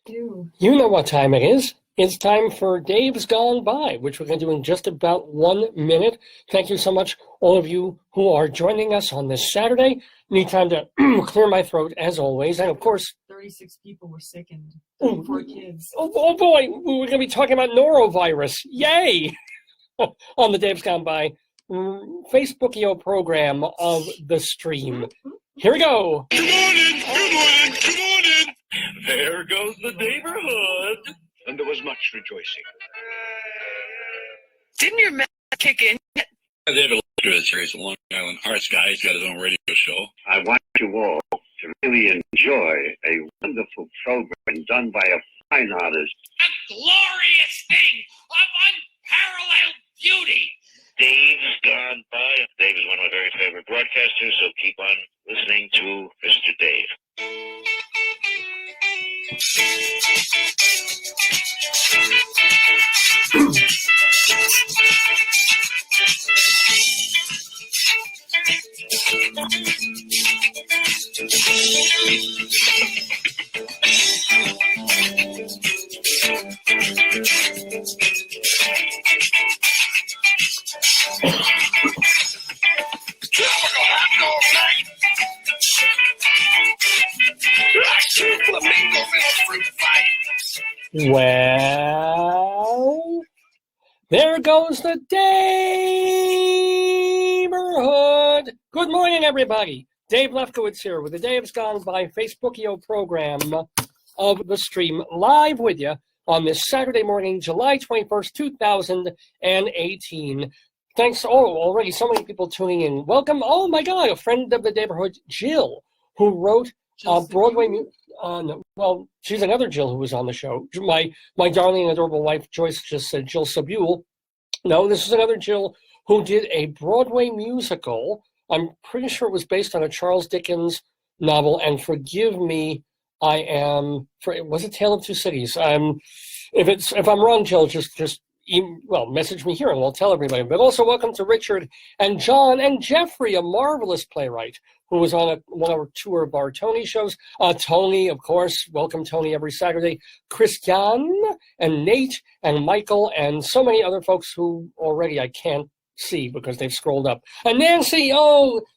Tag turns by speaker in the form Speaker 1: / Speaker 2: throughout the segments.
Speaker 1: do.
Speaker 2: You know what time it is. It's time for Dave's Gone By, which we're going to do in just about 1 minute. Thank you so much, all of you who are joining us on this Saturday. Need time to clear my throat, as always. And, of course,
Speaker 1: 36 people were sickened. 34 kids.
Speaker 2: Oh, boy, we're going to be talking about norovirus. Yay! On the Dave's Gone By Facebookio program of the stream. Here we go.
Speaker 3: Good morning, good morning, good morning. There goes the Daverhood. And there was much rejoicing.
Speaker 4: Didn't your mouth kick in?
Speaker 5: David Lefkowitz series of Long Island Hearts guy. He's got his own radio show.
Speaker 6: I want you all to really enjoy a wonderful program done by a fine artist.
Speaker 4: A glorious thing of unparalleled beauty.
Speaker 6: Dave's Gone By. Dave is one of my very favorite broadcasters, so keep on listening to Mr. Dave.
Speaker 2: Well, there goes the Daverhood. Good morning, everybody. Dave Lefkowitz here with the Dave's Gone By Facebookio program of the stream, live with you on this Saturday morning, July 21st, 2018. Thanks, already so many people tuning in. Welcome, oh my God, a friend of the Daverhood, Jill, who wrote Broadway music. Well, she's another Jill who was on the show. My darling and adorable wife, Joyce, just said Jill Sabule. No, this is another Jill who did a Broadway musical. I'm pretty sure it was based on a Charles Dickens novel, and forgive me, was it Tale of Two Cities? If I'm wrong, Jill, just message me here and we'll tell everybody. But also welcome to Richard and John and Jeffrey, a marvelous playwright who was on one or two of our Tony shows. Tony, of course, welcome Tony every Saturday. Christian and Nate and Michael and so many other folks who already I can't see because they've scrolled up. And Nancy,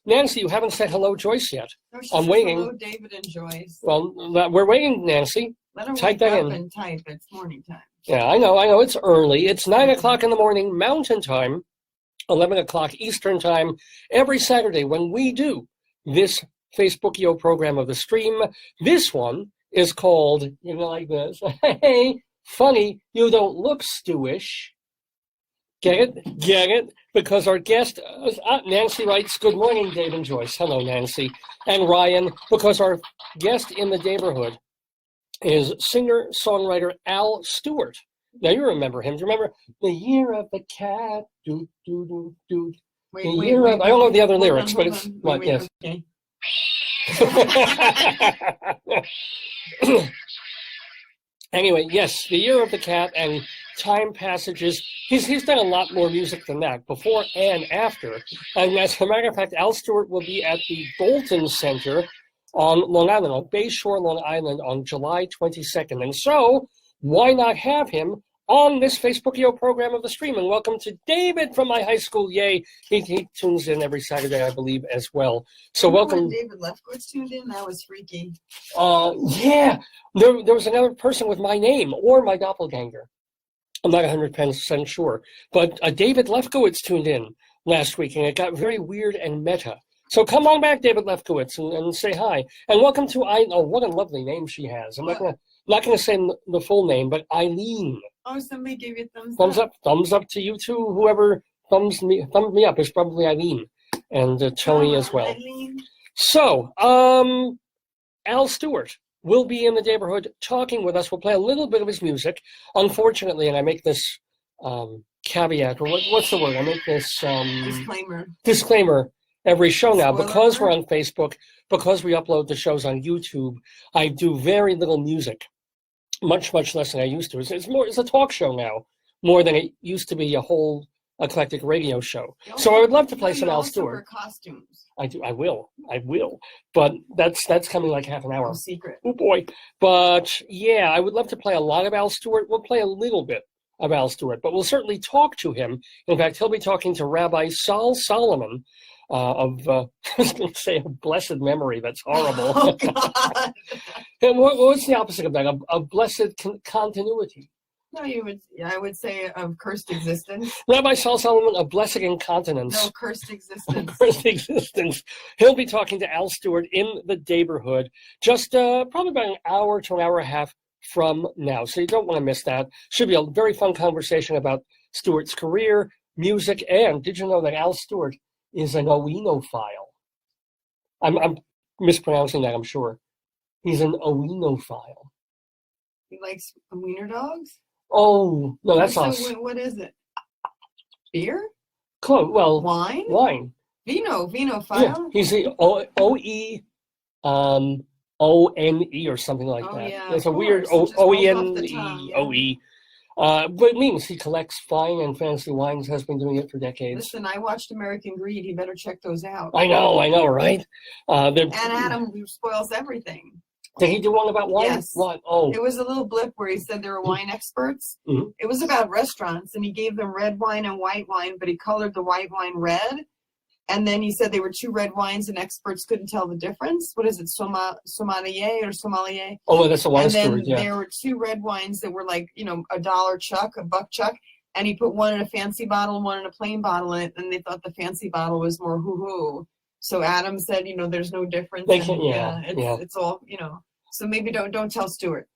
Speaker 2: Nancy, you haven't said hello, Joyce, yet.
Speaker 1: No,
Speaker 2: I'm waiting.
Speaker 1: Hello, David and Joyce.
Speaker 2: Well, we're waiting, Nancy.
Speaker 1: Let them
Speaker 2: Type
Speaker 1: wake
Speaker 2: that
Speaker 1: up
Speaker 2: in.
Speaker 1: and type. It's morning time.
Speaker 2: Yeah, I know. It's early. It's 9 o'clock in the morning, Mountain Time, 11 o'clock Eastern Time, every Saturday when we do this Facebookio program of the stream. This one is called, like this. Hey, funny, you don't look Stewish. Get it? Because our guest, Nancy writes, good morning, Dave and Joyce. Hello, Nancy. And Ryan, because our guest in the Daverhood is singer-songwriter Al Stewart. Now, you remember him. Do you remember The Year of the Cat? Do, do, do, do.
Speaker 1: Wait,
Speaker 2: I don't know the other lyrics, but it's...
Speaker 1: Wait,
Speaker 2: yes.
Speaker 1: Okay.
Speaker 2: Anyway, yes, The Year of the Cat and Time Passages. He's done a lot more music than that, before and after. And as a matter of fact, Al Stewart will be at the Bolton Center on Long Island, on Bayshore, Long Island, on July 22nd. And so, why not have him on this Facebookio program of the stream? And welcome to David from my high school. Yay. He tunes in every Saturday, I believe, as well. So welcome.
Speaker 1: When David Lefkowitz tuned in, that was freaky.
Speaker 2: Yeah. There was another person with my name or my doppelganger. I'm not 100% sure. But David Lefkowitz tuned in last week, and it got very weird and meta. So come on back, David Lefkowitz, and say hi. And welcome to what a lovely name she has. I'm not gonna say the full name, but Eileen.
Speaker 1: Oh, somebody gave you a
Speaker 2: Thumbs up. Thumbs up to you too. Whoever thumbs me up is probably Eileen and Tony as well.
Speaker 1: Eileen.
Speaker 2: So, Al Stewart will be in the Daverhood talking with us. We'll play a little bit of his music. Unfortunately, and I make this caveat, or what's the word? I make this disclaimer every show now. Because we're on Facebook, because we upload the shows on YouTube, I do very little music. Much less than I used to. It's a talk show now, more than it used to be a whole eclectic radio show.
Speaker 1: You
Speaker 2: So I would love to play
Speaker 1: you
Speaker 2: some Al
Speaker 1: also
Speaker 2: Stewart.
Speaker 1: wear costumes.
Speaker 2: I do. I will. But that's coming like half an hour.
Speaker 1: No secret.
Speaker 2: Oh boy. But yeah, I would love to play a lot of Al Stewart. We'll play a little bit of Al Stewart, but we'll certainly talk to him. In fact, he'll be talking to Rabbi Saul Solomon of, I was going to say, of blessed memory. That's horrible.
Speaker 1: Oh, God.
Speaker 2: And what's the opposite of that? Of blessed continuity.
Speaker 1: No, I would say of cursed existence.
Speaker 2: Rabbi Saul Solomon of blessed incontinence.
Speaker 1: No, cursed existence.
Speaker 2: Cursed existence. He'll be talking to Al Stewart in the Daverhood just probably about an hour to an hour and a half from now. So you don't want to miss that. Should be a very fun conversation about Stewart's career, music, and did you know that Al Stewart is an oenophile? I'm mispronouncing that, I'm sure. He's an oenophile.
Speaker 1: He likes wiener dogs?
Speaker 2: Oh, no, that's
Speaker 1: So
Speaker 2: us.
Speaker 1: What is it? Beer?
Speaker 2: Close. Well,
Speaker 1: Wine?
Speaker 2: wine.
Speaker 1: Vinophile?
Speaker 2: Yeah, he's the O-N-E or something like
Speaker 1: Oh,
Speaker 2: that.
Speaker 1: yeah,
Speaker 2: It's
Speaker 1: of
Speaker 2: a weird
Speaker 1: course. It just rolls off the tongue, yeah.
Speaker 2: O-E-O-E. But it means he collects fine and fancy wines, has been doing it for decades.
Speaker 1: Listen, I watched American Greed. He better check those out.
Speaker 2: I know, right?
Speaker 1: And Adam spoils everything.
Speaker 2: Did he do one about wine?
Speaker 1: Yes.
Speaker 2: What? Oh,
Speaker 1: It was a little blip where he said they were wine experts.
Speaker 2: Mhm.
Speaker 1: It was about restaurants, and he gave them red wine and white wine, but he colored the white wine red. And then he said they were two red wines, and experts couldn't tell the difference. What is it, sommelier or sommelier?
Speaker 2: oh, that's a wine
Speaker 1: And then
Speaker 2: steward, yeah.
Speaker 1: there were two red wines that were like, a buck chuck. And he put one in a fancy bottle and one in a plain bottle in it. And they thought the fancy bottle was more hoo-hoo. So Adam said, there's no difference.
Speaker 2: They
Speaker 1: and,
Speaker 2: can- yeah.
Speaker 1: It's all, So maybe don't tell Stewart.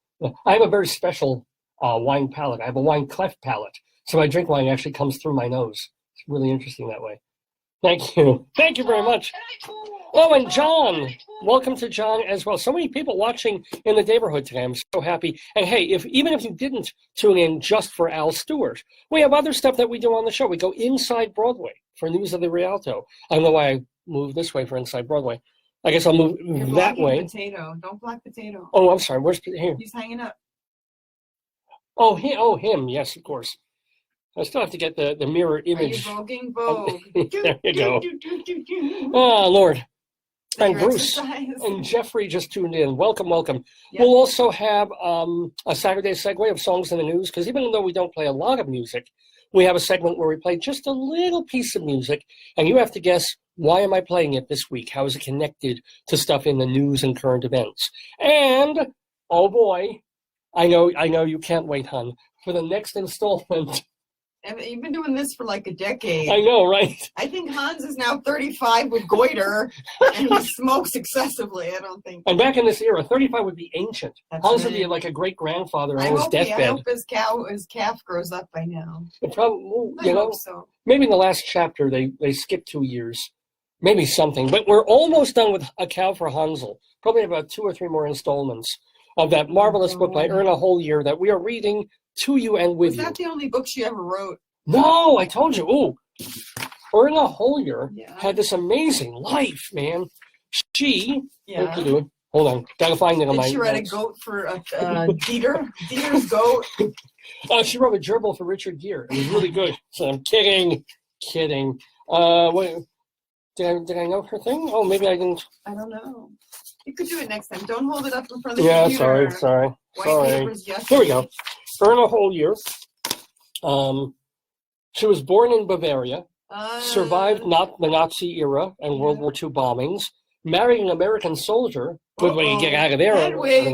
Speaker 2: I have a very special wine palate. I have a wine cleft palate. So my drink wine actually comes through my nose. It's really interesting that way. Thank you. Thank you very much. Oh, and John. Welcome to John as well. So many people watching in the Daverhood today. I'm so happy. And hey, even if you didn't tune in just for Al Stewart, we have other stuff that we do on the show. We go inside Broadway for News of the Rialto. I don't know why I moved this way for inside Broadway. I guess I'll move
Speaker 1: You're
Speaker 2: that
Speaker 1: blocking
Speaker 2: way.
Speaker 1: Potato. Don't block Potato.
Speaker 2: Oh, I'm sorry. Where's here?
Speaker 1: He's hanging up.
Speaker 2: Oh, him. Yes, of course. I still have to get the mirror
Speaker 1: Are you
Speaker 2: image.
Speaker 1: voguing? Vogue.
Speaker 2: There you go.
Speaker 1: Do.
Speaker 2: Oh, Lord. And
Speaker 1: Your
Speaker 2: Bruce
Speaker 1: exercise.
Speaker 2: and Jeffrey just tuned in. Welcome.
Speaker 1: Yep.
Speaker 2: We'll also have a Saturday segue of songs in the news, because even though we don't play a lot of music, we have a segment where we play just a little piece of music, and you have to guess, why am I playing it this week? How is it connected to stuff in the news and current events? And, oh boy, I know you can't wait, hon, for the next installment.
Speaker 1: You've been doing this for like a decade.
Speaker 2: I know, right?
Speaker 1: I think Hans is now 35 with goiter, and he smokes excessively. I don't think.
Speaker 2: And back in this era, 35 would be ancient.
Speaker 1: That's
Speaker 2: Hans would be
Speaker 1: right.
Speaker 2: like a great-grandfather
Speaker 1: I
Speaker 2: on his
Speaker 1: hope
Speaker 2: deathbed.
Speaker 1: his calf grows up by now.
Speaker 2: It probably,
Speaker 1: I hope so.
Speaker 2: maybe in the last chapter they skipped 2 years. Maybe something. But we're almost done with A Cow for Hansel. Probably about 2 or 3 more installments of that marvelous book by Erna Holyer that we are reading to you and with
Speaker 1: Was
Speaker 2: you.
Speaker 1: that the only book she ever wrote?
Speaker 2: No, I told you. Ooh. Erna Holyer
Speaker 1: Yeah.
Speaker 2: had this amazing life, man. She,
Speaker 1: Yeah.
Speaker 2: what are you doing? Hold on. Gotta find it on
Speaker 1: Did
Speaker 2: my
Speaker 1: she write a
Speaker 2: notes.
Speaker 1: goat for Dieter? Dieter's goat.
Speaker 2: She wrote a gerbil for Richard Gere. It was really good. So I'm kidding. What, did I know her thing? Oh, maybe I didn't.
Speaker 1: I don't know. You could do it next time. Don't hold it up in front of the
Speaker 2: Yeah,
Speaker 1: computer.
Speaker 2: sorry.
Speaker 1: White paper's yucky.
Speaker 2: Here we go. Erna Holyer. She was born in Bavaria, survived the Nazi era and World War II bombings, married an American soldier. Good way to get out of there.
Speaker 1: Hedwig.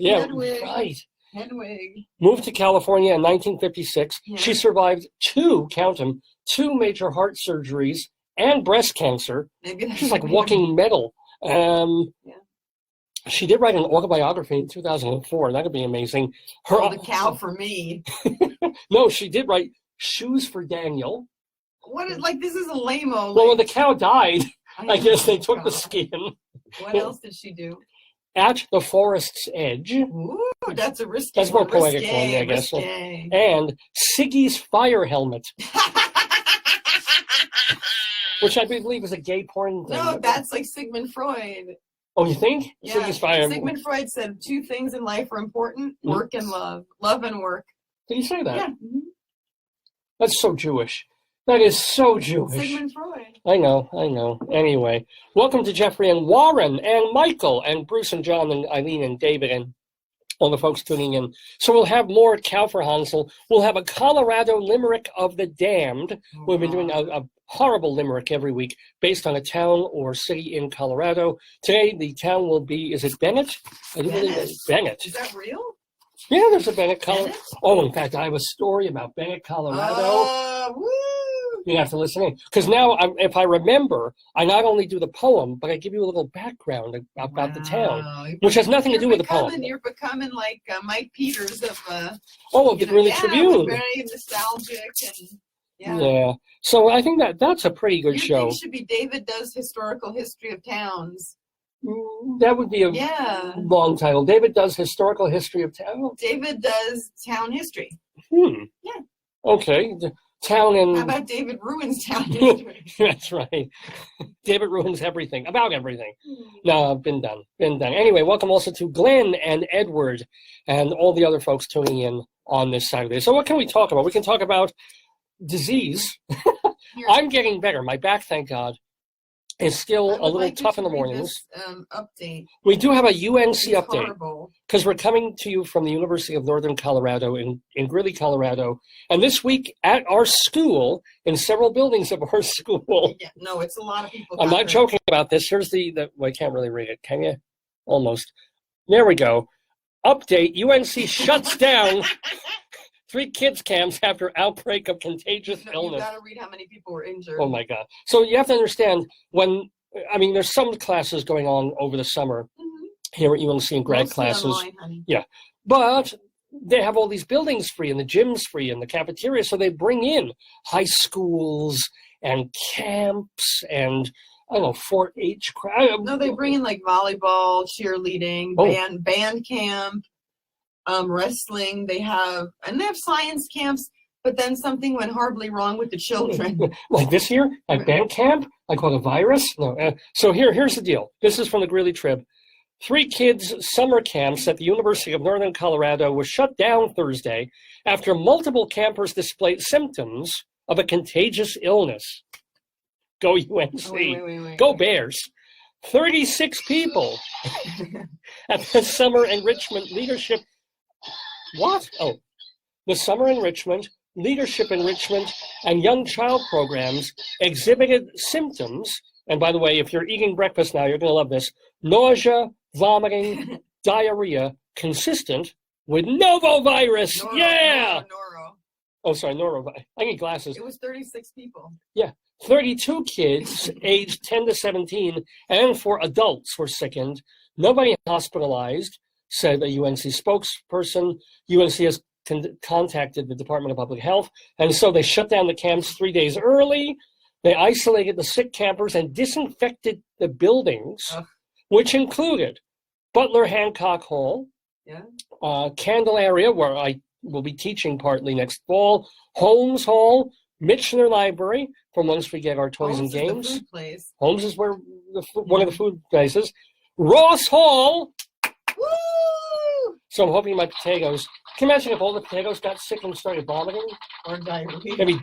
Speaker 2: Yeah,
Speaker 1: Hedwig.
Speaker 2: right.
Speaker 1: Hedwig.
Speaker 2: Moved to California in 1956.
Speaker 1: Yeah.
Speaker 2: She survived two major heart surgeries and breast cancer.
Speaker 1: Maybe that's
Speaker 2: She's like walking metal. She did write an autobiography in 2004. That'd be amazing.
Speaker 1: The cow for me.
Speaker 2: No, she did write Shoes for Daniel.
Speaker 1: What is this is a lame-o.
Speaker 2: Well, when the cow died, I guess they took the skin.
Speaker 1: What else did she do?
Speaker 2: At the Forest's Edge.
Speaker 1: Ooh, that's a risky
Speaker 2: That's more
Speaker 1: one.
Speaker 2: poetic
Speaker 1: Risque,
Speaker 2: one, I guess.
Speaker 1: risque.
Speaker 2: And Siggy's Fire Helmet, which I believe is a gay porn thing.
Speaker 1: No, that's like Sigmund Freud.
Speaker 2: Oh, you think?
Speaker 1: Yeah.
Speaker 2: Siggy's Fire.
Speaker 1: Sigmund Freud said 2 things in life are important: work and love. Love and work.
Speaker 2: Did he say that?
Speaker 1: Yeah. Mhm.
Speaker 2: That's so Jewish. That is so Jewish.
Speaker 1: Sigmund Freud.
Speaker 2: I know. Anyway, welcome to Jeffrey and Warren and Michael and Bruce and John and Eileen and David and all the folks tuning in. So we'll have more Cow for Hansel. We'll have a Colorado Limerick of the Damned. We've been doing a horrible limerick every week based on a town or city in Colorado. Today, the town will be, is it Bennett? I do believe it's Bennett.
Speaker 1: Is that real?
Speaker 2: Yeah, there's a Bennett, Colorado.
Speaker 1: Bennett?
Speaker 2: Oh, in fact, I have a story about Bennett, Colorado.
Speaker 1: Woo!
Speaker 2: You have to listen in. Because now, if I remember, I not only do the poem, but I give you a little background about the town, which has nothing to do with the poem.
Speaker 1: You're becoming like Mike Peters of
Speaker 2: the Greeley Tribune.
Speaker 1: Very nostalgic and
Speaker 2: yeah. So I think that's a pretty good show.
Speaker 1: Your thing should be David Does Historical History of Towns.
Speaker 2: That would be a long title. David Does Historical History of Town.
Speaker 1: David Does Town History.
Speaker 2: Yeah. Okay. Town and...
Speaker 1: How about David Ruins Town History?
Speaker 2: That's right. David ruins everything, about everything. No, been done. Anyway, welcome also to Glenn and Edward and all the other folks tuning in on this Saturday. So what can we talk about? We can talk about disease. I'm getting better. My back, thank God, is still a little tough in the mornings.
Speaker 1: Update.
Speaker 2: We do have a UNC update because we're coming to you from the University of Northern Colorado in Greeley, Colorado. And this week at our school, in several buildings of our school.
Speaker 1: Yeah, no, it's a lot of people.
Speaker 2: I'm not joking about this. Here's well, I can't really read it, can you? Almost. There we go. Update, UNC shuts down 3 kids camps after outbreak of contagious illness.
Speaker 1: You got to read how many people were injured.
Speaker 2: Oh my God. So you have to understand there's some classes going on over the summer here at UNC in grad classes.
Speaker 1: Online, honey.
Speaker 2: Yeah. But they have all these buildings free and the gym's free and the cafeteria. So they bring in high schools and camps and, I don't know, 4-H.
Speaker 1: No, they bring in like volleyball, cheerleading, band camp. Wrestling, they have science camps, but then something went horribly wrong with the children.
Speaker 2: Like this year at band camp, I caught a virus. No, so here's the deal. This is from the Greeley Trib. 3 kids' summer camps at the University of Northern Colorado was shut down Thursday after multiple campers displayed symptoms of a contagious illness. Go UNC.
Speaker 1: Wait.
Speaker 2: Go Bears. 36 people at the Summer Enrichment Leadership. What? Oh, the Summer Enrichment, Leadership Enrichment, and Young Child programs exhibited symptoms. And by the way, if you're eating breakfast now, you're going to love this. Nausea, vomiting, diarrhea, consistent with norovirus.
Speaker 1: Noro.
Speaker 2: Oh, sorry, norovirus. I need glasses.
Speaker 1: It was 36 people.
Speaker 2: Yeah. 32 kids aged 10 to 17 and 4 adults were sickened. Nobody hospitalized, said a UNC spokesperson. UNC has contacted the Department of Public Health, and so they shut down the camps 3 days early. They isolated the sick campers and disinfected the buildings, which included Butler Hancock Hall, Candelaria, where I will be teaching partly next fall, Holmes Hall, Michener Library, from whence we get our toys and games.
Speaker 1: Is the food place.
Speaker 2: Holmes is where one of the food places. Ross Hall.
Speaker 1: Woo!
Speaker 2: So I'm hoping my potatoes. Can you imagine if all the potatoes got sick and started vomiting?
Speaker 1: Or diarrhea.
Speaker 2: There'd be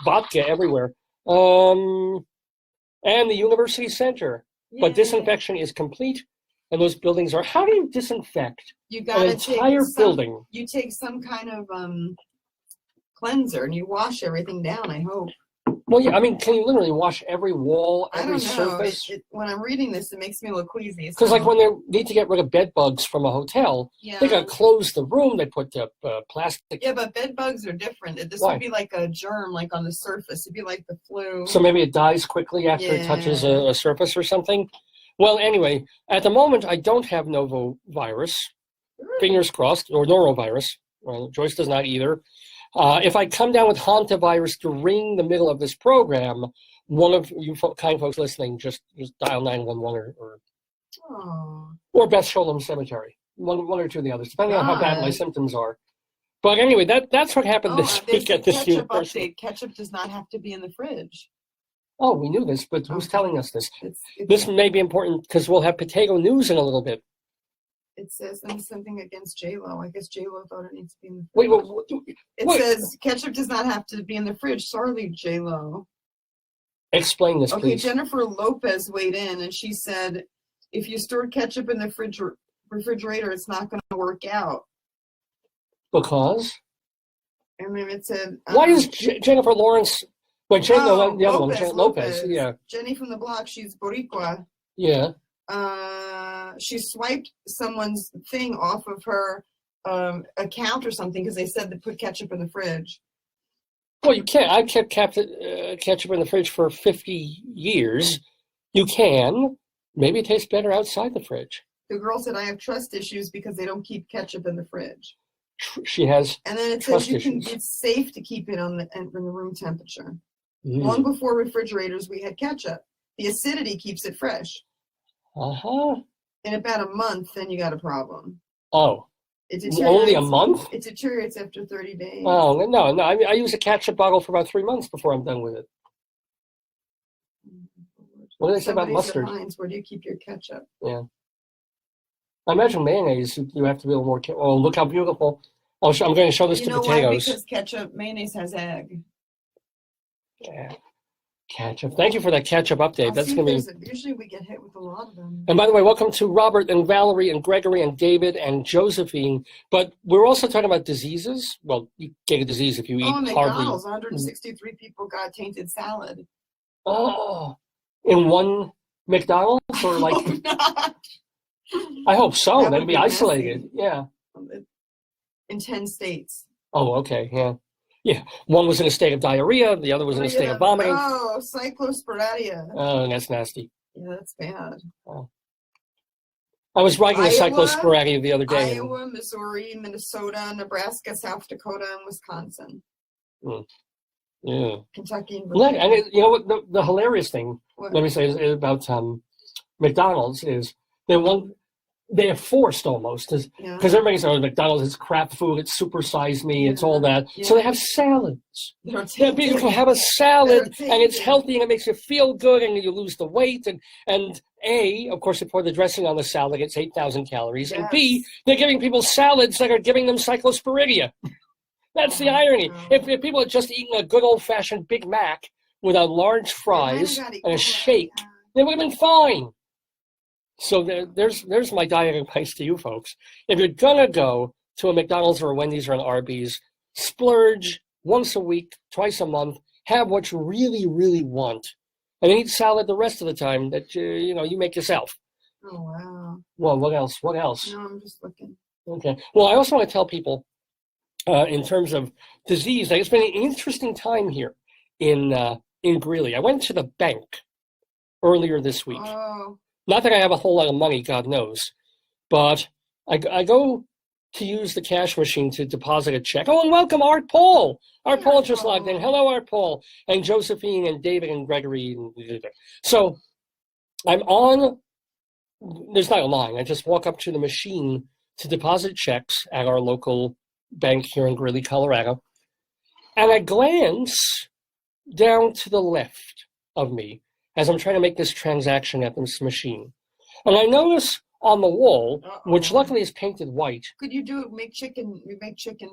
Speaker 2: vodka everywhere. And the University Center. Yay. But disinfection is complete, and those buildings are. How do you disinfect
Speaker 1: an entire
Speaker 2: building?
Speaker 1: You take some kind of cleanser and you wash everything down. I hope.
Speaker 2: Well, yeah. I mean, can you literally wash every wall, every surface?
Speaker 1: When I'm reading this, it makes me look queasy.
Speaker 2: Because, like, when they need to get rid of bed bugs from a hotel, they got to close the room. They put the plastic.
Speaker 1: Yeah, but bed bugs are different. This would be like a germ, like on the surface. It'd be like the flu.
Speaker 2: So maybe it dies quickly after it touches a surface or something. Well, anyway, at the moment, I don't have novovirus. Fingers crossed, or norovirus. Well, Joyce does not either. If I come down with hantavirus during the middle of this program, one of you kind folks listening, just dial 911 or Beth Sholem Cemetery, one or two of the others, depending on how bad my symptoms are. But anyway, that's what happened this week at this university.
Speaker 1: Ketchup does not have to be in the fridge.
Speaker 2: Oh, we knew this, but who's telling us this? This may be important because we'll have potato news in a little bit.
Speaker 1: It says something against J-Lo. I guess J-Lo thought it needs to be in the
Speaker 2: Wait,
Speaker 1: fridge. It says ketchup does not have to be in the fridge. Sorry, J-Lo.
Speaker 2: explain this,
Speaker 1: Okay,
Speaker 2: please.
Speaker 1: Jennifer Lopez weighed in, and she said, if you store ketchup in the refrigerator, it's not going to work out.
Speaker 2: Because?
Speaker 1: I mean, it said...
Speaker 2: Why is Jennifer Lawrence... Wait, the other one, Lopez. Yeah.
Speaker 1: Jenny from the block, she's Boricua.
Speaker 2: Yeah.
Speaker 1: She swiped someone's thing off of her account or something because they said to put ketchup in the fridge.
Speaker 2: Well, you can't. I've kept ketchup in the fridge for 50 years. You can. Maybe it tastes better outside the fridge.
Speaker 1: The girl said, I have trust issues because they don't keep ketchup in the fridge.
Speaker 2: She has
Speaker 1: And then it
Speaker 2: trust
Speaker 1: says
Speaker 2: issues.
Speaker 1: it's safe to keep it in the room temperature.
Speaker 2: Mm.
Speaker 1: Long before refrigerators, we had ketchup. The acidity keeps it fresh.
Speaker 2: Uh-huh.
Speaker 1: In about a month, then you got a problem.
Speaker 2: Oh.
Speaker 1: It
Speaker 2: Only a month?
Speaker 1: It deteriorates after 30 days.
Speaker 2: Oh, no. I use a ketchup bottle for about 3 months before I'm done with it. What do they say about mustard?
Speaker 1: Where do you keep your ketchup?
Speaker 2: Yeah. I imagine mayonnaise, you have to be a little more... Oh, look how beautiful. I'm going to show this to potatoes.
Speaker 1: Why? Because mayonnaise has egg.
Speaker 2: Yeah. Ketchup. Thank you for that ketchup update. That's going to be...
Speaker 1: Usually we get hit with a lot of them.
Speaker 2: And by the way, welcome to Robert and Valerie and Gregory and David and Josephine. But we're also talking about diseases. Well, you get a disease if you eat hardly...
Speaker 1: McDonald's, 163 people got tainted salad.
Speaker 2: Oh, in one McDonald's? Or like... I hope so. They'd be isolated. Messy. Yeah.
Speaker 1: In 10 states.
Speaker 2: Oh, okay. Yeah. Yeah. One was in a state of diarrhea. The other was in a state of vomiting.
Speaker 1: Oh, cyclosporadia.
Speaker 2: Oh, that's nasty.
Speaker 1: Yeah, that's bad.
Speaker 2: Oh. I was writing a cyclosporadia the other day.
Speaker 1: Iowa, Missouri, Minnesota, Nebraska, South Dakota, and Wisconsin.
Speaker 2: Mm. Yeah.
Speaker 1: Kentucky. And
Speaker 2: Virginia. You know what? The hilarious thing,
Speaker 1: what?
Speaker 2: Let me say, is about McDonald's is they're forced almost because everybody says McDonald's is crap food, it's supersized me, it's all that. Yeah. So they have salads. You can have a salad and it's healthy and it makes you feel good and you lose the weight and A, of course, they pour the dressing on the salad, it's 8,000 calories, yes. And B, they're giving people salads that are giving them cyclosporadia. That's the irony. If people had just eaten a good old-fashioned Big Mac with a large fries and a shake, they would have been fine. So there's my diet advice to you folks. If you're gonna go to a McDonald's or a Wendy's or an Arby's, splurge once a week, twice a month, have what you really, really want, and eat salad the rest of the time that you make yourself.
Speaker 1: Oh wow.
Speaker 2: Well, what else? What else?
Speaker 1: No, I'm just looking.
Speaker 2: Okay. Well, I also want to tell people, in terms of disease, it's been an interesting time here in Greeley. I went to the bank earlier this week.
Speaker 1: Oh.
Speaker 2: Not that I have a whole lot of money, God knows, but I go to use the cash machine to deposit a check. Oh, and welcome Art Paul. Art Paul just logged in. Hello, Art Paul. And Josephine and David and Gregory. So I'm on, there's not a line. I just walk up to the machine to deposit checks at our local bank here in Greeley, Colorado. And I glance down to the left of me as I'm trying to make this transaction at this machine. And I notice on the wall, which luckily is painted white.
Speaker 1: Could you do it, make chicken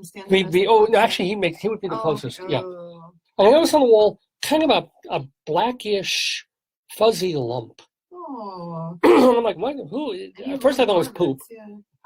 Speaker 1: stand
Speaker 2: actually he would be the closest, yeah. And I notice on the wall kind of a blackish, fuzzy lump.
Speaker 1: Oh.
Speaker 2: And I'm like, what? Who? At first I thought it was poop.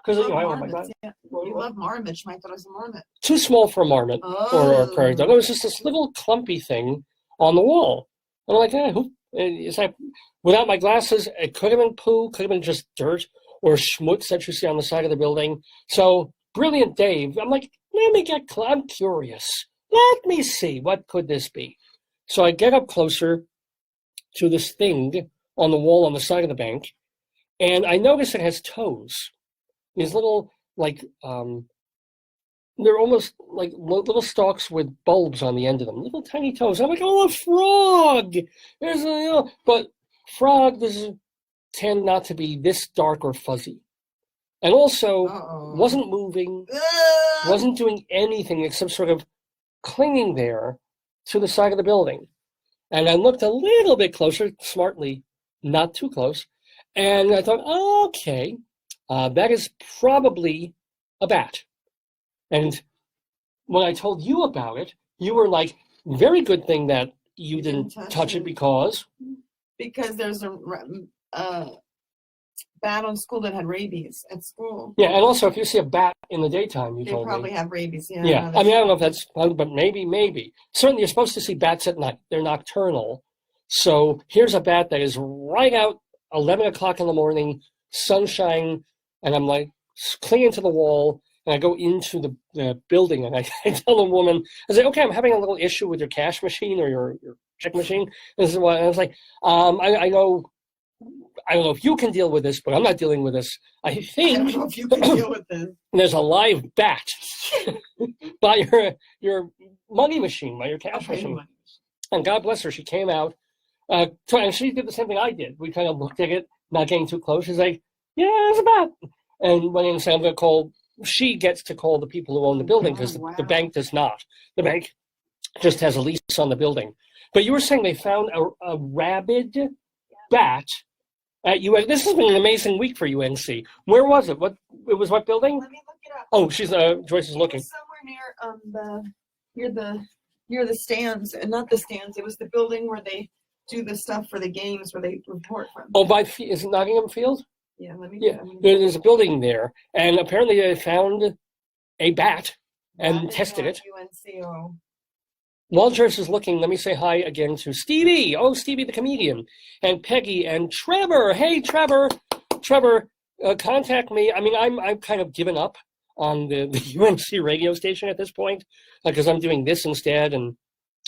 Speaker 2: Because
Speaker 1: You love marmots. I thought it was a marmot.
Speaker 2: Too small for a marmot or a prairie dog. It was just this little clumpy thing on the wall. And I'm like, who? Is that, without my glasses, it could have been poo, could have been just dirt or schmutz that you see on the side of the building. So, brilliant Dave. I'm like, I'm curious. Let me see, what could this be? So I get up closer to this thing on the wall on the side of the bank, and I notice it has toes. These little, they're almost like little stalks with bulbs on the end of them, little tiny toes. I'm like, oh, a frog! But frogs tend not to be this dark or fuzzy. And also, wasn't moving, wasn't doing anything except sort of clinging there to the side of the building. And I looked a little bit closer, smartly, not too close, and I thought, okay, that is probably a bat. And when I told you about it, you were like, very good thing that you didn't touch it because
Speaker 1: there's a bat on school that had rabies at school.
Speaker 2: Yeah, and also if you see a bat in the daytime,
Speaker 1: they probably have rabies. Yeah.
Speaker 2: Yeah, I mean, I don't know if that's fun, but maybe. Certainly you're supposed to see bats at night. They're nocturnal. So here's a bat that is right out 11 o'clock in the morning, sunshine, and I'm like clinging to the wall, and I go into the building, and I tell the woman, I say, okay, I'm having a little issue with your cash machine or your check machine. And I was like, I don't know if you can deal with this, but I'm not dealing with this. I think
Speaker 1: I don't know if you can deal with this.
Speaker 2: There's a live bat by your money machine, by your cash machine. And God bless her, she came out, and she did the same thing I did. We kind of looked at it, not getting too close. She's like, yeah, it's a bat. And went in and said, I'm going to call, she gets to call the people who own the building because the bank does not. The bank just has a lease on the building. But you were saying they found a rabid bat at UNC. This has been an amazing week for UNC. Where was it? What building?
Speaker 1: Let me look it up.
Speaker 2: Oh, Joyce is looking.
Speaker 1: It was somewhere near the stands, and not the stands. It was the building where they do the stuff for the games, where they report from.
Speaker 2: Oh, is it Nottingham Field?
Speaker 1: Yeah,
Speaker 2: there's a building there, and apparently they found a bat and tested it.
Speaker 1: UNCO.
Speaker 2: While Joyce is looking, let me say hi again to Stevie. Oh, Stevie the comedian. And Peggy and Trevor. Hey, Trevor. Trevor, contact me. I mean, I'm kind of given up on the UNC radio station at this point because I'm doing this instead, and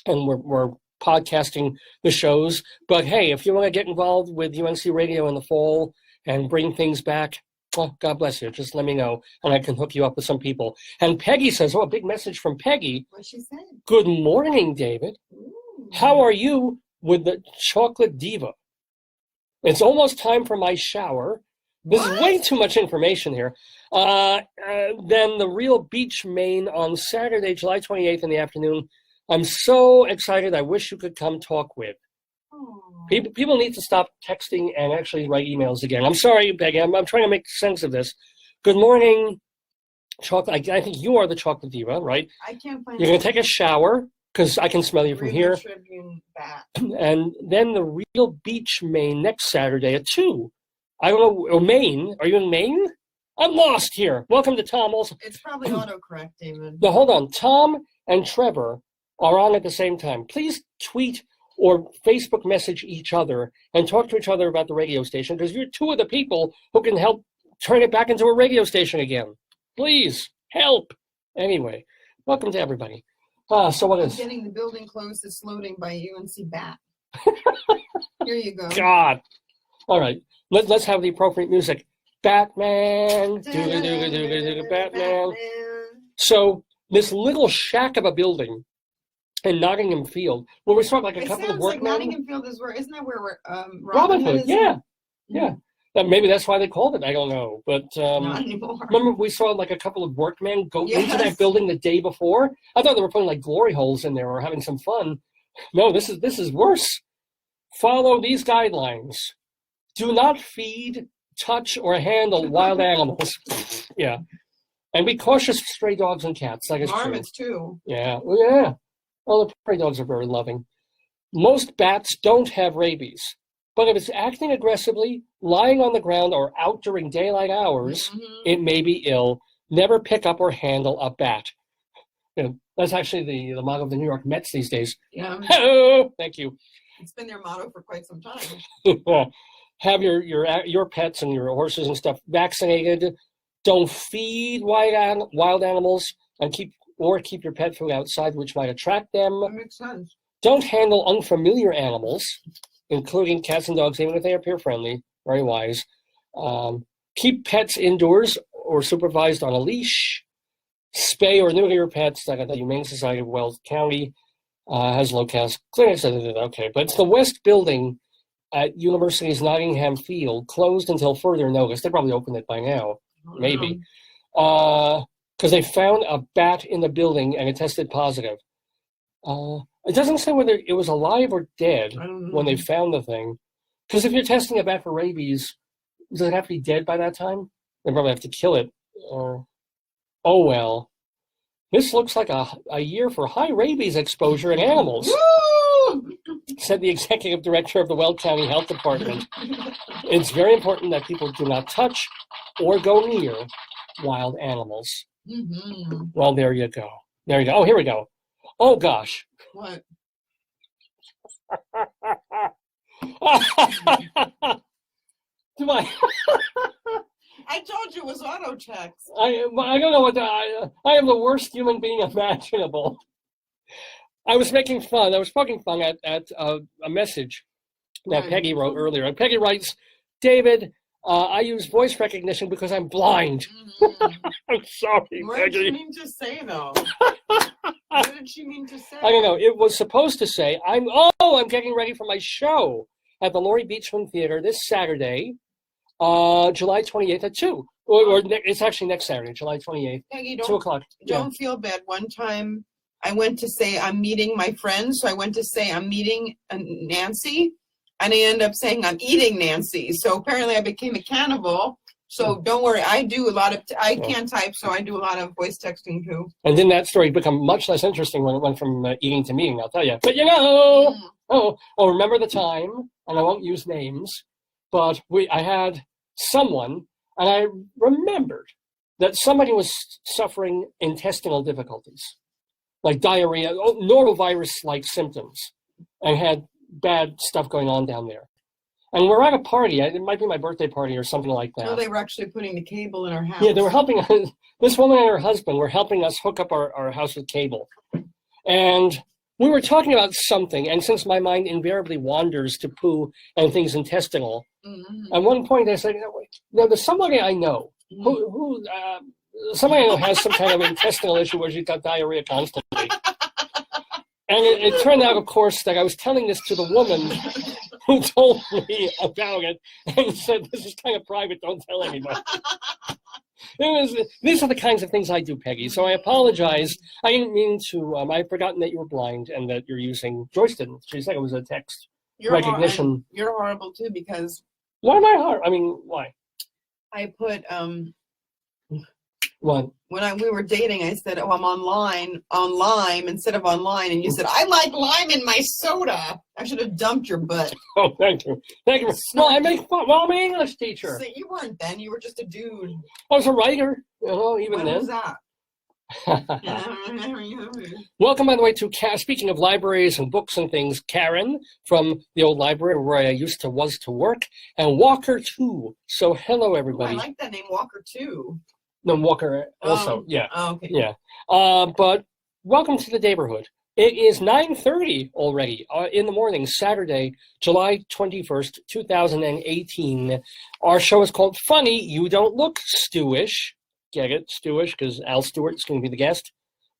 Speaker 2: we're podcasting the shows. But hey, if you want to get involved with UNC radio in the fall and bring things back, well, God bless you. Just let me know, and I can hook you up with some people. And Peggy says, a big message from Peggy.
Speaker 1: What's she saying?
Speaker 2: Good morning, David. Ooh. How are you with the chocolate diva? It's almost time for my shower. This is way too much information here. Then the Real Beach, Maine on Saturday, July 28th in the afternoon. I'm so excited. I wish you could come talk with. People need to stop texting and actually write emails again. I'm sorry, Peggy. I'm trying to make sense of this. Good morning, chocolate. I think you are the chocolate diva, right?
Speaker 1: I can't find.
Speaker 2: You're going to take a shower because I can smell you from here.
Speaker 1: Tribune bat.
Speaker 2: And then the Real Beach, Maine next Saturday at 2. I don't know. Or Maine? Are you in Maine? I'm lost here. Welcome to Tom. Also,
Speaker 1: it's probably autocorrect, David.
Speaker 2: No, hold on. Tom and Trevor are on at the same time. Please tweet or Facebook message each other and talk to each other about the radio station because you're two of the people who can help turn it back into a radio station again. Please help. Anyway, welcome to everybody. So what is
Speaker 1: getting the building closed is floating by UNC bat. Here you go.
Speaker 2: God. All right. Let's have the appropriate music. Batman. Batman. So this little shack of a building in Nottingham Field, where we saw like a couple of workmen.
Speaker 1: Like Nottingham Field is isn't that where
Speaker 2: Robin Hood is? Yeah. Maybe that's why they called it. I don't know, but
Speaker 1: not anymore.
Speaker 2: Remember we saw like a couple of workmen go into that building the day before. I thought they were putting like glory holes in there or having some fun. No, this is worse. Follow these guidelines. Do not feed, touch, or handle wild animals. Yeah, and be cautious of stray dogs and cats. That is true.
Speaker 1: Marmots too.
Speaker 2: Yeah. Well, the prairie dogs are very loving. Most bats don't have rabies, but if it's acting aggressively, lying on the ground, or out during daylight hours, it may be ill. Never pick up or handle a bat. That's actually the motto of the New York Mets these days.
Speaker 1: Yeah.
Speaker 2: Oh, thank you.
Speaker 1: It's been their motto for quite some time.
Speaker 2: Have your pets and your horses and stuff vaccinated. Don't feed wild animals, and keep your pet food outside, which might attract them.
Speaker 1: That makes sense.
Speaker 2: Don't handle unfamiliar animals, including cats and dogs, even if they appear friendly. Very wise. Keep pets indoors or supervised on a leash. Spay or neuter your pets. The Humane Society of Wells County has locales. Clinics. Okay, but it's the West Building at University's Nottingham Field, closed until further notice. They probably opened it by now, maybe. Because they found a bat in the building and it tested positive. It doesn't say whether it was alive or dead when they found the thing. Because if you're testing a bat for rabies, does it have to be dead by that time? They probably have to kill it. Or, oh well. This looks like a year for high rabies exposure in animals, said the executive director of the Weld County Health Department. It's very important that people do not touch or go near wild animals.
Speaker 1: Mm-hmm.
Speaker 2: Well, there you go. There you go. Oh, here we go. Oh, gosh.
Speaker 1: What?
Speaker 2: Do I?
Speaker 1: I told you it was auto checks.
Speaker 2: I don't know what I am the worst human being imaginable. I was making fun. I was poking fun at a message that Peggy wrote earlier. And Peggy writes, David, I use voice recognition because I'm blind.
Speaker 1: Mm-hmm.
Speaker 2: I'm sorry,
Speaker 1: What
Speaker 2: Peggy.
Speaker 1: did she mean to say, though? What did she mean to say?
Speaker 2: I don't know. It was supposed to say, I'm getting ready for my show at the Laurie Beachman Theater this Saturday, July 28th at 2. It's actually next Saturday, July 28th,
Speaker 1: Peggy,
Speaker 2: 2 o'clock.
Speaker 1: Don't feel bad. One time I went to say I'm meeting my friends, so I went to say I'm meeting Nancy, and I ended up saying I'm eating Nancy. So apparently I became a cannibal. So don't worry, I do a lot of, I can't type, so I do a lot of voice texting too.
Speaker 2: And then that story became much less interesting when it went from eating to meeting, I'll tell you. But you know, remember the time, and I won't use names, but I had someone, and I remembered that somebody was suffering intestinal difficulties, like diarrhea, norovirus-like symptoms, and had bad stuff going on down there. And we're at a party. It might be my birthday party or something like that.
Speaker 1: No, they were actually putting the cable in our house.
Speaker 2: Yeah, they were helping us. This woman and her husband were helping us hook up our house with cable. And we were talking about something, and since my mind invariably wanders to poo and things intestinal, at one point I said, there's somebody I know who somebody I know has some kind of intestinal issue where she's got diarrhea constantly. And it turned out, of course, that I was telling this to the woman who told me about it and said, this is kind of private, don't tell anybody. These are the kinds of things I do, Peggy, so I apologize. I didn't mean to, I'd forgotten that you were blind and that you're using, Joyce didn't. She said it was a text recognition.
Speaker 1: You're horrible, too, because...
Speaker 2: Why am I hard? I mean, why?
Speaker 1: I put,
Speaker 2: What?
Speaker 1: When we were dating, I said, I'm on lime instead of online. And you said, I like lime in my soda. I should have dumped your butt.
Speaker 2: Oh, thank you. Thank you. Well, I make fun. Well, I'm an English teacher.
Speaker 1: So you weren't then. You were just a dude.
Speaker 2: I was a writer, even
Speaker 1: when
Speaker 2: then.
Speaker 1: Was that?
Speaker 2: Welcome, by the way, to speaking of libraries and books and things, Karen from the old library where I used to work, and Walker, too. So hello, everybody.
Speaker 1: Ooh, I like that name, Walker, too.
Speaker 2: No, Walker also, yeah.
Speaker 1: Oh, okay.
Speaker 2: Yeah. But welcome to the Daverhood. It is 9:30 already in the morning, Saturday, July 21st, 2018. Our show is called Funny You Don't Look Stewish. Get it? Stewish, because Al Stewart is going to be the guest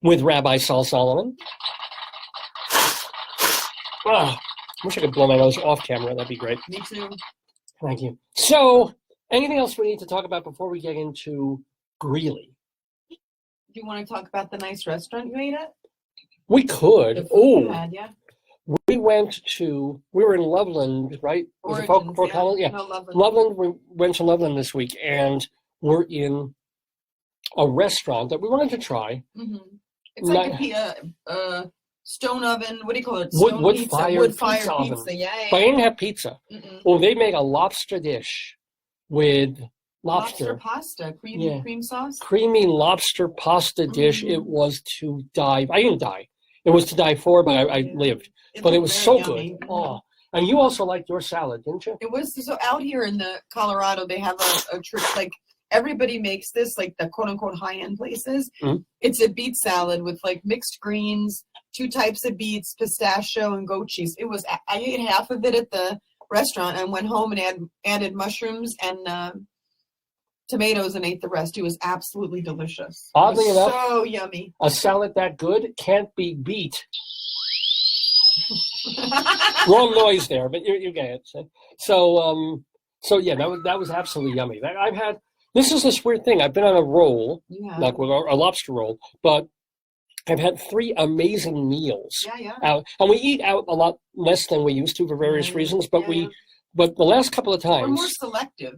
Speaker 2: with Rabbi Saul Solomon. I wish I could blow my nose off camera. That'd be great.
Speaker 1: Me too.
Speaker 2: Thank you. So, anything else we need to talk about before we get into Greeley?
Speaker 1: Do you want to talk about the nice restaurant you ate at?
Speaker 2: We could.
Speaker 1: Yeah.
Speaker 2: We were in Loveland, right? Was it Fort Collins? Yeah.
Speaker 1: No, Loveland.
Speaker 2: Loveland, we went to Loveland this week, and we're in a restaurant that we wanted to try.
Speaker 1: Mm-hmm. It's like a stone oven, what do you call it?
Speaker 2: Wood-fired pizza
Speaker 1: pizza.
Speaker 2: oven.
Speaker 1: Yeah.
Speaker 2: But I didn't have pizza.
Speaker 1: Mm-mm.
Speaker 2: Well, they made a lobster dish with lobster
Speaker 1: pasta, cream sauce.
Speaker 2: Creamy lobster pasta dish.
Speaker 1: Mm-hmm.
Speaker 2: It was to die. I didn't die. It was to die for, but I lived. But it was so
Speaker 1: yummy.
Speaker 2: good. Oh, and you also liked your salad, didn't you?
Speaker 1: It was so out here in the Colorado. They have a trip like everybody makes this, like the quote unquote high end places.
Speaker 2: Mm-hmm.
Speaker 1: It's a beet salad with like mixed greens, 2 types of beets, pistachio and goat cheese. It was. I ate half of it at the restaurant and went home and added mushrooms and tomatoes and ate the rest. It was absolutely delicious.
Speaker 2: Oddly enough,
Speaker 1: so yummy.
Speaker 2: a salad that good can't be beat. Wrong noise there, but you get it. So yeah, that was absolutely yummy. This is this weird thing. I've been on a roll, like with a lobster roll, but I've had 3 amazing meals out, and we eat out a lot less than we used to for various reasons. But but the last couple of times,
Speaker 1: we're more selective.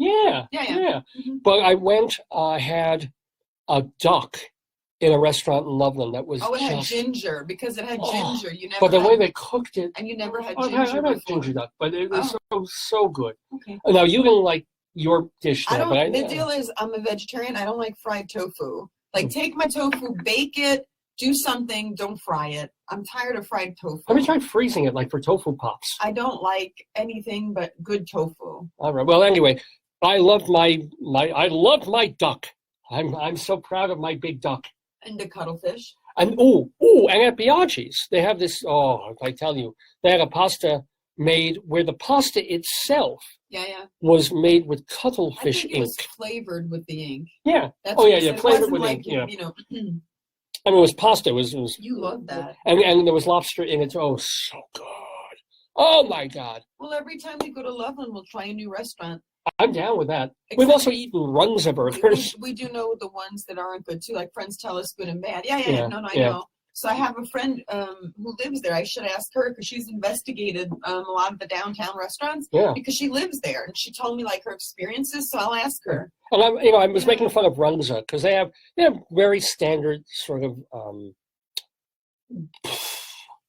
Speaker 2: Yeah.
Speaker 1: Mm-hmm.
Speaker 2: But I went, had a duck in a restaurant in Loveland that was
Speaker 1: Oh, it had
Speaker 2: just,
Speaker 1: ginger because it had ginger. You never.
Speaker 2: but the
Speaker 1: had,
Speaker 2: way they cooked it,
Speaker 1: and you never had
Speaker 2: I've
Speaker 1: ginger
Speaker 2: had
Speaker 1: before.
Speaker 2: ginger duck, but it was so good.
Speaker 1: Okay.
Speaker 2: Now you didn't like your dish there,
Speaker 1: The deal is I'm a vegetarian. I don't like fried tofu. Like, take my tofu, bake it, do something, don't fry it. I'm tired of fried tofu.
Speaker 2: Have you tried freezing it, like for tofu pops?
Speaker 1: I don't like anything but good tofu.
Speaker 2: All right. Well, anyway, I loved my duck. I'm so proud of my big duck.
Speaker 1: And the cuttlefish.
Speaker 2: And and at Biaggi's, they have this. Oh, if I tell you, they had a pasta made where the pasta itself was made with cuttlefish ink. It was
Speaker 1: flavored with the ink.
Speaker 2: Yeah.
Speaker 1: That's
Speaker 2: flavored with ink.
Speaker 1: You
Speaker 2: know. I mean, it was pasta. It was
Speaker 1: you love that.
Speaker 2: And there was lobster in it. Oh, so good. Oh my God.
Speaker 1: Well, every time we go to Loveland, we'll try a new restaurant.
Speaker 2: I'm down with that. We've also eaten Runza burgers.
Speaker 1: We do know the ones that aren't good too. Like, friends tell us good and bad. I know. So I have a friend who lives there. I should ask her because she's investigated a lot of the downtown restaurants because she lives there, and she told me like her experiences. So I'll ask her.
Speaker 2: And I was making fun of Runza because they have very standard sort of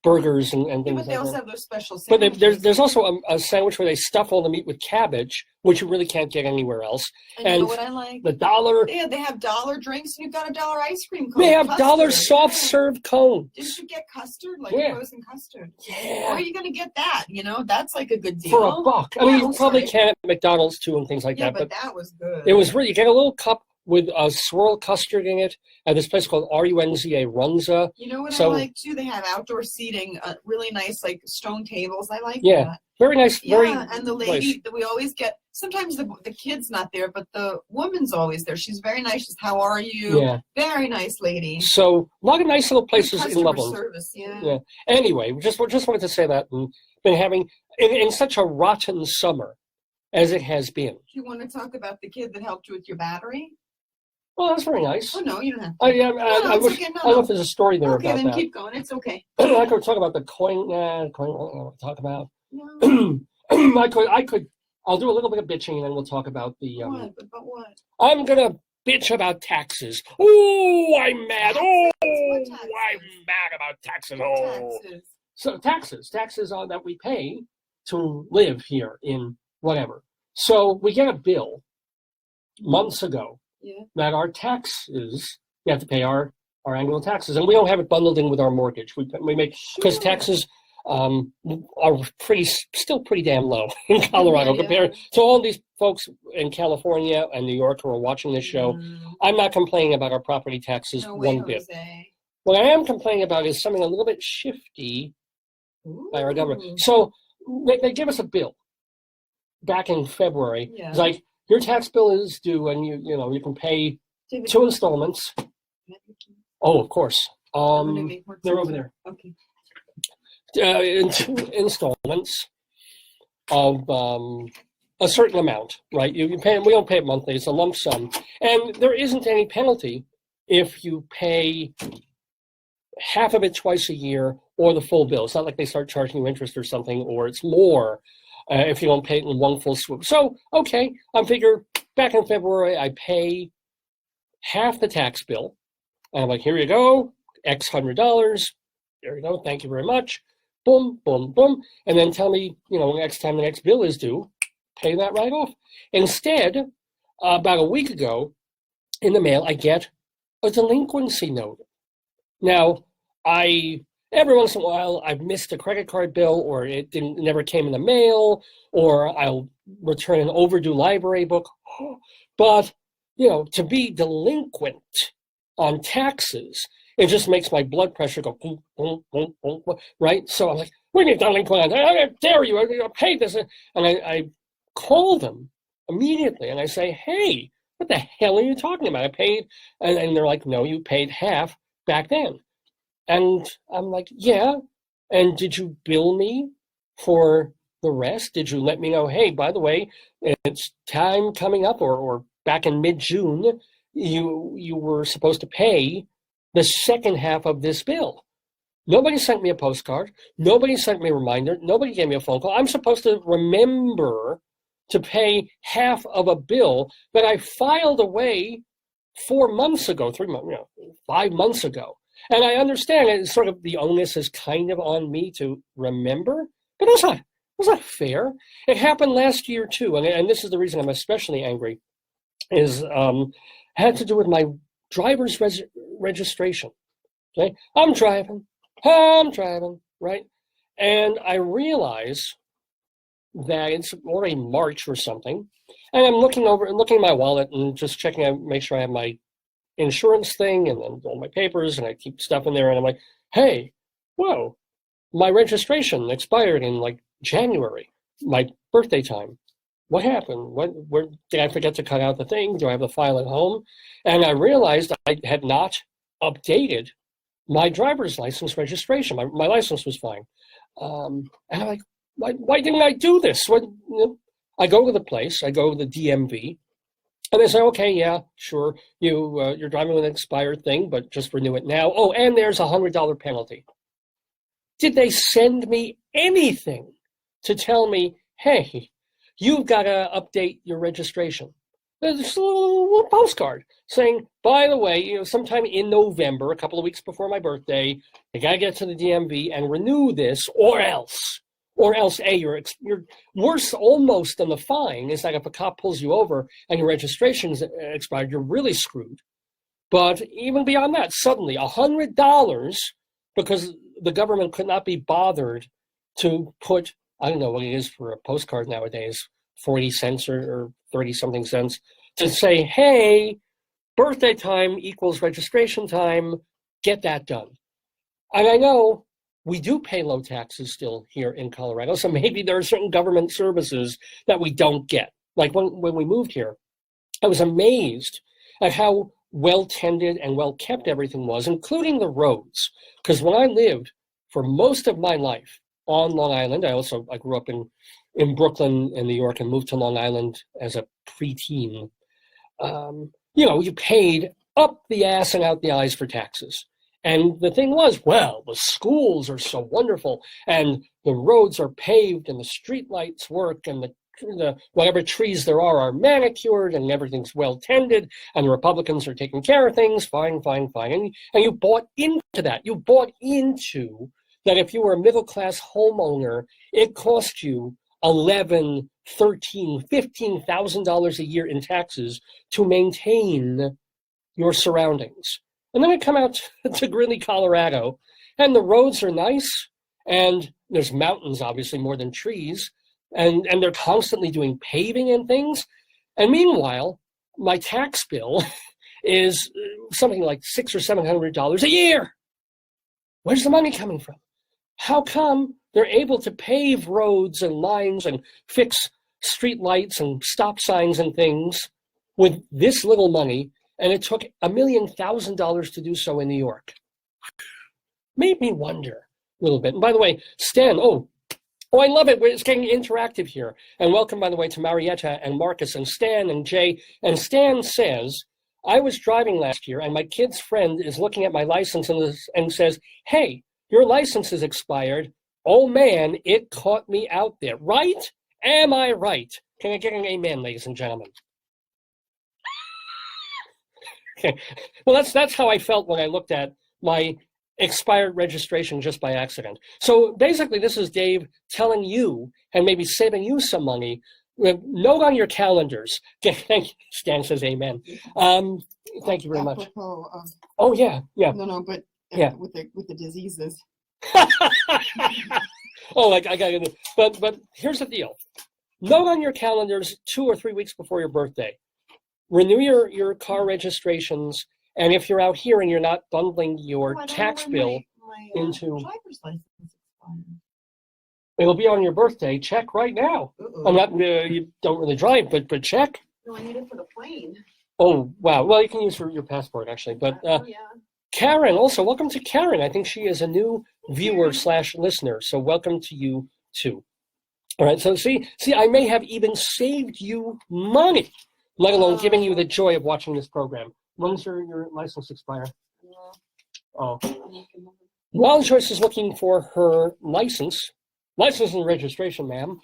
Speaker 2: burgers and things
Speaker 1: but they
Speaker 2: like
Speaker 1: also
Speaker 2: that.
Speaker 1: have those special
Speaker 2: sandwiches.
Speaker 1: sandwiches.
Speaker 2: But there's also a sandwich where they stuff all the meat with cabbage, which you really can't get anywhere else.
Speaker 1: And you know what I like?
Speaker 2: The dollar.
Speaker 1: Yeah, they have dollar drinks, and you've got a dollar ice cream cone.
Speaker 2: They have dollar soft serve cones.
Speaker 1: Didn't you get custard? Like frozen custard.
Speaker 2: Yeah.
Speaker 1: Where are you going to get that? That's like a good deal.
Speaker 2: For $1. I mean, you probably can at McDonald's too and things like that.
Speaker 1: But that was good.
Speaker 2: It was really, you get a little cup with a swirl custard in it at this place called Runza. Runza.
Speaker 1: You know what I like too? They have outdoor seating, really nice like stone tables. I like that.
Speaker 2: Very nice.
Speaker 1: And the lady that we always get, sometimes the kid's not there, but the woman's always there. She's very nice. She's, how are you?
Speaker 2: Yeah.
Speaker 1: Very nice lady.
Speaker 2: So a lot of nice little places in Loveland.
Speaker 1: Service,
Speaker 2: Anyway, just wanted to say that, and been having in such a rotten summer as it has been.
Speaker 1: Do you want to talk about the kid that helped you with your battery?
Speaker 2: Well, that's very nice.
Speaker 1: Oh, no, you don't have to.
Speaker 2: I don't know if there's a story there about that.
Speaker 1: Okay, then keep going. It's okay.
Speaker 2: I could talk about the coin. Coin. What do I want to talk about?
Speaker 1: No.
Speaker 2: I could. I'll do a little bit of bitching, and then we'll talk about the.
Speaker 1: What? About what?
Speaker 2: I'm gonna bitch about taxes. Oh, I'm mad. Oh, I'm mad about taxes. Oh, so taxes that we pay to live here in whatever. So we get a bill months ago. That our taxes, we have to pay our annual taxes, and we don't have it bundled in with our mortgage. We make, because taxes are still pretty damn low in Colorado compared to all these folks in California and New York who are watching this show. I'm not complaining about our property taxes one bit. What I am complaining about is something a little bit shifty by our government. So they give us a bill back in February. It's like, your tax bill is due, and you can pay 2 installments. Oh, of course. They're over there.
Speaker 1: Okay.
Speaker 2: In 2 installments of a certain amount, right? You pay. We don't pay it monthly; it's a lump sum, and there isn't any penalty if you pay half of it twice a year or the full bill. It's not like they start charging you interest or something, or it's more. If you don't pay it in one full swoop. So, okay, I figure back in February, I pay half the tax bill. And I'm like, here you go, X $100. There you go, thank you very much. Boom, boom, boom. And then tell me, next time the next bill is due, pay that right off. Instead, about a week ago, in the mail, I get a delinquency note. Now, every once in a while, I've missed a credit card bill, or it never came in the mail, or I'll return an overdue library book. But, to be delinquent on taxes, it just makes my blood pressure go, boom, boom, boom, boom, right? So I'm like, what are you delinquent on? How dare you? I paid this. And I call them immediately, and I say, hey, what the hell are you talking about? I paid, and they're like, no, you paid half back then. And I'm like, yeah. And did you bill me for the rest? Did you let me know, hey, by the way, it's time coming up, or back in mid-June, you were supposed to pay the second half of this bill. Nobody sent me a postcard. Nobody sent me a reminder. Nobody gave me a phone call. I'm supposed to remember to pay half of a bill that I filed away 4 months ago, 5 months ago. And I understand it's sort of the onus is kind of on me to remember, but it's not fair. It happened last year too, and this is the reason I'm especially angry, is had to do with my driver's registration. Okay, I'm driving, right? And I realize that it's already March or something, and I'm looking at my wallet and just checking out, make sure I have my insurance thing and then all my papers, and I keep stuff in there, and I'm like, hey, whoa, my registration expired in like January, my birthday time. What happened? Where did I forget to cut out the thing? Do I have the file at home? And I realized I had not updated my driver's license registration. My license was fine. And I'm like, why didn't I do this? I go to the place, I go to the DMV, and they say, okay, yeah, sure, you're driving with an expired thing, but just renew it now. Oh, and there's a $100 penalty. Did they send me anything to tell me, hey, you've got to update your registration? There's a little postcard saying, by the way, sometime in November, a couple of weeks before my birthday, you got to get to the DMV and renew this, or else, you're worse almost than the fine is that if a cop pulls you over and your registration's expired, you're really screwed. But even beyond that, suddenly $100 because the government could not be bothered to put, I don't know what it is for a postcard nowadays, 40 cents or 30 something cents, to say, hey, birthday time equals registration time, get that done. And I know we do pay low taxes still here in Colorado, so maybe there are certain government services that we don't get. Like when we moved here, I was amazed at how well-tended and well-kept everything was, including the roads. Because when I lived for most of my life on Long Island, I grew up in Brooklyn and New York and moved to Long Island as a preteen. You paid up the ass and out the eyes for taxes. And the thing was, well, the schools are so wonderful, and the roads are paved, and the street lights work, and the whatever trees there are manicured, and everything's well tended, and the Republicans are taking care of things, fine. And you bought into that. You bought into that if you were a middle-class homeowner, it cost you $11,000, $13,000, $15,000 a year in taxes to maintain your surroundings. And then I come out to Greeley, Colorado, and the roads are nice, and there's mountains, obviously, more than trees, and they're constantly doing paving and things. And meanwhile, my tax bill is something like $600 or $700 a year. Where's the money coming from? How come they're able to pave roads and lines and fix street lights and stop signs and things with this little money, and it took $1 million to do so in New York? Made me wonder a little bit. And by the way, Stan, oh, I love it. It's getting interactive here. And welcome, by the way, to Marietta and Marcus and Stan and Jay. And Stan says, I was driving last year, and my kid's friend is looking at my license and says, hey, your license is expired. Oh, man, it caught me out there. Right? Am I right? Can I get an amen, ladies and gentlemen? Okay. Well, that's how I felt when I looked at my expired registration just by accident. So basically, this is Dave telling you and maybe saving you some money. Note on your calendars. Stan says amen. Thank you very much. Oh, yeah.
Speaker 1: No, but
Speaker 2: yeah,
Speaker 1: with the diseases.
Speaker 2: Oh, I got it. But here's the deal. Note on your calendars 2 or 3 weeks before your birthday. Renew your car registrations, and if you're out here and you're not bundling your tax bill into
Speaker 1: driver's license expired.
Speaker 2: It'll be on your birthday. Check right now.
Speaker 1: Uh-oh.
Speaker 2: I'm not. You don't really drive, but check.
Speaker 1: No, I need it for the plane.
Speaker 2: Oh wow. Well, you can use for your passport actually. But
Speaker 1: Yeah.
Speaker 2: Karen, also welcome to Karen. I think she is a new viewer/listener. So welcome to you too. All right. So see, I may have even saved you money, let alone giving you the joy of watching this program. When's your license expire? Oh. While Joyce is looking for her license and registration, ma'am,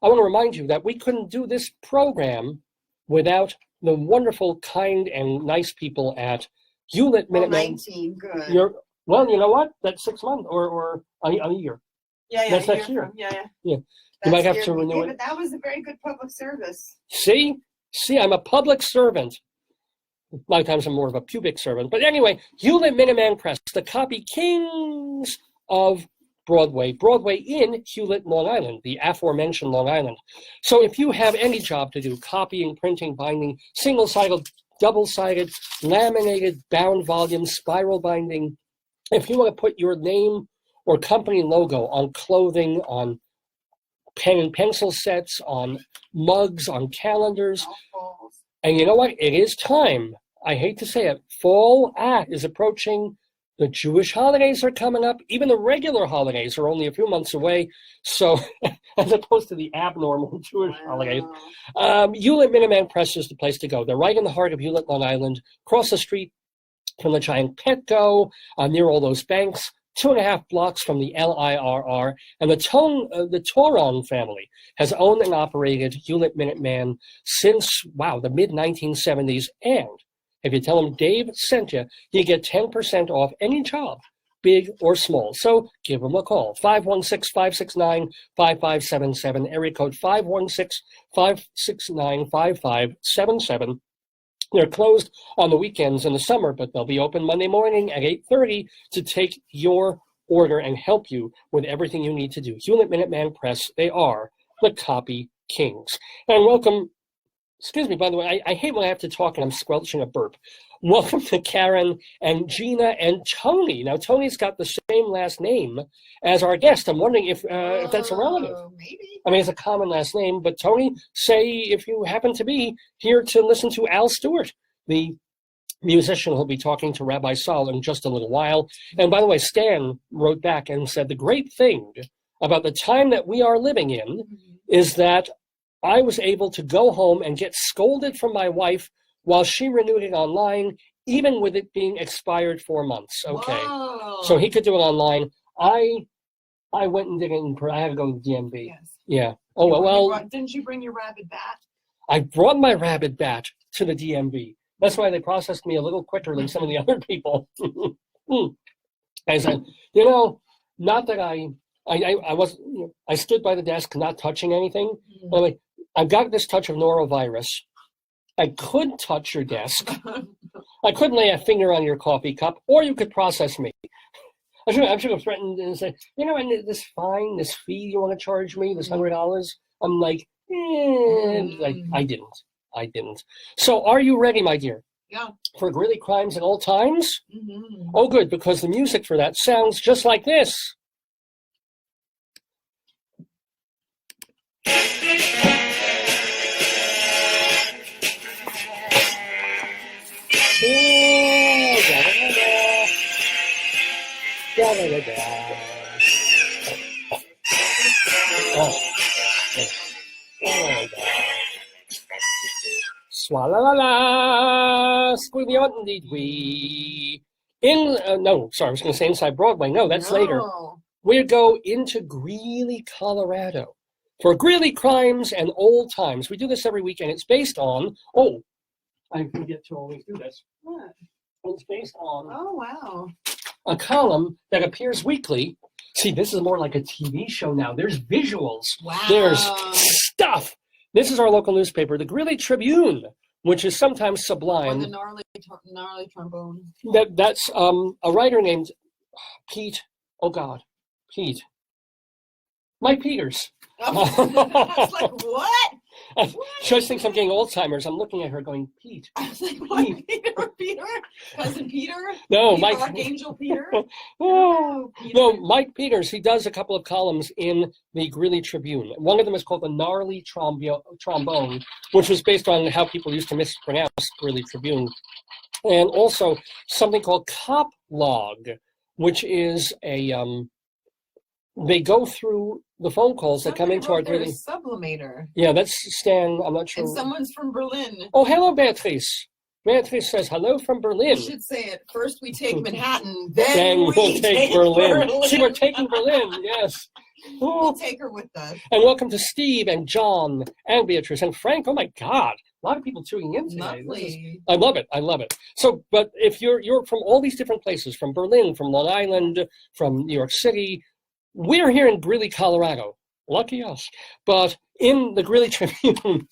Speaker 2: I want to remind you that we couldn't do this program without the wonderful, kind, and nice people at Hewlett
Speaker 1: Well,
Speaker 2: Minuteman.
Speaker 1: 19, good.
Speaker 2: Well, you know what? That's 6 months or a year.
Speaker 1: Yeah,
Speaker 2: That's
Speaker 1: a
Speaker 2: next year.
Speaker 1: Yeah.
Speaker 2: Yeah.
Speaker 1: That's
Speaker 2: You might have
Speaker 1: year.
Speaker 2: to renew
Speaker 1: Yeah,
Speaker 2: it.
Speaker 1: but that was a very good public service.
Speaker 2: See, I'm a public servant. A lot of times I'm more of a pubic servant. But anyway, Hewlett Minuteman Press, the copy kings of Broadway in Hewlett, Long Island, the aforementioned Long Island. So if you have any job to do, copying, printing, binding, single-sided, double-sided, laminated, bound volume, spiral binding, if you want to put your name or company logo on clothing, on pen and pencil sets, on mugs, on calendars, and you know what? It is time. I hate to say it. Fall is approaching. The Jewish holidays are coming up. Even the regular holidays are only a few months away. So, as opposed to the abnormal Jewish holidays, Hewlett Minuteman Press is the place to go. They're right in the heart of Hewlett, Long Island, across the street from the giant Petco, near all those banks, 2.5 blocks from the LIRR. And the Toron family has owned and operated Hewlett Minuteman since, the mid-1970s. And if you tell them Dave sent you, you get 10% off any job, big or small. So give them a call, 516-569-5577, area code 516-569-5577. They're closed on the weekends in the summer, but they'll be open Monday morning at 8:30 to take your order and help you with everything you need to do. Hewlett Minuteman Press, they are the copy kings. And welcome. Excuse me, by the way, I hate when I have to talk and I'm squelching a burp. Welcome to Karen and Gina and Tony. Now, Tony's got the same last name as our guest. I'm wondering if that's a relative.
Speaker 1: Maybe.
Speaker 2: I mean, it's a common last name, but Tony, say if you happen to be here to listen to Al Stewart, the musician who'll be talking to Rabbi Saul in just a little while. And by the way, Stan wrote back and said, the great thing about the time that we are living in is that I was able to go home and get scolded from my wife while she renewed it online, even with it being expired 4 months. Okay.
Speaker 1: Whoa.
Speaker 2: So he could do it online. I went and did it I had to go to the DMV.
Speaker 1: Yes.
Speaker 2: Yeah. Oh, well.
Speaker 1: Didn't you bring your rabid bat?
Speaker 2: I brought my rabid bat to the DMV. That's why they processed me a little quicker than some of the other people. I said, not that I was, I stood by the desk not touching anything. But I've got this touch of norovirus. I could touch your desk. I could lay a finger on your coffee cup, or you could process me. I should have threatened and said, and this fine, this fee you want to charge me, this $100. I'm like, I didn't. So are you ready, my dear?
Speaker 1: Yeah.
Speaker 2: For Greeley Crimes at All Times?
Speaker 1: Mm-hmm.
Speaker 2: Oh, good, because the music for that sounds just like this. Swalla-la-la, squiddy-on-dee-dee. No, sorry, I was going to say inside Broadway. No, that's later. We go into Greeley, Colorado for Greeley Crimes and Old Times. We do this every weekend. It's based on, I forget to always do this.
Speaker 1: What?
Speaker 2: It's based on
Speaker 1: a
Speaker 2: column that appears weekly. See, this is more like a TV show now. There's visuals.
Speaker 1: Wow.
Speaker 2: There's stuff. This is our local newspaper, the Greeley Tribune, which is sometimes sublime.
Speaker 1: Or the gnarly trombone.
Speaker 2: That's a writer named Pete. Oh, God. Pete. Mike Peters.
Speaker 1: I was like, what?
Speaker 2: Joyce thinks I'm getting Alzheimer's. I'm looking at her going, Pete.
Speaker 1: I was like, what? Peter? Cousin Peter?
Speaker 2: No,
Speaker 1: Peter,
Speaker 2: Mike.
Speaker 1: Archangel Peter? Peter?
Speaker 2: No, Mike Peters. He does a couple of columns in the Greeley Tribune. One of them is called the Gnarly Trombone, which was based on how people used to mispronounce Greeley Tribune. And also something called Cop Log, which is a they go through the phone calls that come into our Greeley.
Speaker 1: Sublimator.
Speaker 2: Yeah, that's Stan. I'm not sure.
Speaker 1: And someone's from Berlin.
Speaker 2: Oh, hello, Beatrice. Beatrice says hello from Berlin.
Speaker 1: You should say it. First we take Manhattan, then
Speaker 2: we'll take Berlin. See, we're taking Berlin. Yes.
Speaker 1: We'll take her with us.
Speaker 2: And welcome to Steve and John and Beatrice and Frank. Oh my God, a lot of people tuning in today. I love it. I love it. So, but if you're from all these different places, from Berlin, from Long Island, from New York City, we're here in Greeley, Colorado. Lucky us. But in the Greeley Tribune,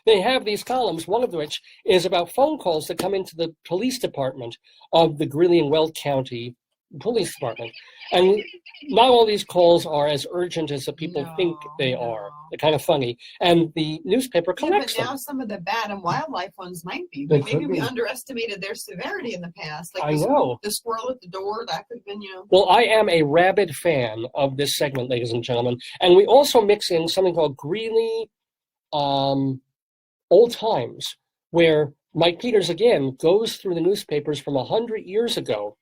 Speaker 2: they have these columns, one of which is about phone calls that come into the police department of the Greeley and Weld County Police Department. And not all these calls are as urgent as the people think they are. They're kind of funny. And the newspaper collects
Speaker 1: but now
Speaker 2: them.
Speaker 1: some of the bat and wildlife ones might be.
Speaker 2: They
Speaker 1: But maybe
Speaker 2: could
Speaker 1: we
Speaker 2: be.
Speaker 1: underestimated their severity in the past. Like
Speaker 2: I know.
Speaker 1: The squirrel at the door, that could have been,
Speaker 2: Well, I am a rabid fan of this segment, ladies and gentlemen. And we also mix in something called Greeley Old Times, where Mike Peters, again, goes through the newspapers from 100 years ago,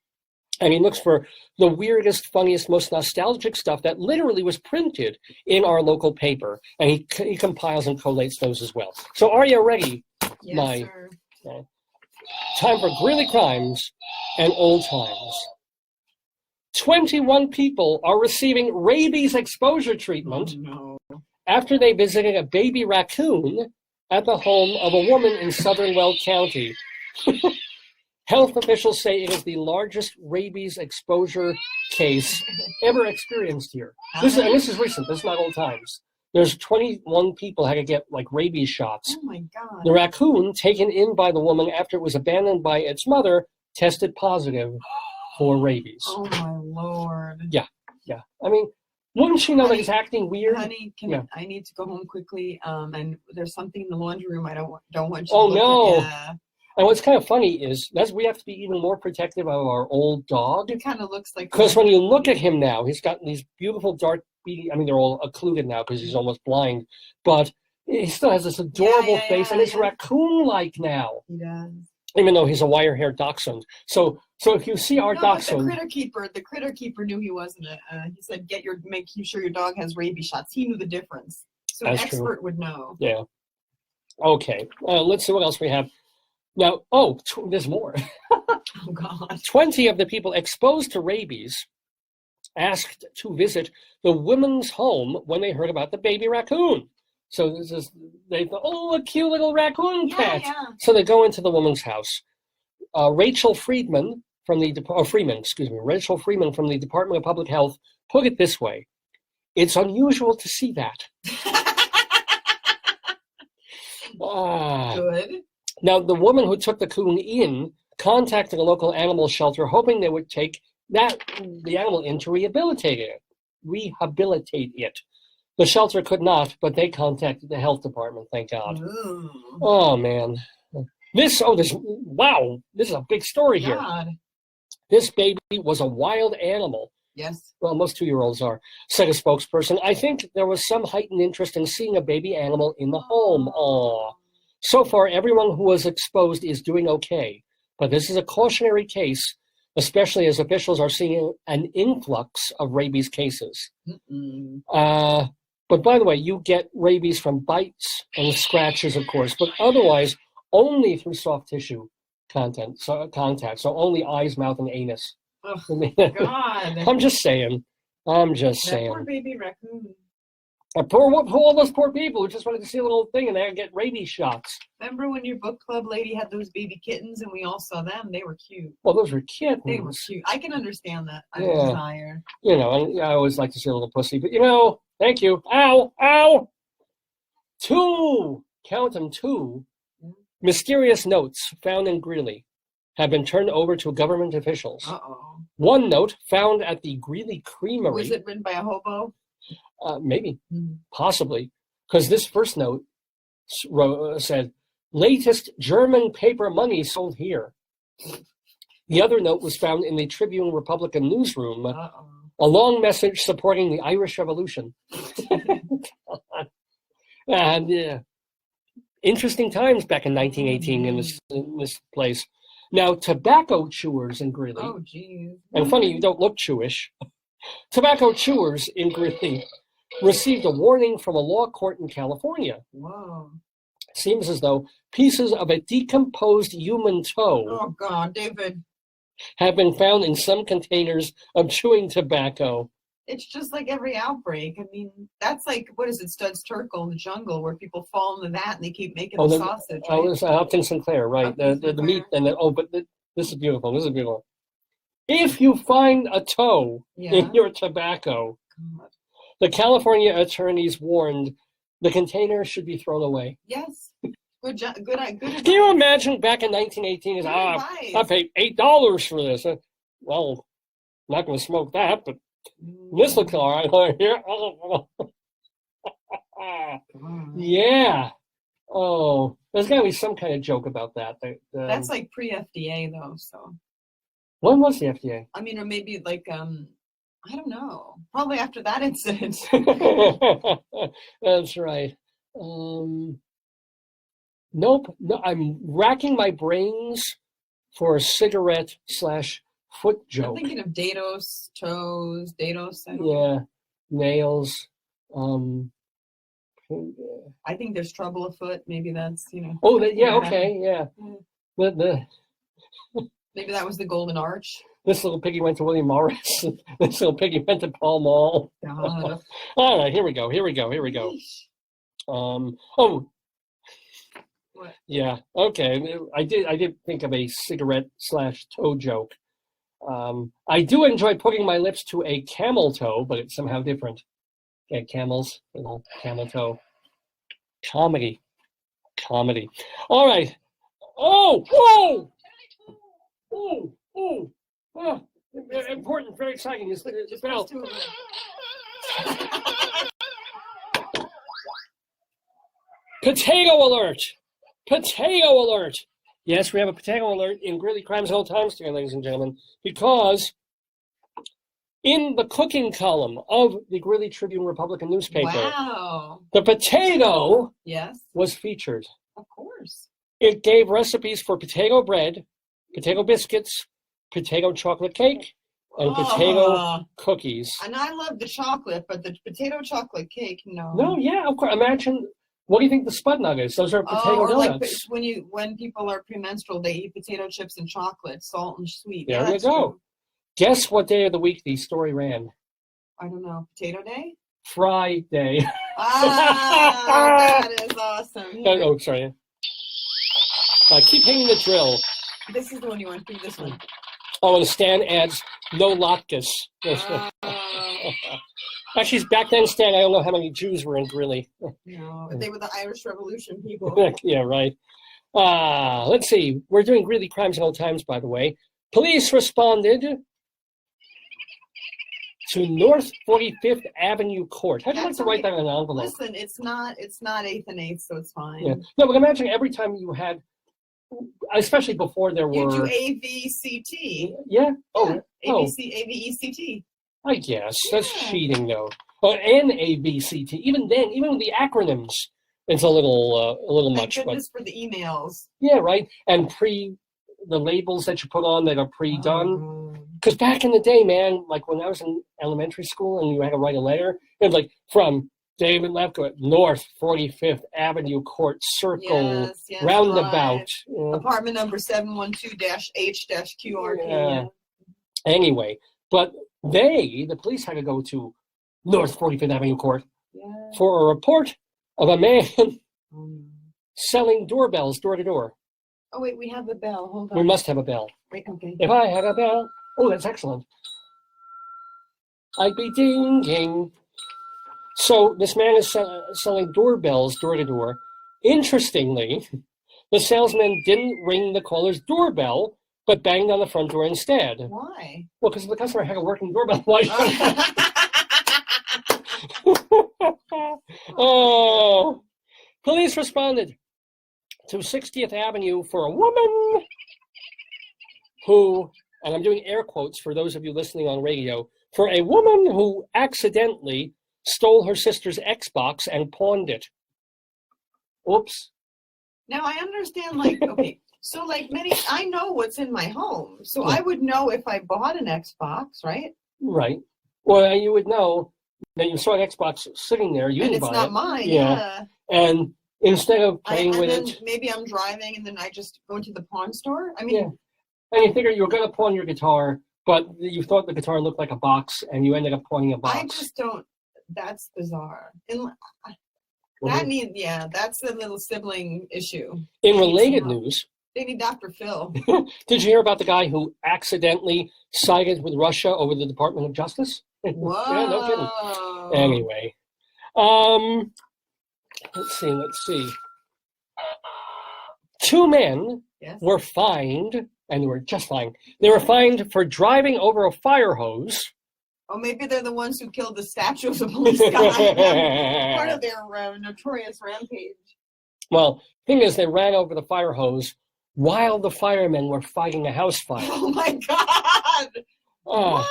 Speaker 2: and he looks for the weirdest, funniest, most nostalgic stuff that literally was printed in our local paper, and he compiles and collates those as well. So are you ready?
Speaker 1: Yes, sir.
Speaker 2: Time for Greeley Crimes and Old Times. 21 people are receiving rabies exposure treatment after they visited a baby raccoon at the home of a woman in southern Weld County. Health officials say it is the largest rabies exposure case ever experienced here. This is recent. This is not Old Times. There's 21 people had to get like rabies shots.
Speaker 1: Oh my God.
Speaker 2: The raccoon, taken in by the woman after it was abandoned by its mother, tested positive for rabies.
Speaker 1: Oh my Lord.
Speaker 2: Yeah. I mean, wouldn't you know that he's acting weird?
Speaker 1: Honey, I need to go home quickly. And there's something in the laundry room I don't want you to
Speaker 2: Oh
Speaker 1: look
Speaker 2: no.
Speaker 1: at. Yeah.
Speaker 2: And what's kind of funny is we have to be even more protective of our old dog.
Speaker 1: It kind of looks like.
Speaker 2: Because when you look at him now, he's got these beautiful dark beady. I mean, they're all occluded now because he's almost blind. But he still has this adorable face, and he's raccoon-like now.
Speaker 1: He does.
Speaker 2: Even though he's a wire-haired dachshund. So if you see our dachshund,
Speaker 1: The critter keeper knew he wasn't. He said, make sure your dog has rabies shots. He knew the difference, so
Speaker 2: That's
Speaker 1: an expert
Speaker 2: true.
Speaker 1: would know.
Speaker 2: Yeah. Okay. Let's see what else we have. Now, there's more.
Speaker 1: Oh God. 20
Speaker 2: of the people exposed to rabies asked to visit the woman's home when they heard about the baby raccoon. So they thought, a cute little raccoon cat.
Speaker 1: Yeah.
Speaker 2: So they go into the woman's house. Rachel Freeman from the Rachel Freeman from the Department of Public Health put it this way: "It's unusual to see that."
Speaker 1: Good.
Speaker 2: Now, the woman who took the coon in contacted a local animal shelter, hoping they would take the animal in to rehabilitate it. The shelter could not, but they contacted the health department, thank God.
Speaker 1: Ooh.
Speaker 2: Oh, man. This is a big story here.
Speaker 1: God.
Speaker 2: This baby was a wild animal.
Speaker 1: Yes.
Speaker 2: Well, most 2-year-olds are, said a spokesperson. I think there was some heightened interest in seeing a baby animal in the home. Aww. So far, everyone who was exposed is doing okay. But this is a cautionary case, especially as officials are seeing an influx of rabies cases. But by the way, you get rabies from bites and scratches, of course, but otherwise only through soft tissue contact, so only eyes, mouth, and anus.
Speaker 1: Oh, God.
Speaker 2: I'm just saying.
Speaker 1: That poor baby raccoon.
Speaker 2: All those poor people who just wanted to see a little thing and they get rabies shots.
Speaker 1: Remember when your book club lady had those baby kittens and we all saw them? They were cute.
Speaker 2: Well, those were kittens.
Speaker 1: They were cute. I can understand that. I
Speaker 2: Yeah.
Speaker 1: desire.
Speaker 2: And I always like to see a little pussy, but thank you. Ow! 2, count them, 2 mysterious notes found in Greeley have been turned over to government officials.
Speaker 1: Uh-oh.
Speaker 2: One note found at the Greeley Creamery.
Speaker 1: Was it written by a hobo?
Speaker 2: Maybe, possibly, because this first note said, "Latest German paper money sold here." The other note was found in the Tribune Republican newsroom, a long message supporting the Irish Revolution. And interesting times back in 1918 in this place. Now, tobacco chewers in Greeley.
Speaker 1: Oh, geez.
Speaker 2: And funny, you don't look Jewish. Tobacco chewers in Greeley received a warning from a law court in California.
Speaker 1: Whoa.
Speaker 2: Seems as though pieces of a decomposed human toe
Speaker 1: Oh, God, David.
Speaker 2: have been found in some containers of chewing tobacco.
Speaker 1: It's just like every outbreak. I mean, that's like, what is it, Studs Terkel in the jungle, where people fall into that and they keep making the sausage. Right?
Speaker 2: Oh, it's Upton Sinclair, right? The meat and this is beautiful. This is beautiful. If you find a toe in your tobacco, the California attorneys warned the container should be thrown away.
Speaker 1: Yes. Good advice.
Speaker 2: Can you imagine back in 1918? I paid $8 for this. Well, I'm not going to smoke that, but this looks all right here. Yeah. Oh, there's got to be some kind of joke about that.
Speaker 1: That's like pre-FDA, though, so.
Speaker 2: When was the FDA?
Speaker 1: I mean, or maybe like, I don't know. Probably after that incident.
Speaker 2: That's right. Nope. No, I'm racking my brains for a cigarette/foot joke.
Speaker 1: I'm thinking of Dados, toes, Dados.
Speaker 2: Yeah, nails.
Speaker 1: I think there's trouble afoot. Maybe that's,
Speaker 2: Oh, okay, yeah.
Speaker 1: Maybe that was the Golden Arch.
Speaker 2: This little piggy went to William Morris. This little piggy went to Pall Mall.
Speaker 1: God.
Speaker 2: All right, here we go.
Speaker 1: What?
Speaker 2: Yeah, okay. I did think of a cigarette/toe joke. I do enjoy putting my lips to a camel toe, but it's somehow different. Yeah, camels, little camel toe. Comedy. All right. Oh, whoa! Oh, important, very exciting. It's the bell. Potato alert! Yes, we have a potato alert in Greeley Crimes and Old Times today, ladies and gentlemen, because in the cooking column of the Greeley Tribune Republican newspaper, the potato was featured.
Speaker 1: Of course.
Speaker 2: It gave recipes for potato bread, potato biscuits, potato chocolate cake, and potato cookies.
Speaker 1: And I love the chocolate, but the potato chocolate cake, no.
Speaker 2: No, yeah, of course. Imagine, what do you think the spud nug is? Those are potato donuts.
Speaker 1: Like when people are premenstrual, they eat potato chips and chocolate, salt and sweet.
Speaker 2: There you go. True. Guess what day of the week the story ran?
Speaker 1: I don't know. Potato Day?
Speaker 2: Friday.
Speaker 1: That is awesome.
Speaker 2: Oh, sorry. Keep hitting the drill.
Speaker 1: This is the one you want to do, this one.
Speaker 2: Oh, and Stan adds, no latkes. Actually, back then, Stan, I don't know how many Jews were in Greeley.
Speaker 1: No, they were the Irish Revolution people.
Speaker 2: Yeah, right. Let's see. We're doing Greeley Crimes and Old Times, by the way. Police responded to North 45th Avenue Court. How'd you like to write that in an envelope?
Speaker 1: Listen, it's not 8th and 8th, so it's fine.
Speaker 2: Yeah. No, but imagine every time you had, especially before there were...
Speaker 1: You do AVCT.
Speaker 2: Yeah?
Speaker 1: AVECT.
Speaker 2: I guess. That's cheating, though. And ABCT. Even then, even with the acronyms, it's a little much.
Speaker 1: Thank goodness for the emails.
Speaker 2: Yeah, right. And the labels that you put on that are pre-done. Because back in the day, man, like when I was in elementary school and you had to write a letter, it was like, from David Lefkowitz, North 45th Avenue Court Circle, roundabout.
Speaker 1: Right. Apartment number 712-H-QRK.
Speaker 2: Yeah. Anyway, but the police had to go to North 45th Avenue Court for a report of a man selling doorbells door to door.
Speaker 1: Oh, wait, we have a bell. Hold on.
Speaker 2: We must have a bell.
Speaker 1: Wait, okay.
Speaker 2: If I had a bell. Oh, that's excellent. I'd be dinging. So this man is selling doorbells door to door. Interestingly, the salesman didn't ring the caller's doorbell, but banged on the front door instead.
Speaker 1: Why?
Speaker 2: Well, because the customer had a working doorbell light. Oh. Police responded to 60th Avenue for a woman who, and I'm doing air quotes for those of you listening on radio, for a woman who accidentally stole her sister's Xbox and pawned it. Oops.
Speaker 1: Now I understand, like, okay, so like I know what's in my home, so I would know if I bought an Xbox, right?
Speaker 2: Right. Well, you would know that you saw an Xbox sitting there, you didn't buy it.
Speaker 1: And it's not mine, yeah.
Speaker 2: And instead of playing with it...
Speaker 1: Maybe I'm driving and then I just go to the pawn store? I mean...
Speaker 2: Yeah. And you figure you're going to pawn your guitar, but you thought the guitar looked like a box, and you ended up pointing a box.
Speaker 1: I just don't. That's bizarre. And that's a little sibling issue.
Speaker 2: In related news,
Speaker 1: they need Dr. Phil.
Speaker 2: Did you hear about the guy who accidentally sided with Russia over the Department of Justice?
Speaker 1: Whoa.
Speaker 2: Yeah, no kidding. Anyway, let's see. 2 men were fined, and they were just fined. They were fined for driving over a fire hose.
Speaker 1: Oh, maybe they're the ones who killed the statue of the police guy. Part of their notorious rampage.
Speaker 2: Well, thing is, they ran over the fire hose while the firemen were fighting a house fire.
Speaker 1: Oh my God! What?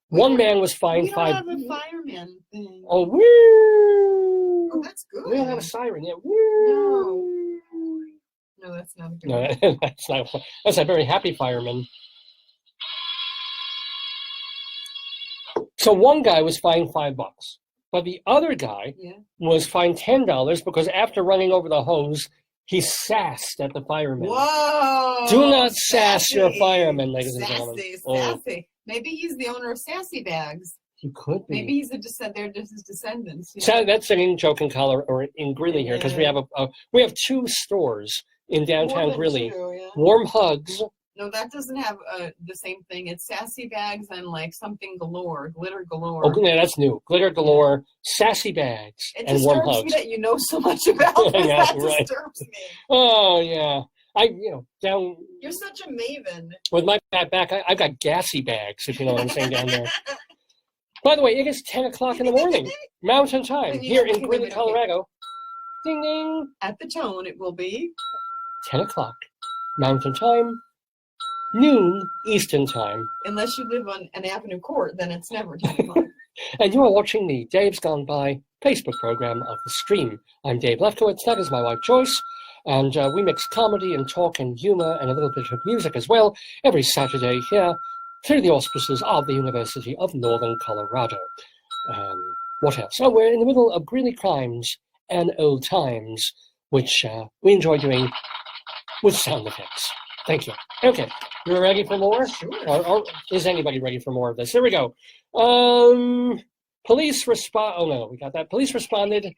Speaker 2: One man was fined
Speaker 1: $5. We don't have a fireman thing.
Speaker 2: Oh, woo!
Speaker 1: Oh, that's good.
Speaker 2: We don't have a siren yet. Woo!
Speaker 1: No, that's not a good
Speaker 2: No, that's not. That's a very happy fireman. So one guy was fined $5, but the other guy was fined $10 because after running over the hose, he sassed at the firemen.
Speaker 1: Whoa!
Speaker 2: Do not sass your firemen, ladies and gentlemen.
Speaker 1: Sassy. Maybe he's the owner of Sassy Bags.
Speaker 2: He could be.
Speaker 1: Maybe he's they're just his descendants.
Speaker 2: So that's an in-joke in Colorado or in Greeley here because we have 2 stores in downtown Greeley.
Speaker 1: 2,
Speaker 2: Warm Hugs.
Speaker 1: No, that doesn't have the same thing. It's Sassy Bags and like something galore, glitter galore.
Speaker 2: Oh, yeah, that's new. Glitter galore, Sassy Bags, and Warm Hugs.
Speaker 1: It disturbs me that you know so much about this. That disturbs me.
Speaker 2: Oh, yeah. Down.
Speaker 1: You're such a maven.
Speaker 2: With my back, I've got gassy bags, if you know what I'm saying, down there. By the way, it is 10 o'clock in the morning, Mountain Time, here in Greeley, Colorado. Ding, ding.
Speaker 1: At the tone, it will be
Speaker 2: 10 o'clock, Mountain Time, noon Eastern Time.
Speaker 1: Unless you live on an Avenue Court, then it's never 10 o'clock.
Speaker 2: And you are watching the Dave's Gone By Facebook program of The Stream. I'm Dave Lefkowitz, that is my wife Joyce, and we mix comedy and talk and humor and a little bit of music as well every Saturday here through the auspices of the University of Northern Colorado. What else? Oh, we're in the middle of Greeley Crimes and Old Times, which we enjoy doing with sound effects. Thank you. Okay, you're ready for more?
Speaker 1: Sure.
Speaker 2: Or is anybody ready for more of this? Here we go. Police responded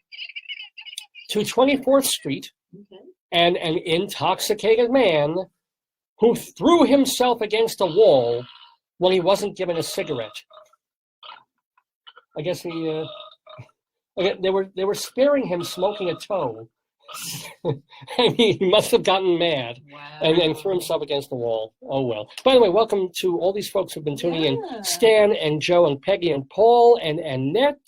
Speaker 2: to 24th Street and an intoxicated man who threw himself against a wall when he wasn't given a cigarette. I guess they were sparing him smoking a toe. And he must have gotten mad and threw himself against the wall. Oh, well. By the way, welcome to all these folks who've been tuning in. Stan and Joe and Peggy and Paul and Annette.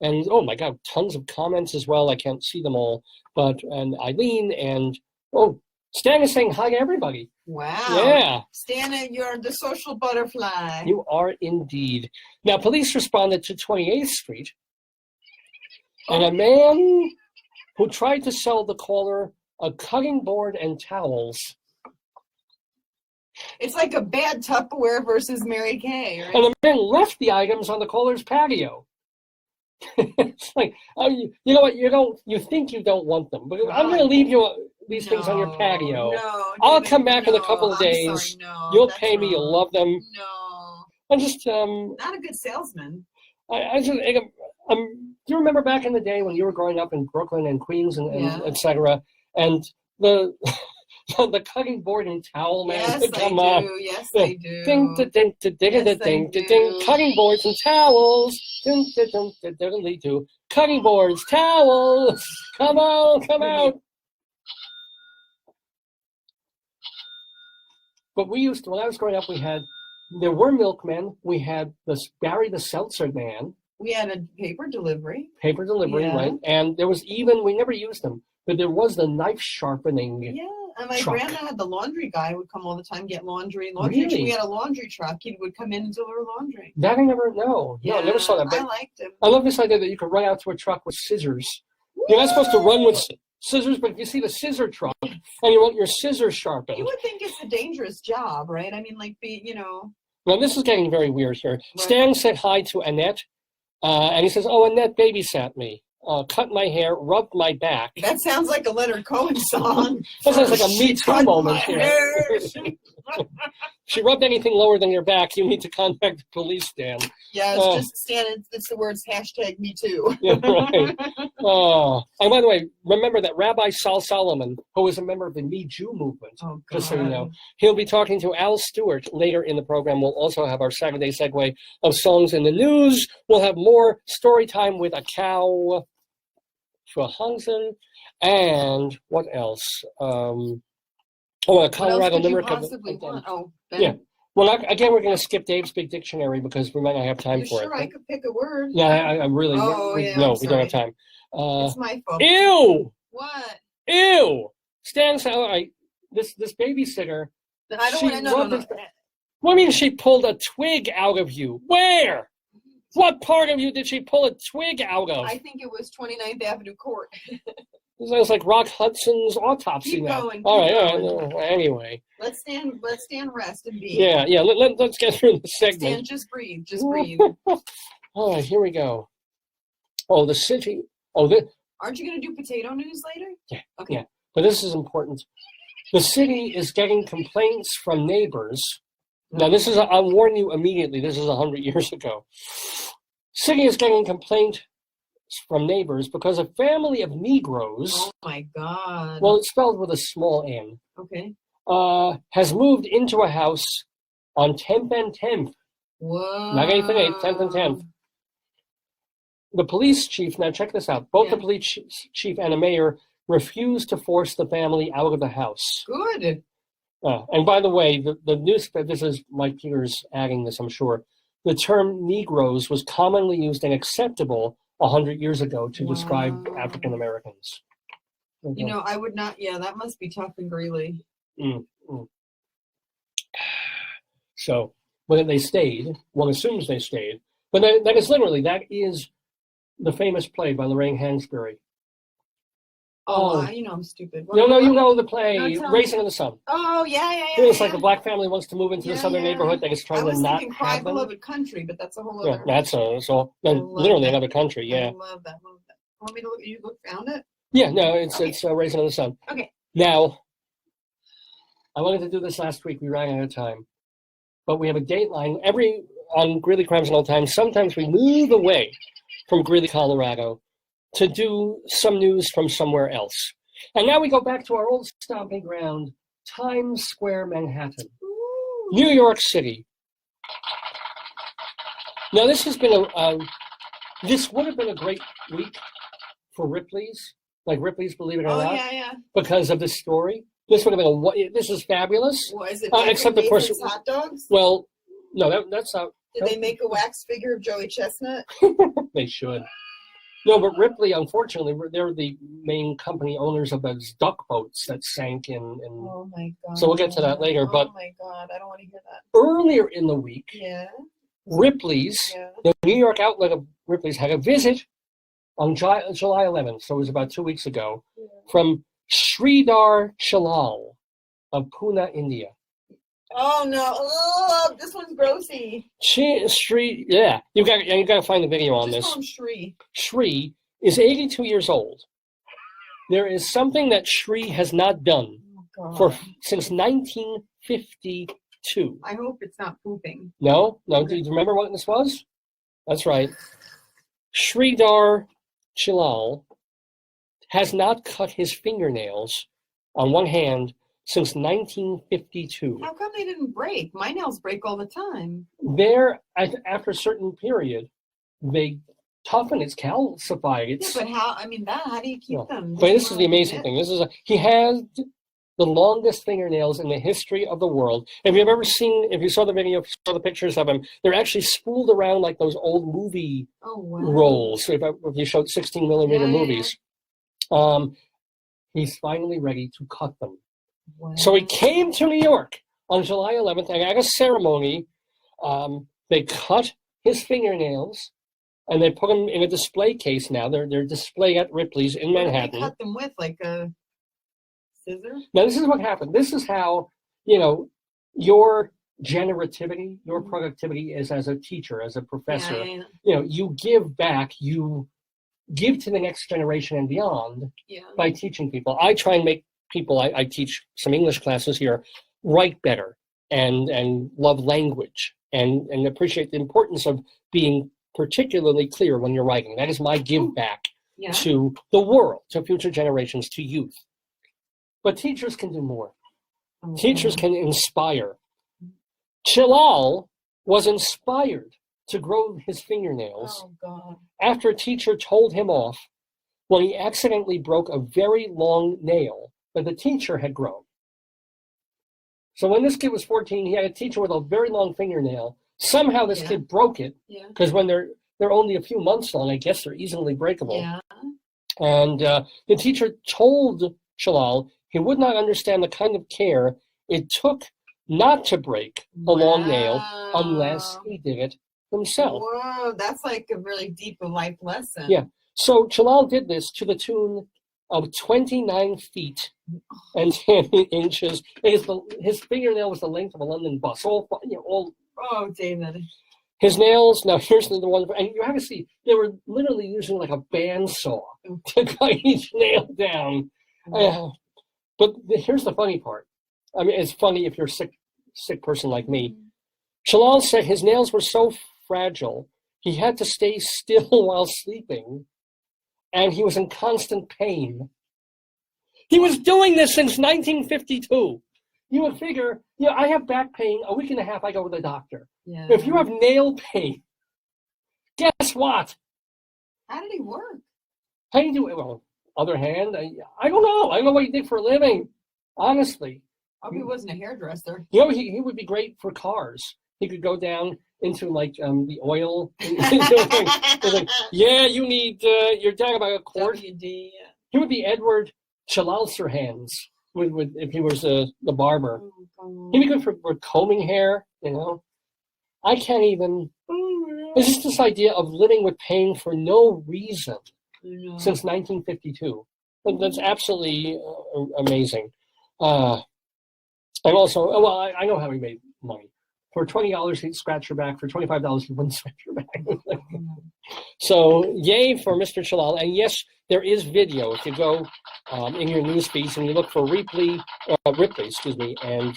Speaker 2: And, oh, my God, tons of comments as well. I can't see them all. And Eileen and, Stan is saying hi to everybody.
Speaker 1: Wow.
Speaker 2: Yeah.
Speaker 1: Stan, you're the social butterfly.
Speaker 2: You are indeed. Now, police responded to 28th Street. And a man who tried to sell the caller a cutting board and towels.
Speaker 1: It's like a bad Tupperware versus Mary Kay, right?
Speaker 2: And the man left the items on the caller's patio. It's like, you know what, you think you don't want them, but I'm going to leave you these things on your patio.
Speaker 1: No,
Speaker 2: I'll come back in a couple of days.
Speaker 1: Sorry,
Speaker 2: you'll pay me, you'll love them.
Speaker 1: No.
Speaker 2: I'm just...
Speaker 1: not a good salesman.
Speaker 2: Do you remember back in the day when you were growing up in Brooklyn and Queens and et cetera, and the cutting board and towel man?
Speaker 1: Yes,
Speaker 2: come
Speaker 1: I
Speaker 2: on.
Speaker 1: do. Yes, I do.
Speaker 2: Ding, da, ding, da, ding, da, ding, da, ding. Cutting boards and towels. Ding, da, ding, da, diddly do. Cutting boards, towels. Come on, come out. But we used to, when I was growing up, there were milkmen. We had Barry the Seltzer man.
Speaker 1: We had a paper delivery.
Speaker 2: Right? And there was we never used them, but there was the knife sharpening.
Speaker 1: Yeah, and my
Speaker 2: truck.
Speaker 1: grandma had the laundry guy who would come all the time, get laundry.
Speaker 2: Really?
Speaker 1: We had a laundry truck. He would come in and deliver laundry.
Speaker 2: That I never know.
Speaker 1: Yeah,
Speaker 2: No, I never saw that. But
Speaker 1: I liked him.
Speaker 2: I love this idea that you could run out to a truck with scissors. You're not supposed to run with scissors, but if you see the scissor truck and you want your scissors sharpened.
Speaker 1: You would think it's a dangerous job, right? I mean,
Speaker 2: Now, this is getting very weird here. Right. Stan said hi to Annette. And he says, Annette babysat me, cut my hair, rubbed my back.
Speaker 1: That sounds like a Leonard Cohen song.
Speaker 2: That sounds like a Me Too moment here. She rubbed anything lower than your back, you need to contact the police, Dan.
Speaker 1: Yeah, it's just Stan. It's the words #me too.
Speaker 2: Yeah, right. And by the way, remember that Rabbi Sal Solomon, who is a member of the Me Jew movement, just so you know, he'll be talking to Al Stewart later in the program. We'll also have our Saturday segue of songs in the news. We'll have more story time with a cow for Hansel, and what else? A Colorado Limerick. Yeah. Well, again, we're going to skip Dave's Big Dictionary because we might not have time for it.
Speaker 1: Sure, I could pick a word.
Speaker 2: Yeah, I really. No, we don't have time.
Speaker 1: It's my fault.
Speaker 2: Ew!
Speaker 1: What?
Speaker 2: Ew! Stan, all right. This babysitter.
Speaker 1: I don't want to know.
Speaker 2: What do you mean she pulled a twig out of you? Where? What part of you did she pull a twig out of?
Speaker 1: I think it was 29th Avenue Court.
Speaker 2: This sounds like Rock Hudson's autopsy
Speaker 1: keep
Speaker 2: now.
Speaker 1: Going,
Speaker 2: all right. Anyway.
Speaker 1: Let's stand rest and be.
Speaker 2: Yeah. Let's get through the segment.
Speaker 1: Stan, just breathe. Just breathe.
Speaker 2: All right, here we go. The city.
Speaker 1: Aren't you going to do potato news later?
Speaker 2: Yeah.
Speaker 1: Okay.
Speaker 2: Yeah. But this is important. The city is getting complaints from neighbors. Now, this is, I'll warn you immediately, this is 100 years ago. City is getting complaints from neighbors because a family of Negroes.
Speaker 1: Oh, my God.
Speaker 2: Well, it's spelled with a small n.
Speaker 1: Okay.
Speaker 2: Has moved into a house on 10th and 10th.
Speaker 1: Whoa.
Speaker 2: Not 8th and 8th, 10th and 10th. The police chief, now check this out, both the police chief and the mayor refused to force the family out of the house.
Speaker 1: Good.
Speaker 2: And by the way, the newspaper, this is Mike Peters adding this, I'm sure, the term Negroes was commonly used and acceptable 100 years ago to describe African Americans.
Speaker 1: You know, I would not, that must be tough in Greeley.
Speaker 2: So, when they stayed, one assumes they stayed, but that is the famous play by Lorraine Hansberry.
Speaker 1: I'm stupid.
Speaker 2: No, you know the play, Racing in the Sun.
Speaker 1: Oh, yeah.
Speaker 2: It's like a black family wants to move into the southern neighborhood that is trying to not
Speaker 1: Cry
Speaker 2: have them.
Speaker 1: Beloved Country, but that's a whole other...
Speaker 2: Yeah, literally another country, yeah.
Speaker 1: I love that. Want me to look? You found it?
Speaker 2: Yeah, no, it's Racing in the Sun.
Speaker 1: Okay.
Speaker 2: Now, I wanted to do this last week. We ran out of time. But we have a dateline. On Greeley Crimes and Old Times, sometimes we move away from Greeley, Colorado, to do some news from somewhere else. And now we go back to our old stomping ground, Times Square, Manhattan. Ooh. New York City. Now this has been this would have been a great week for Ripley's, like Ripley's Believe It or Not.
Speaker 1: Yeah.
Speaker 2: Because of this story. This would have been this is fabulous.
Speaker 1: Well, is it
Speaker 2: except of course
Speaker 1: hot dogs?
Speaker 2: Well, no, that's not.
Speaker 1: Did they make a wax figure of Joey Chestnut?
Speaker 2: They should. No, but Ripley, unfortunately, they're the main company owners of those duck boats that sank in.
Speaker 1: Oh, my God.
Speaker 2: So we'll get to that later. But
Speaker 1: my God, I don't want to hear that.
Speaker 2: Earlier in the week, Ripley's, the New York outlet of Ripley's, had a visit on July 11th, so it was about 2 weeks ago, from Sridhar Chalal of Pune, India.
Speaker 1: Oh no! Oh, this one's grossy.
Speaker 2: You got to find the video on this.
Speaker 1: Just call him Shri.
Speaker 2: Shri is 82 years old. There is something that Shri has not done since 1952.
Speaker 1: I hope it's not pooping.
Speaker 2: No. Do you remember what this was? That's right. Sridhar Chalal has not cut his fingernails on one hand since 1952.
Speaker 1: How come they didn't break? My nails break all the time.
Speaker 2: After a certain period, they toughen. It's calcified.
Speaker 1: But how do you keep them?
Speaker 2: But this is the amazing thing. He has the longest fingernails in the history of the world. If you saw the video, if you saw the pictures of him, they're actually spooled around like those old movie rolls. If you showed 16 millimeter movies. He's finally ready to cut them. Wow. So he came to New York on July 11th, and at a ceremony, they cut his fingernails, and they put them in a display case now. They're displayed at Ripley's in Manhattan.
Speaker 1: What did they cut them with, like a scissor?
Speaker 2: Now, this is what happened. This is how, your generativity, your productivity is as a teacher, as a professor. You give back, you give to the next generation and beyond by teaching people. I try and make people, I teach some English classes here, write better. and love language and appreciate the importance of being particularly clear when you're writing. That is my give back to the world, to future generations, to youth. But teachers can do more. Teachers can inspire. Chilal was inspired to grow his fingernails after a teacher told him off when he accidentally broke a very long nail that the teacher had grown. So when this kid was 14, he had a teacher with a very long fingernail. Somehow this kid broke it, because when they're only a few months long, I guess they're easily breakable. Yeah. And the teacher told Chilal he would not understand the kind of care it took not to break a long nail unless he did it himself.
Speaker 1: Whoa, that's like a really deep life lesson.
Speaker 2: Yeah. So Chilal did this to the tune of 29 feet and 10 inches. His fingernail was the length of a London bus. All.
Speaker 1: Oh, David.
Speaker 2: His nails. Now here's the one, and you have to see they were literally using like a bandsaw to cut each nail down. But here's the funny part. I mean, it's funny if you're a sick person like me. Chilal said his nails were so fragile he had to stay still while sleeping, and he was in constant pain. He was doing this since 1952. You would figure, I have back pain. A week and a half, I go to the doctor. Yeah. If you have nail pain, guess what?
Speaker 1: How did he work?
Speaker 2: How do you do it? Well, other hand, I don't know. I don't know what he did for a living, honestly.
Speaker 1: Oh, he wasn't a hairdresser.
Speaker 2: He would be great for cars. He could go down into the oil. Yeah, you need, you're talking about a quart.
Speaker 1: WD, yeah.
Speaker 2: He would be Edward Chilalserhands if he was the barber. He'd be good for combing hair, I can't even. It's just this idea of living with pain for no reason since 1952. That's absolutely amazing. And also, I know how he made money. For $20, he'd scratch your back. For $25, he wouldn't scratch your back. So, yay for Mr. Chilal. And yes, there is video. If you go in your news feeds and you look for Ripley, and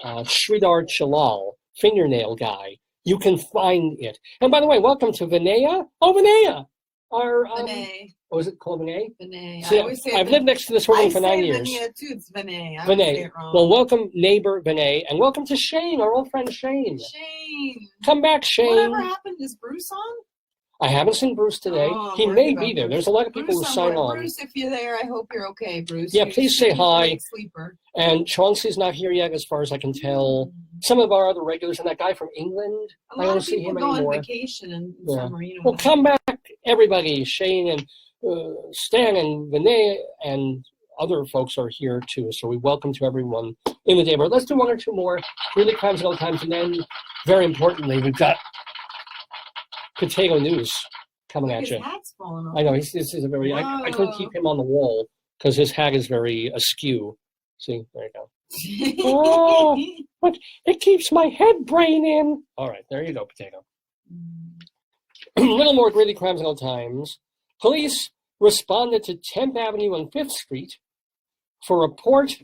Speaker 2: Sridhar Chilal, fingernail guy, you can find it. And by the way, welcome to Vinaya. Oh, Vinaya!
Speaker 1: Vinay.
Speaker 2: Oh, is it called Vinay?
Speaker 1: Vinay.
Speaker 2: See, I've lived next to this woman for 9 years.
Speaker 1: Vinay too. It's Vinay.
Speaker 2: Vinay. Well, welcome, neighbor Vinay, and welcome to Shane, our old friend Shane.
Speaker 1: Shane.
Speaker 2: Come back, Shane.
Speaker 1: Whatever happened? Is Bruce on?
Speaker 2: I haven't seen Bruce today. He may be there. There's a lot of people who sign on.
Speaker 1: Bruce, if you're there, I hope you're okay, Bruce.
Speaker 2: Yeah, please say hi.
Speaker 1: Sleeper.
Speaker 2: And Chauncey's not here yet, as far as I can tell. Some of our other regulars, and that guy from England, I don't see him anymore.
Speaker 1: A lot of people go on vacation in summer.
Speaker 2: Well, come back, everybody. Shane and Stan and Vinay and other folks are here too. So we welcome to everyone in the neighborhood. Let's do one or two more Greeley crimes and old times, and then, very importantly, we've got potato news coming at you.
Speaker 1: His hat's falling off.
Speaker 2: I know this is a very. I couldn't keep him on the wall because his hat is very askew. See, there you go. Oh, but it keeps my head brain in. All right, there you go, potato. A little more Greeley crimes and old times. Police responded to 10th Avenue and 5th Street for a report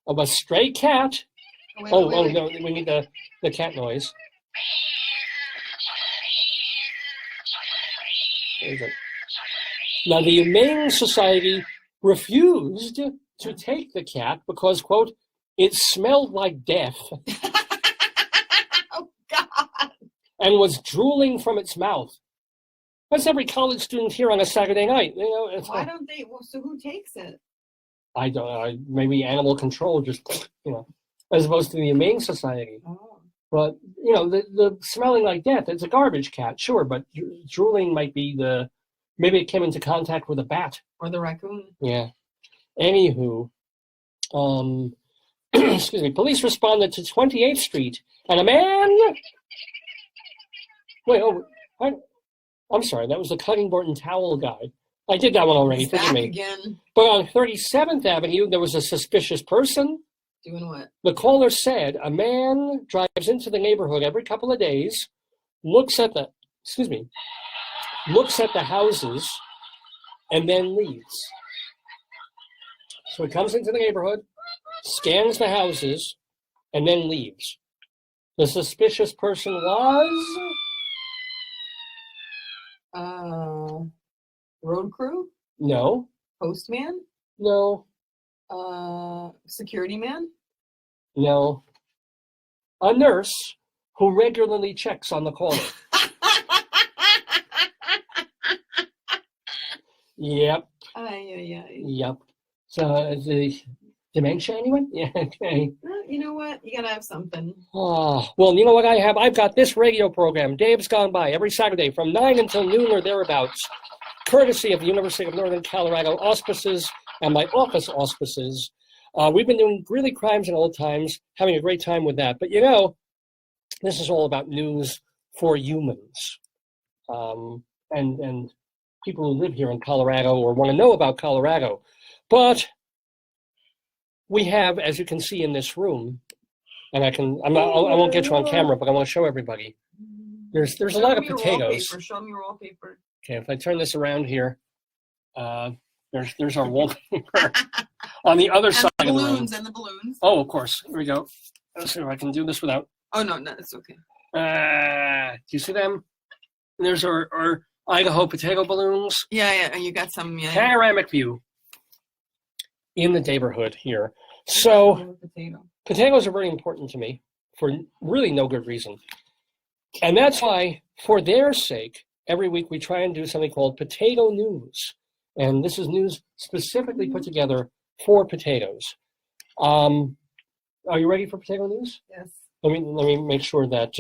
Speaker 2: of a stray cat. No, we need the cat noise. Now, the Humane Society refused to take the cat because, quote, it smelled like death.
Speaker 1: Oh, God.
Speaker 2: And was drooling from its mouth. That's every college student here on a Saturday night.
Speaker 1: Why don't they? Well, so who takes it?
Speaker 2: I don't know. Maybe animal control, just, as opposed to the Humane Society. Oh. But, the smelling like death, it's a garbage cat, sure, but drooling might be maybe it came into contact with a bat.
Speaker 1: Or the raccoon.
Speaker 2: Yeah. Anywho, excuse me, police responded to 28th Street, and a man... Wait, I'm sorry, that was the cutting board and towel guy. I did that one already, forgive me.
Speaker 1: Again.
Speaker 2: But on 37th Avenue, there was a suspicious person.
Speaker 1: Doing what?
Speaker 2: The caller said a man drives into the neighborhood every couple of days, looks at the houses, and then leaves. So he comes into the neighborhood, scans the houses, and then leaves. The suspicious person was...
Speaker 1: Road crew?
Speaker 2: No.
Speaker 1: Postman?
Speaker 2: No.
Speaker 1: Security man?
Speaker 2: No. A nurse who regularly checks on the corner. Yep. Yep. So, the dementia, anyone? Yeah, okay.
Speaker 1: Well, you know what? You gotta have something.
Speaker 2: Oh, well, you know what I have? I've got this radio program, Dave's Gone By, every Saturday from 9 until noon or thereabouts, courtesy of the University of Northern Colorado auspices and my office auspices. We've been doing Greeley Crimes and Old Times, having a great time with that. But, you know, this is all about news for humans. And people who live here in Colorado or want to know about Colorado. But we have, as you can see in this room, and I won't get you on camera, but I want to show everybody. There's a lot of potatoes.
Speaker 1: Show me your wallpaper.
Speaker 2: Okay, if I turn this around here, there's our wallpaper on the other side of the room.
Speaker 1: And the balloons.
Speaker 2: Oh, of course. Here we go. Let's see if I can do this without.
Speaker 1: Oh, no, it's okay.
Speaker 2: Do you see them? And there's our Idaho potato balloons.
Speaker 1: Yeah, you got some. Yeah.
Speaker 2: Panoramic view in the Daverhood here. So potatoes are very important to me for really no good reason. And that's why, for their sake, every week we try and do something called Potato News. And this is news specifically put together for potatoes. Are you ready for potato news?
Speaker 1: Yes.
Speaker 2: Let me make sure that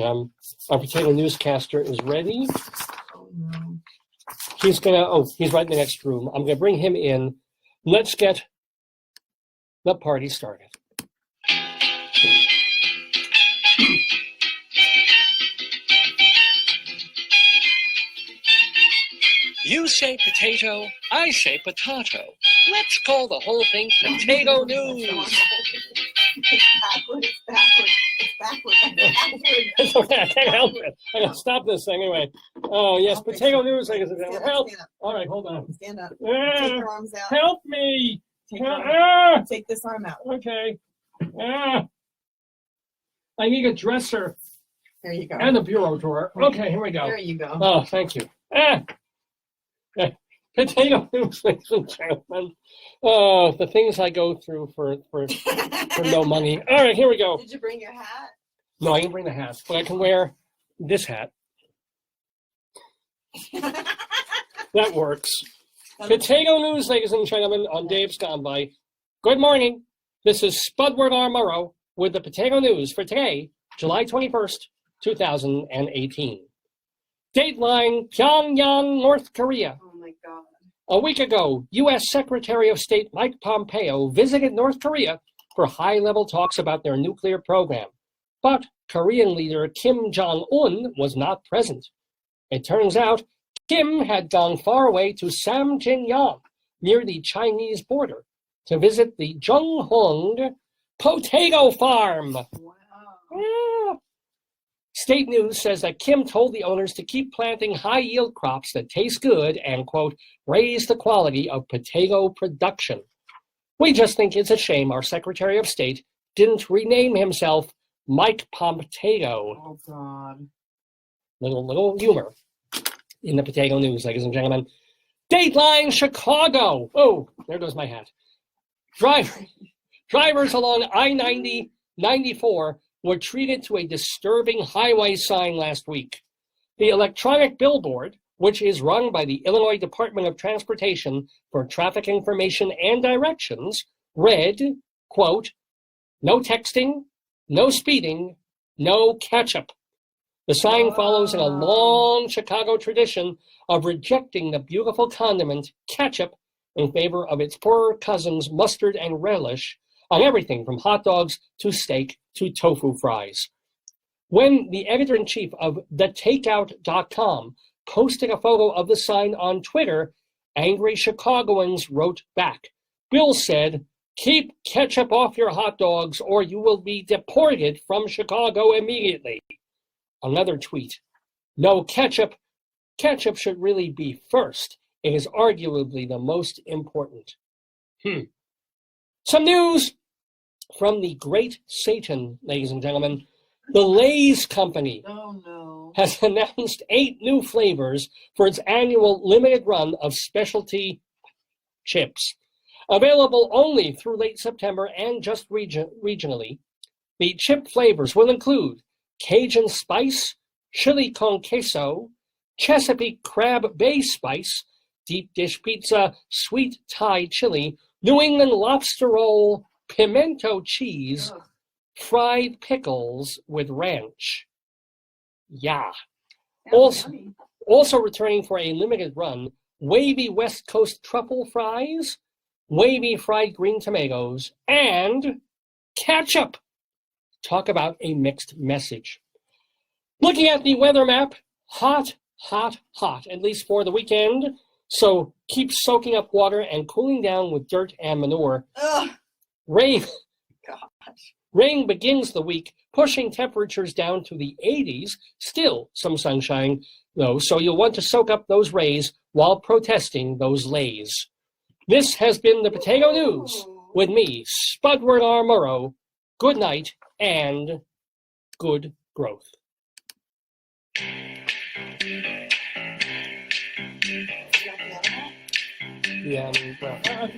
Speaker 2: our potato newscaster is ready.
Speaker 1: Oh, no.
Speaker 2: He's right in the next room. I'm gonna bring him in. Let's get the party started. You say potato, I say potato. Let's call the whole thing Potato News.
Speaker 1: It's backward.
Speaker 2: It's okay, I can't help it. I gotta stop this thing anyway. Oh, yes, Potato News, ladies and gentlemen. Help! All right, hold on.
Speaker 1: Stand up.
Speaker 2: Take
Speaker 1: your arms out.
Speaker 2: Help me!
Speaker 1: Take this arm out.
Speaker 2: Okay. I need a dresser.
Speaker 1: There you go.
Speaker 2: And a bureau drawer. Okay, here we go.
Speaker 1: There you go.
Speaker 2: Oh, thank you. Potato News, ladies and gentlemen. Oh, the things I go through for no money. All right, here we go.
Speaker 1: Did you bring your hat?
Speaker 2: No, I didn't bring the hat, but I can wear this hat. That works. Potato News, ladies and gentlemen, on Dave's Gone By. Good morning. This is Spudward R. Murrow with the Potato News for today, July 21st, 2018. Dateline, Pyongyang, North Korea.
Speaker 1: Oh, my God.
Speaker 2: A week ago, U.S. Secretary of State Mike Pompeo visited North Korea for high-level talks about their nuclear program. But Korean leader Kim Jong-un was not present. It turns out Kim had gone far away to Samjingyang, near the Chinese border, to visit the Zhonghong potato farm.
Speaker 1: Wow.
Speaker 2: Yeah. State News says that Kim told the owners to keep planting high-yield crops that taste good and, quote, raise the quality of potato production. We just think it's a shame our Secretary of State didn't rename himself Mike Pompeo.
Speaker 1: Oh, God.
Speaker 2: Little humor in the Potato News, ladies and gentlemen. Dateline Chicago. Oh, there goes my hat. Drivers along I-90, 94 were treated to a disturbing highway sign last week. The electronic billboard, which is run by the Illinois Department of Transportation for Traffic Information and Directions, read, quote, no texting, no speeding, no ketchup. The sign follows in a long Chicago tradition of rejecting the beautiful condiment ketchup in favor of its poorer cousins mustard and relish on everything from hot dogs to steak to tofu fries. When the editor-in-chief of thetakeout.com posted a photo of the sign on Twitter, angry Chicagoans wrote back. Bill said, keep ketchup off your hot dogs or you will be deported from Chicago immediately. Another tweet, no ketchup. Ketchup should really be first. It is arguably the most important. Some news. from the great Satan, ladies and gentlemen. The Lay's Company
Speaker 1: Oh no.
Speaker 2: has announced 8 new flavors for its annual limited run of specialty chips. Available only through late September and just regionally, the chip flavors will include Cajun Spice, Chili con Queso, Chesapeake Crab Bay Spice, Deep Dish Pizza, Sweet Thai Chili, New England Lobster Roll, Pimento Cheese,
Speaker 1: Ugh.
Speaker 2: Fried Pickles with Ranch. Yeah.
Speaker 1: Sounds yummy.
Speaker 2: Also returning for a limited run, wavy West Coast truffle fries, wavy fried green tomatoes, and ketchup. Talk about a mixed message. Looking at the weather map, hot, hot, hot, at least for the weekend. So keep soaking up water and cooling down with dirt and manure.
Speaker 1: Ugh.
Speaker 2: Rain
Speaker 1: Gosh.
Speaker 2: Rain begins the week, pushing temperatures down to the 80s. Still some sunshine, though, so you'll want to soak up those rays while protesting those lays. This has been the Potato News with me, Spudward R. Murrow. Good night and good growth. Yeah, well,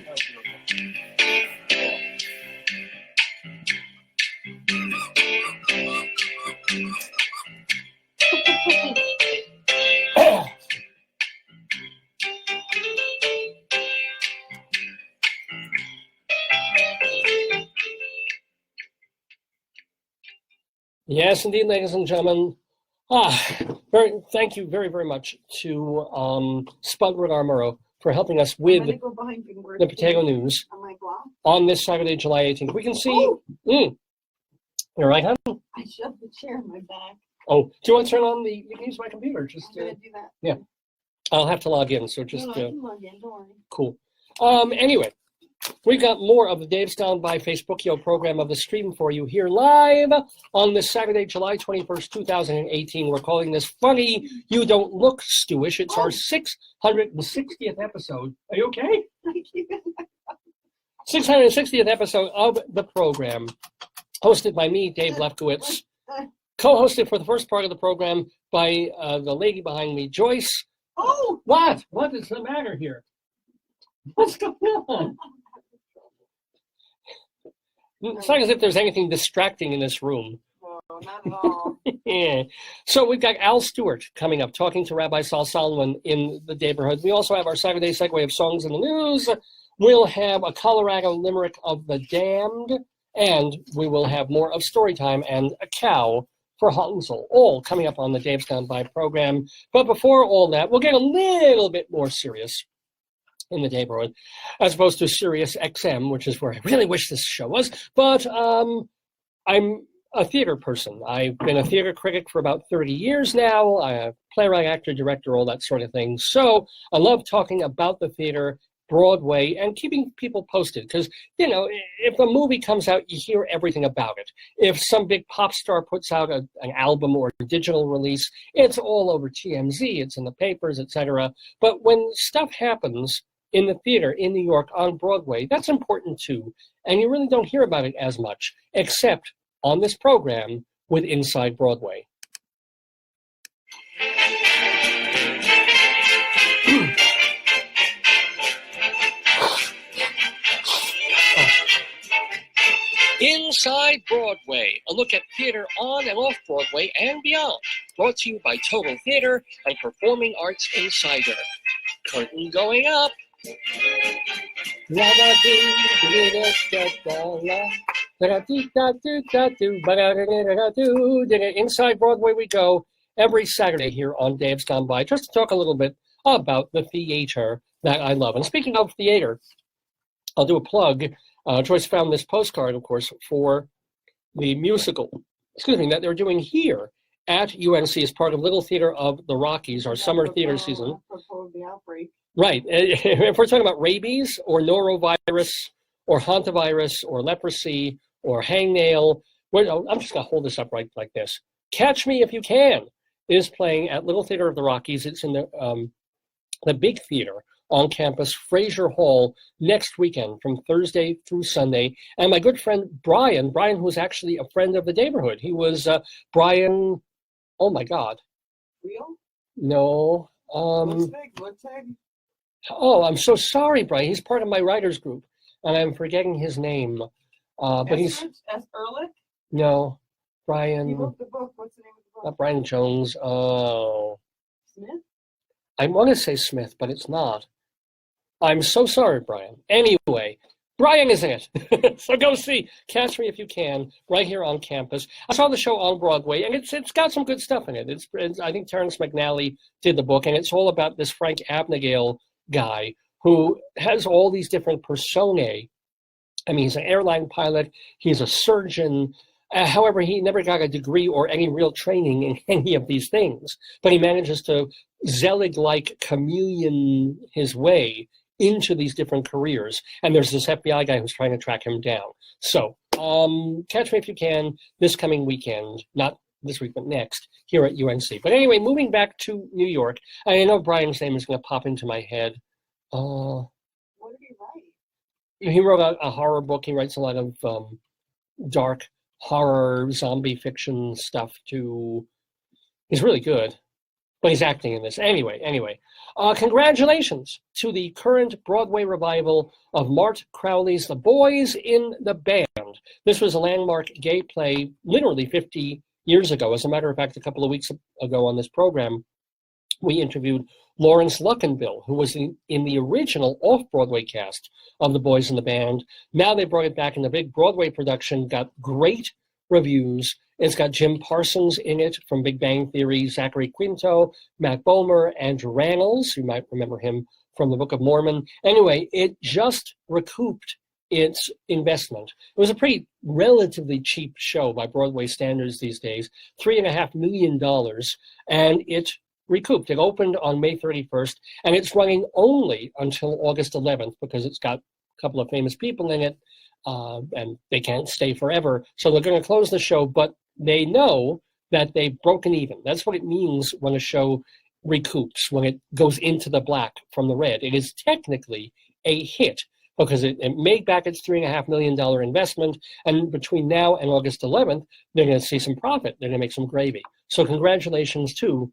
Speaker 2: yes, indeed, ladies and gentlemen. Thank you very, very much to Spudward R. Murrow for helping us
Speaker 1: I'm
Speaker 2: with
Speaker 1: gonna go behind Big
Speaker 2: the Potato News
Speaker 1: on my blog.
Speaker 2: on this Saturday, July 18th. We can see.
Speaker 1: Oh,
Speaker 2: You're right, huh?
Speaker 1: I shoved the chair in my back.
Speaker 2: Oh, do you want to turn on the? You can use my computer. Just
Speaker 1: I'm gonna do that.
Speaker 2: yeah. I'll have to log in. So just
Speaker 1: No, I can log in, don't worry.
Speaker 2: cool. Anyway, we've got more of the Dave's Gone By Facebookio program of the stream for you here live on this Saturday, July 21st, 2018. We're calling this Funny You Don't Look, Stewish. It's our 660th episode. Are you okay?
Speaker 1: Thank you.
Speaker 2: 660th episode of the program, hosted by me, Dave Lefkowitz, co-hosted for the first part of the program by the lady behind me, Joyce.
Speaker 1: Oh,
Speaker 2: What? What is the matter here? What's going on? It's not as if there's anything distracting in this room.
Speaker 1: no, not at all.
Speaker 2: Yeah. So we've got Al Stewart coming up, talking to Rabbi Saul Solomon in the Daverhood. We also have our Saturday Segue of Songs in the News. We'll have a Colorado Limerick of the Damned, and we will have more of Storytime and a cow for Hansel, all coming up on the Dave's Gone By program. But before all that, we'll get a little bit more serious in the Daverhood, as opposed to Sirius XM, which is where I really wish this show was. But I'm a theater person. I've been a theater critic for about 30 years now. I'm a playwright, actor, director, all that sort of thing. So I love talking about the theater, Broadway, and keeping people posted. Because, you know, if a movie comes out, you hear everything about it. If some big pop star puts out an album or a digital release, it's all over TMZ, it's in the papers, etc. But when stuff happens in the theater in New York on Broadway, that's important too. And you really don't hear about it as much, except on this program with Inside Broadway. Inside Broadway, a look at theater on and off Broadway and beyond. Brought to you by Total Theater and Performing Arts Insider. Curtain going up. Inside Broadway we go every Saturday here on Dave's Gone By, just to talk a little bit about the theater that I love. And speaking of theater, I'll do a plug. Joyce found this postcard, of course, for the musical, that they're doing here at UNC as part of Little Theater of the Rockies, our summer theater season.
Speaker 1: Before the outbreak.
Speaker 2: Right. If we're talking about rabies or norovirus or hantavirus or leprosy or hangnail, I'm just going to hold this up right like this. Catch Me If You Can is playing at Little Theater of the Rockies. It's in the big theater on campus, Fraser Hall, next weekend from Thursday through Sunday. And my good friend Brian, who was actually a friend of the Daverhood. He was Brian, oh my God.
Speaker 1: Real?
Speaker 2: No. Oh, I'm so sorry, Brian. He's part of my writers group, and I'm forgetting his name. But he's
Speaker 1: Ehrlich?
Speaker 2: No, Brian.
Speaker 1: He wrote the book. What's the name of the book?
Speaker 2: Not Brian Jones. Oh,
Speaker 1: Smith?
Speaker 2: I want to say Smith, but it's not. I'm so sorry, Brian. Anyway, Brian is in it. So go catch me if you can, right here on campus. I saw the show on Broadway, and it's got some good stuff in it. It's I think Terrence McNally did the book, and it's all about this Frank Abagnale guy who has all these different personae. I mean, he's an airline pilot, he's a surgeon. However, he never got a degree or any real training in any of these things, but he manages to Zelig-like chameleon his way into these different careers. And there's this FBI guy who's trying to track him down. So catch me if you can this coming weekend, not this week, but next, here at UNC. But anyway, moving back to New York, I know Brian's name is going to pop into my head.
Speaker 1: What did he write?
Speaker 2: He wrote a horror book. He writes a lot of dark horror, zombie fiction stuff too. He's really good, but he's acting in this. Anyway, congratulations to the current Broadway revival of Mart Crowley's The Boys in the Band. This was a landmark gay play literally 50 years ago. As a matter of fact, a couple of weeks ago on this program, we interviewed Lawrence Luckinbill, who was in the original off-Broadway cast of The Boys in the Band. Now they brought it back in the big Broadway production, got great reviews. It's got Jim Parsons in it from Big Bang Theory, Zachary Quinto, Matt Bomer, Andrew Rannells. You might remember him from the Book of Mormon. Anyway, it just recouped its investment. It was a pretty relatively cheap show by Broadway standards these days, $3.5 million, and it recouped. It opened on May 31st, and it's running only until August 11th because it's got a couple of famous people in it, and they can't stay forever. So they're going to close the show, but they know that they've broken even. That's what it means when a show recoups, when it goes into the black from the red. It is technically a hit because it made back its $3.5 million investment, and between now and August 11th, they're going to see some profit. They're going to make some gravy. So congratulations to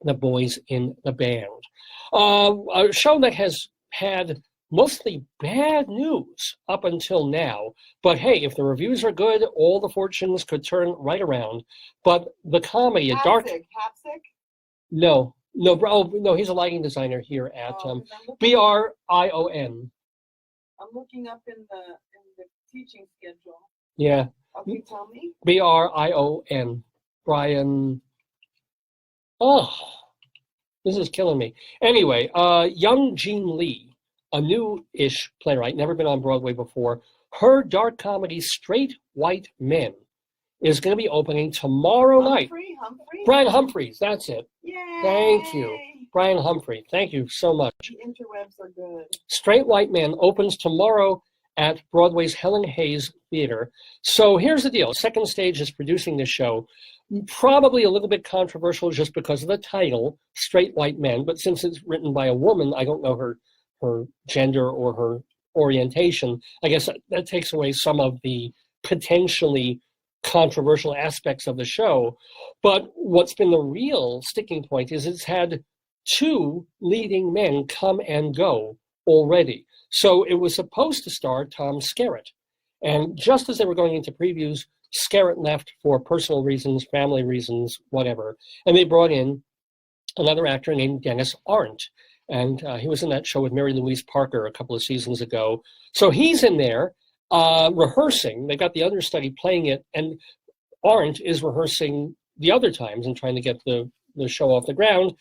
Speaker 2: The Boys in the Band. A show that has had mostly bad news up until now, but hey, if the reviews are good, all the fortunes could turn right around. But the comedy, a dark...
Speaker 1: Hapsick?
Speaker 2: No, he's a lighting designer here at BRION.
Speaker 1: I'm looking up in the teaching schedule.
Speaker 2: Yeah.
Speaker 1: Okay, tell me.
Speaker 2: BRION. Brian. Oh, this is killing me. Anyway, young Jean Lee, a new-ish playwright, never been on Broadway before. Her dark comedy, Straight White Men, is going to be opening tomorrow night.
Speaker 1: Humphrey?
Speaker 2: Brian Humphreys, that's it.
Speaker 1: Yay!
Speaker 2: Thank you. Brian Humphrey, thank you so much.
Speaker 1: The interwebs are good.
Speaker 2: Straight White Men opens tomorrow at Broadway's Helen Hayes Theater. So here's the deal. Second Stage is producing this show. Probably a little bit controversial just because of the title, Straight White Men, but since it's written by a woman, I don't know her gender or her orientation. I guess that takes away some of the potentially controversial aspects of the show. But what's been the real sticking point is it's had two leading men come and go already. So it was supposed to star Tom Skerritt. And just as they were going into previews, Skerritt left for personal reasons, family reasons, whatever. And they brought in another actor named Dennis Arndt. And he was in that show with Mary Louise Parker a couple of seasons ago. So he's in there rehearsing. They've got the understudy playing it. And Arndt is rehearsing the other times and trying to get the show off the ground.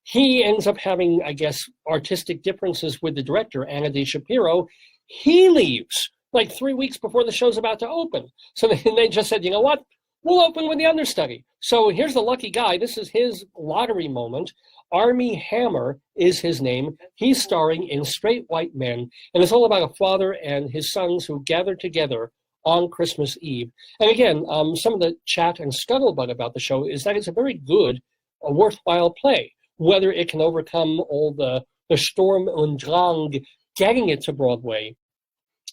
Speaker 2: He ends up having, I guess, artistic differences with the director, Anna D. Shapiro. He leaves like 3 weeks before the show's about to open. So they just said, you know what? We'll open with the understudy. So here's the lucky guy. This is his lottery moment. Armie Hammer is his name. He's starring in Straight White Men. And it's all about a father and his sons who gather together on Christmas Eve. And again, some of the chat and scuttlebutt about the show is that it's a very good, a worthwhile play. Whether it can overcome all the the Sturm und Drang getting it to Broadway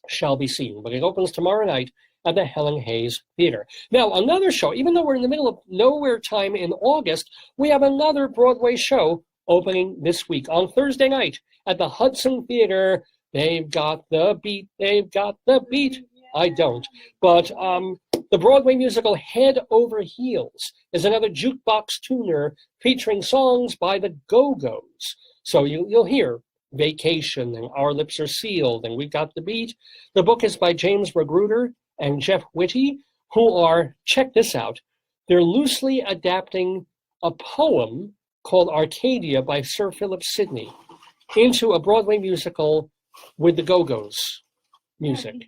Speaker 2: shall be seen. But it opens tomorrow night at the Helen Hayes Theater. Now, another show, even though we're in the middle of nowhere time in August, we have another Broadway show opening this week on Thursday night at the Hudson Theater. They've got the beat. They've got the beat. I don't. But the Broadway musical Head Over Heels is another jukebox tuner featuring songs by the Go-Go's. So you'll hear Vacation and Our Lips Are Sealed and We've Got the Beat. The book is by James Magruder and Jeff Whitty, who are, check this out, they're loosely adapting a poem called Arcadia by Sir Philip Sidney into a Broadway musical with the Go-Go's music.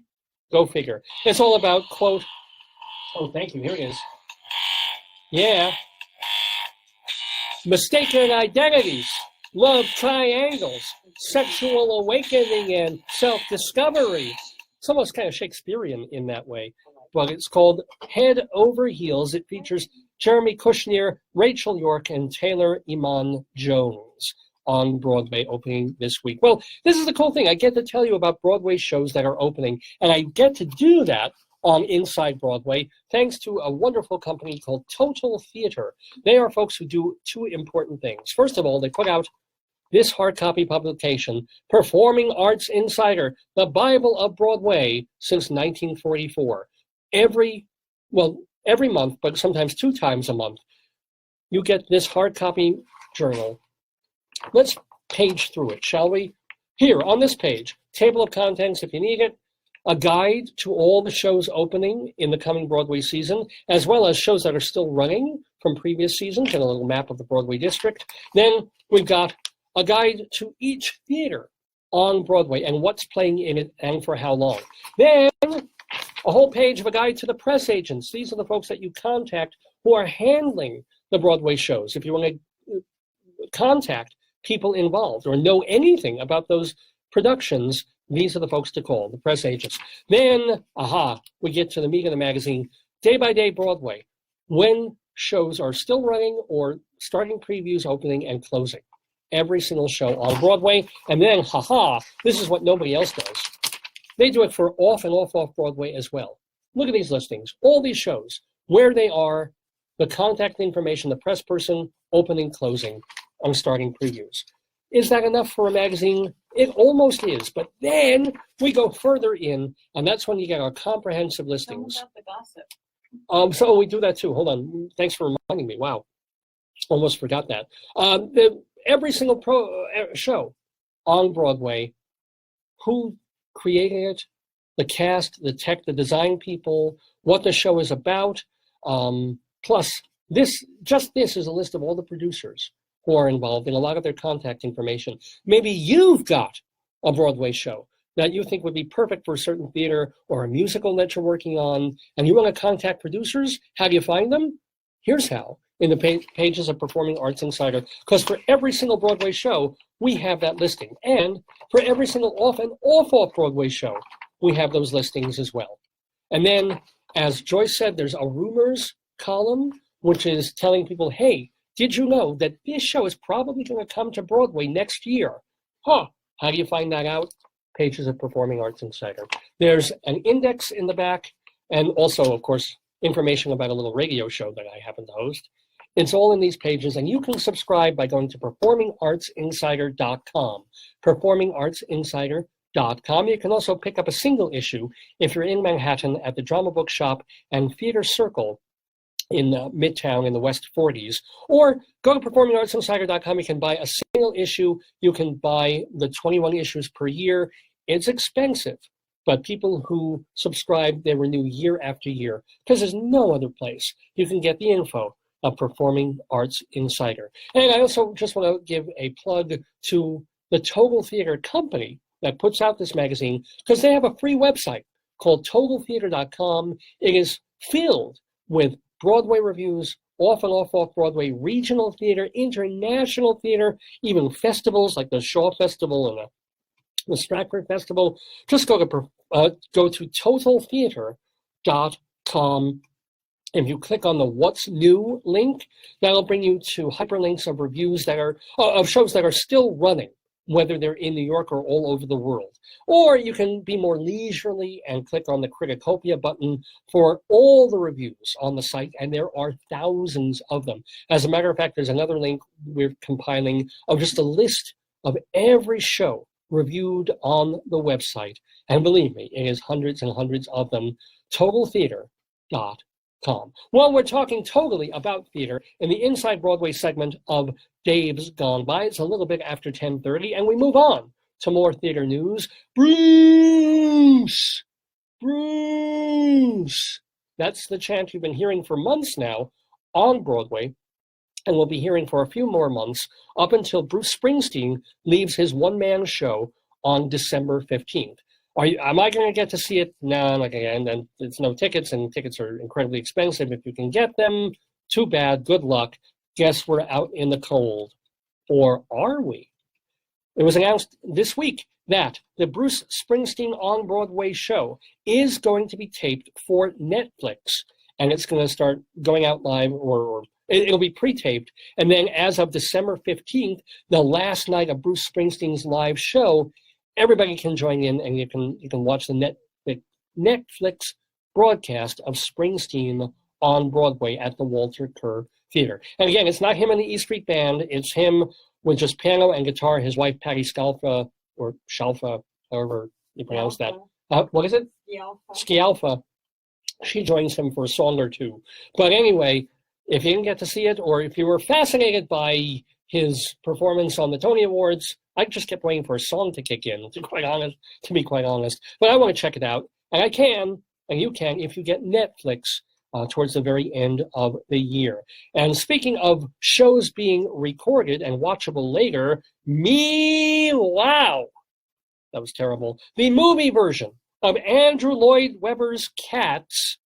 Speaker 2: Go figure. It's all about, quote, oh, thank you, here it is. Yeah. Mistaken identities, love triangles, sexual awakening, and self-discovery. It's almost kind of Shakespearean in that way, but it's called Head Over Heels. It features Jeremy Kushner, Rachel York, and Taylor Iman Jones on Broadway opening this week. Well, this is the cool thing. I get to tell you about Broadway shows that are opening, and I get to do that on Inside Broadway thanks to a wonderful company called Total Theater. They are folks who do two important things. First of all, they put out this hard copy publication, Performing Arts Insider, the Bible of Broadway since 1944. Every month, but sometimes 2 times a month, you get this hard copy journal. Let's page through it, shall we? Here, on this page, table of contents if you need it, a guide to all the shows opening in the coming Broadway season, as well as shows that are still running from previous seasons, and a little map of the Broadway district. Then we've got a guide to each theater on Broadway and what's playing in it and for how long. Then a whole page of a guide to the press agents. These are the folks that you contact who are handling the Broadway shows. If you want to contact people involved or know anything about those productions, these are the folks to call, the press agents. Then, we get to the meat of the magazine, Day by Day Broadway, when shows are still running or starting previews, opening, and closing. Every single show on Broadway. And then, this is what nobody else does. They do it for off and off Broadway as well. Look at these listings, all these shows, where they are, the contact information, the press person, opening, closing, and starting previews. Is that enough for a magazine? It almost is, but then we go further in, and that's when you get our comprehensive listings.
Speaker 1: Tell them about the gossip.
Speaker 2: So we do that too. Hold on. Thanks for reminding me. Wow. Almost forgot that. Every single show on Broadway, who created it, the cast, the tech, the design people, what the show is about. Plus, this is a list of all the producers who are involved in a lot of their contact information. Maybe you've got a Broadway show that you think would be perfect for a certain theater or a musical that you're working on, and you want to contact producers. How do you find them? Here's how, in the pages of Performing Arts Insider, because for every single Broadway show, we have that listing. And for every single off and off Broadway show, we have those listings as well. And then, as Joyce said, there's a rumors column, which is telling people, hey, did you know that this show is probably going to come to Broadway next year? How do you find that out? Pages of Performing Arts Insider. There's an index in the back, and also, of course, information about a little radio show that I happen to host. It's all in these pages, and you can subscribe by going to performingartsinsider.com. Performingartsinsider.com. You can also pick up a single issue if you're in Manhattan at the Drama Book Shop and Theater Circle in Midtown in the West 40s, or go to performingartsinsider.com. You can buy a single issue. You can buy the 21 issues per year. It's expensive, but people who subscribe, they renew year after year because there's no other place you can get the info of Performing Arts Insider. And I also just want to give a plug to the Total Theater company that puts out this magazine, because they have a free website called totaltheater.com. It is filled with Broadway reviews, off and off Broadway, regional theater, international theater, even festivals like the Shaw Festival and the Stratford Festival. Just go to totaltheater.com. If you click on the What's New link, that'll bring you to hyperlinks of reviews that are of shows that are still running whether they're in New York or all over the world. Or you can be more leisurely and click on the Criticopia button for all the reviews on the site, and there are thousands of them. As a matter of fact, there's another link we're compiling of just a list of every show reviewed on the website. And believe me, it is hundreds and hundreds of them. TotalTheater.com. Well, we're talking totally about theater in the Inside Broadway segment of Dave's Gone By. It's a little bit after 10:30, and we move on to more theater news. Bruce! Bruce! That's the chant you've been hearing for months now on Broadway, and we'll be hearing for a few more months up until Bruce Springsteen leaves his one-man show on December 15th. Am I going to get to see it? No, not again. And it's no tickets, and tickets are incredibly expensive. If you can get them, too bad. Good luck. Guess we're out in the cold. Or are we? It was announced this week that the Bruce Springsteen on Broadway show is going to be taped for Netflix, and it's going to start going out live, or it'll be pre-taped. And then as of December 15th, the last night of Bruce Springsteen's live show, everybody can join in, and you can watch the Netflix broadcast of Springsteen on Broadway at the Walter Kerr Theater. And again, it's not him and the E Street Band. It's him with just piano and guitar. His wife, Patty Scalfa, or Shalfa, however you pronounce that. What is it? Scialfa. She joins him for a song or two. But anyway, if you didn't get to see it, or if you were fascinated by his performance on the Tony Awards, I just kept waiting for a song to kick in, to be quite honest. But I want to check it out. And I can, and you can, if you get Netflix towards the very end of the year. And speaking of shows being recorded and watchable later, wow, that was terrible. The movie version of Andrew Lloyd Webber's Cats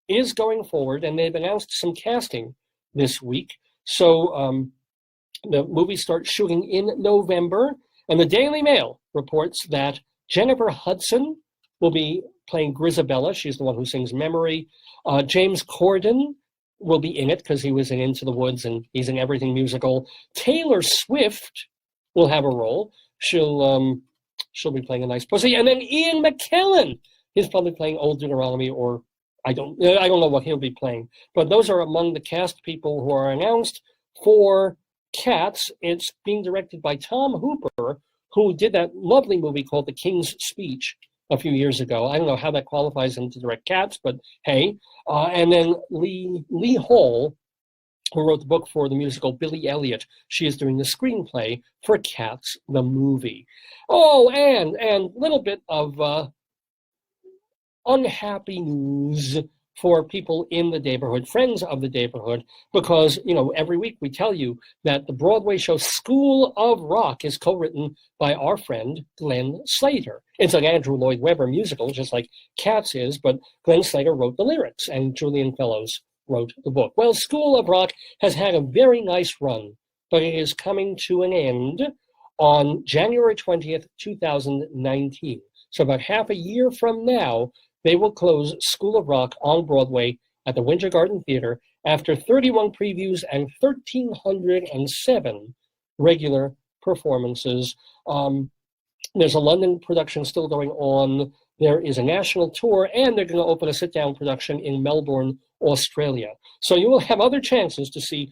Speaker 2: is going forward, and they've announced some casting this week. So the movie starts shooting in November, and the Daily Mail reports that Jennifer Hudson will be playing Grisabella. She's the one who sings Memory. James Corden will be in it because he was in Into the Woods, and he's in everything musical. Taylor Swift will have a role. She'll be playing a nice pussy. And then Ian McKellen is probably playing Old Deuteronomy, or I don't know what he'll be playing. But those are among the cast people who are announced for Cats. It's being directed by Tom Hooper, who did that lovely movie called The King's Speech a few years ago. I don't know how that qualifies him to direct Cats, but hey. And then Lee Hall, who wrote the book for the musical Billy Elliot. She is doing the screenplay for Cats, the movie. Oh, and a little bit of unhappy news for people in the Daverhood, friends of the Daverhood, because, every week we tell you that the Broadway show School of Rock is co-written by our friend Glenn Slater. It's an Andrew Lloyd Webber musical, just like Cats is, but Glenn Slater wrote the lyrics, and Julian Fellows wrote the book. Well, School of Rock has had a very nice run, but it is coming to an end on January 20th, 2019. So about half a year from now, they will close School of Rock on Broadway at the Winter Garden Theater after 31 previews and 1,307 regular performances. There's a London production still going on. There is a national tour, and they're going to open a sit-down production in Melbourne, Australia. So you will have other chances to see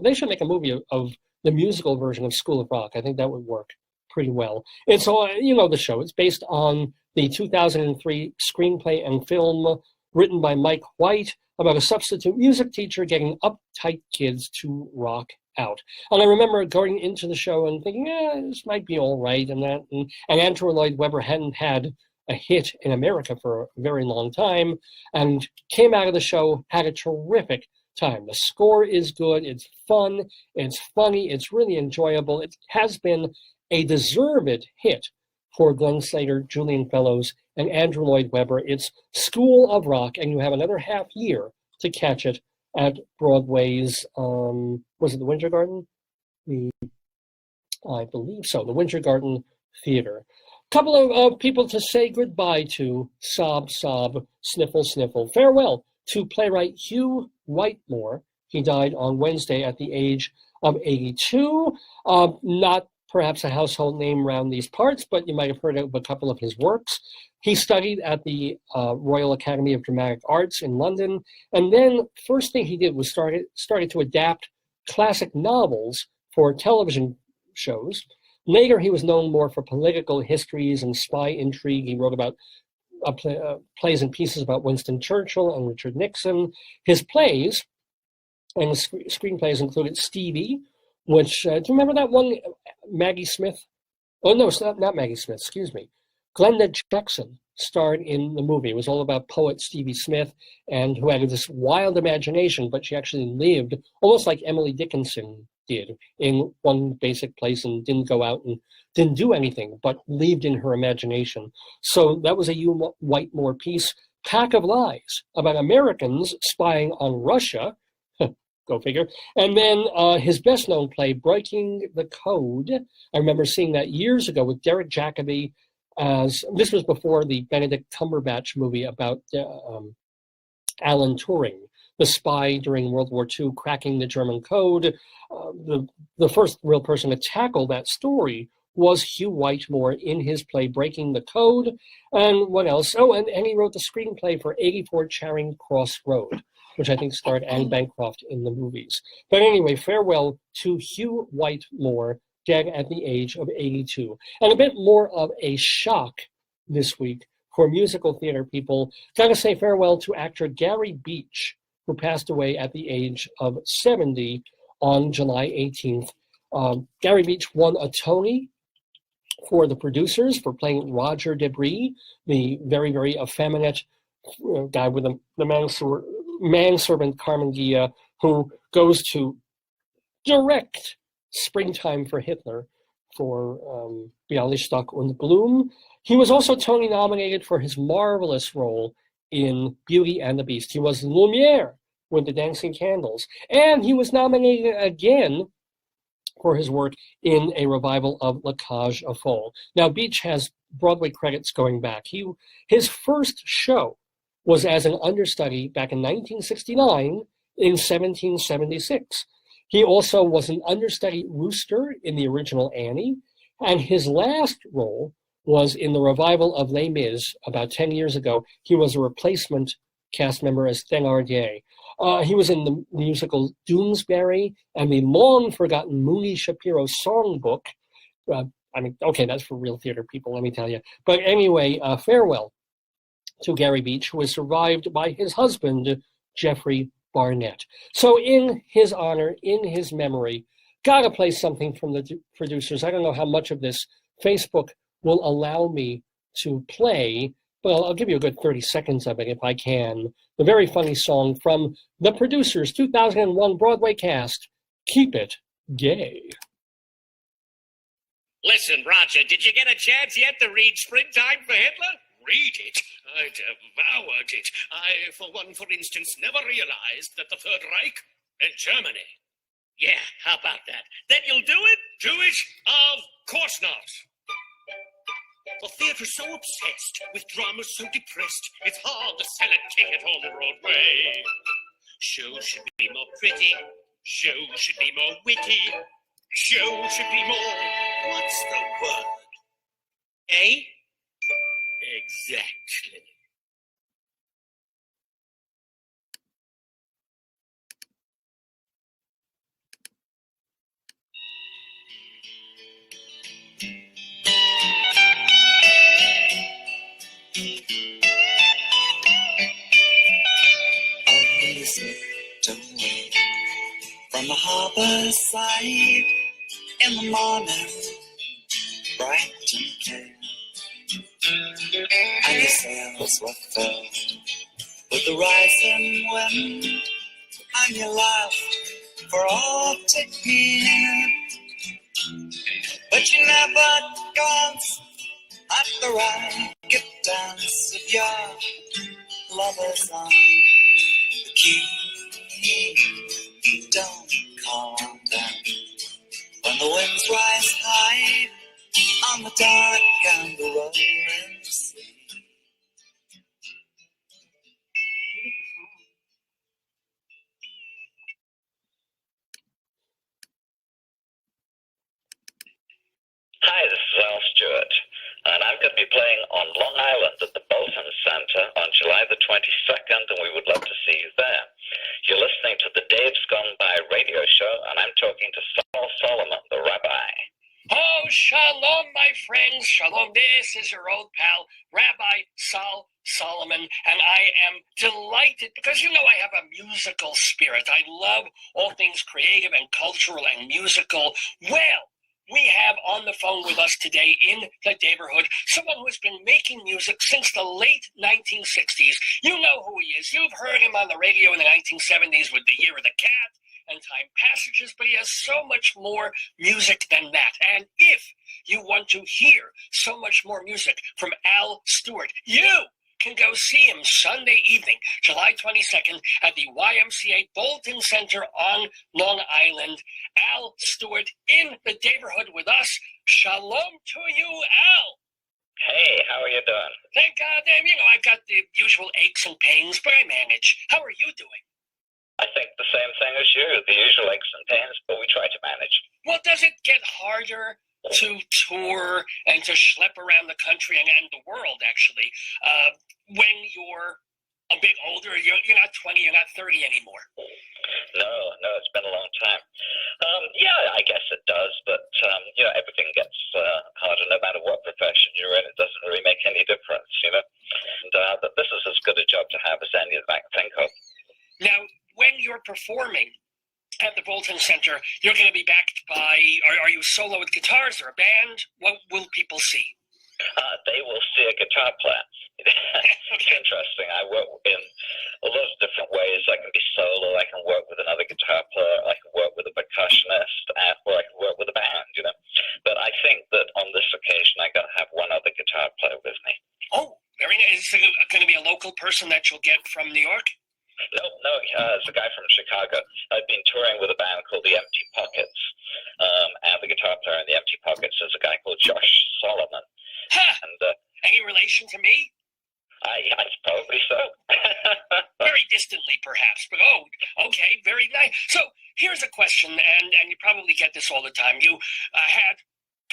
Speaker 2: They should make a movie of the musical version of School of Rock. I think that would work pretty well. It's all, the show. It's based on the 2003 screenplay and film written by Mike White about a substitute music teacher getting uptight kids to rock out. And I remember going into the show and thinking, this might be all right, and that. And Andrew Lloyd Webber hadn't had a hit in America for a very long time, and came out of the show, had a terrific time. The score is good, it's fun, it's funny, it's really enjoyable. It has been a deserved hit for Glenn Slater, Julian Fellows, and Andrew Lloyd Webber. It's School of Rock, and you have another half year to catch it at Broadway's, was it the Winter Garden? I believe so, the Winter Garden Theater. Couple of people to say goodbye to. Sob, sob, sniffle, sniffle. Farewell to playwright Hugh Whitemore. He died on Wednesday at the age of 82. Not perhaps a household name around these parts, but you might have heard of a couple of his works. He studied at the Royal Academy of Dramatic Arts in London, and then first thing he did was started to adapt classic novels for television shows. Later, he was known more for political histories and spy intrigue. He wrote about plays and pieces about Winston Churchill and Richard Nixon. His plays and screenplays included Stevie, which, do you remember that one, Maggie Smith? Oh, no, it's not Maggie Smith, excuse me. Glenda Jackson starred in the movie. It was all about poet Stevie Smith, and who had this wild imagination, but she actually lived almost like Emily Dickinson did in one basic place and didn't go out and didn't do anything, but lived in her imagination. So that was a Hugh Whitemore piece, Pack of Lies, about Americans spying on Russia. Go figure. And then his best-known play, Breaking the Code. I remember seeing that years ago with Derek Jacobi. This was before the Benedict Cumberbatch movie about Alan Turing, the spy during World War II, cracking the German code. The first real person to tackle that story was Hugh Whitemore in his play Breaking the Code. And what else? Oh, and he wrote the screenplay for 84 Charing Cross Road, which I think starred Anne Bancroft in the movies. But anyway, farewell to Hugh Whitemore, dead at the age of 82. And a bit more of a shock this week for musical theater people. Gotta say farewell to actor Gary Beach, who passed away at the age of 70 on July 18th. Gary Beach won a Tony for The Producers for playing Roger Debris, the very, very effeminate guy with the manservant Carmen Gia, who goes to direct Springtime for Hitler for Bialystok und Bloom. He was also Tony nominated for his marvelous role in Beauty and the Beast. He was Lumiere with the Dancing Candles. And he was nominated again for his work in a revival of La Cage aux Folles. Now, Beach has Broadway credits going back. His first show was as an understudy back in 1969 in 1776. He also was an understudy rooster in the original Annie, and his last role was in the revival of Les Mis about 10 years ago. He was a replacement cast member as Thénardier. He was in the musical Doonesbury and the long-forgotten Mooney Shapiro songbook. Okay, that's for real theater people, let me tell you. But anyway, farewell to Gary Beach, who was survived by his husband, Jeffrey Barnett. So in his honor, in his memory, gotta play something from The Producers. I don't know how much of this Facebook will allow me to play, but I'll give you a good 30 seconds of it if I can. The very funny song from The Producers' 2001 Broadway cast, Keep It Gay.
Speaker 4: Listen, Roger, did you get a chance yet to read Springtime for Hitler? Read it. I devoured it. I, for instance, never realized that the Third Reich in Germany. Yeah, how about that? Then you'll do it? Jewish? Of course not. The theatre's so obsessed with drama so depressed, it's hard to sell a ticket on the Broadway. Shows should be more pretty. Shows should be more witty. Shows should be more... What's the word? Eh? Exactly.
Speaker 7: Away from the harbor side in the morning, bright and clear, and your sails were filled with the rising wind, and you laughed for all to hear, but you never glanced at the ragged dance of your lovers on the quay. Don't calm down when the winds rise high on the dark and the rolling sea.
Speaker 8: going to be playing on Long Island at the Bolton Center on July the 22nd, and we would love to see you there. You're listening to the Dave's Gone By radio show, and I'm talking to Saul Solomon, the Rabbi.
Speaker 2: Oh, shalom, my friends. Shalom. This is your old pal, Rabbi Saul Solomon, and I am delighted because, you know, I have a musical spirit. I love all things creative and cultural and musical. Well, we have on the phone with us today in the Daverhood someone who has been making music since the late 1960s. You know who he is. You've heard him on the radio in the 1970s with The Year of the Cat and Time Passages, but he has so much more music than that. And if you want to hear so much more music from Al Stewart, you can go see him Sunday evening, July 22nd, at the YMCA Bolton Center on Long Island. Al Stewart in the Daverhood with us. Shalom to you, Al.
Speaker 8: Hey, how are you doing?
Speaker 2: Thank God, you know, I've got the usual aches and pains, but I manage. How are you doing?
Speaker 8: I think the same thing as you, the usual aches and pains, but we try to manage.
Speaker 2: Well, does it get harder to tour and to schlep around the country and the world, actually, when you're a bit older? You're not 20, you're not 30 anymore.
Speaker 8: No, it's been a long time. Yeah, I guess it does, but, you know, everything gets harder no matter what profession you're in. It doesn't really make any difference, you know. And this is as good a job to have as any that I can think of.
Speaker 2: Now, when you're performing at the Bolton Center, you're going to be backed by, are you solo with guitars or a band? What will people see?
Speaker 8: They will see a guitar player. It's interesting. I work in a lot of different ways. I can be solo, I can work with another guitar player, I can work with a percussionist, or I can work with a band, you know. But I think that on this occasion, I'm going to have one other guitar player with me.
Speaker 2: Oh, very nice. Is it going to be a local person that you'll get from New York?
Speaker 8: No, it's a guy from Chicago. I've been touring with a band called the Empty Pockets, and the guitar player in the Empty Pockets is a guy called Josh Solomon.
Speaker 2: Huh.
Speaker 8: And
Speaker 2: any relation to me?
Speaker 8: I probably so.
Speaker 2: Very distantly, perhaps, but okay, very nice. So here's a question, and you probably get this all the time. You had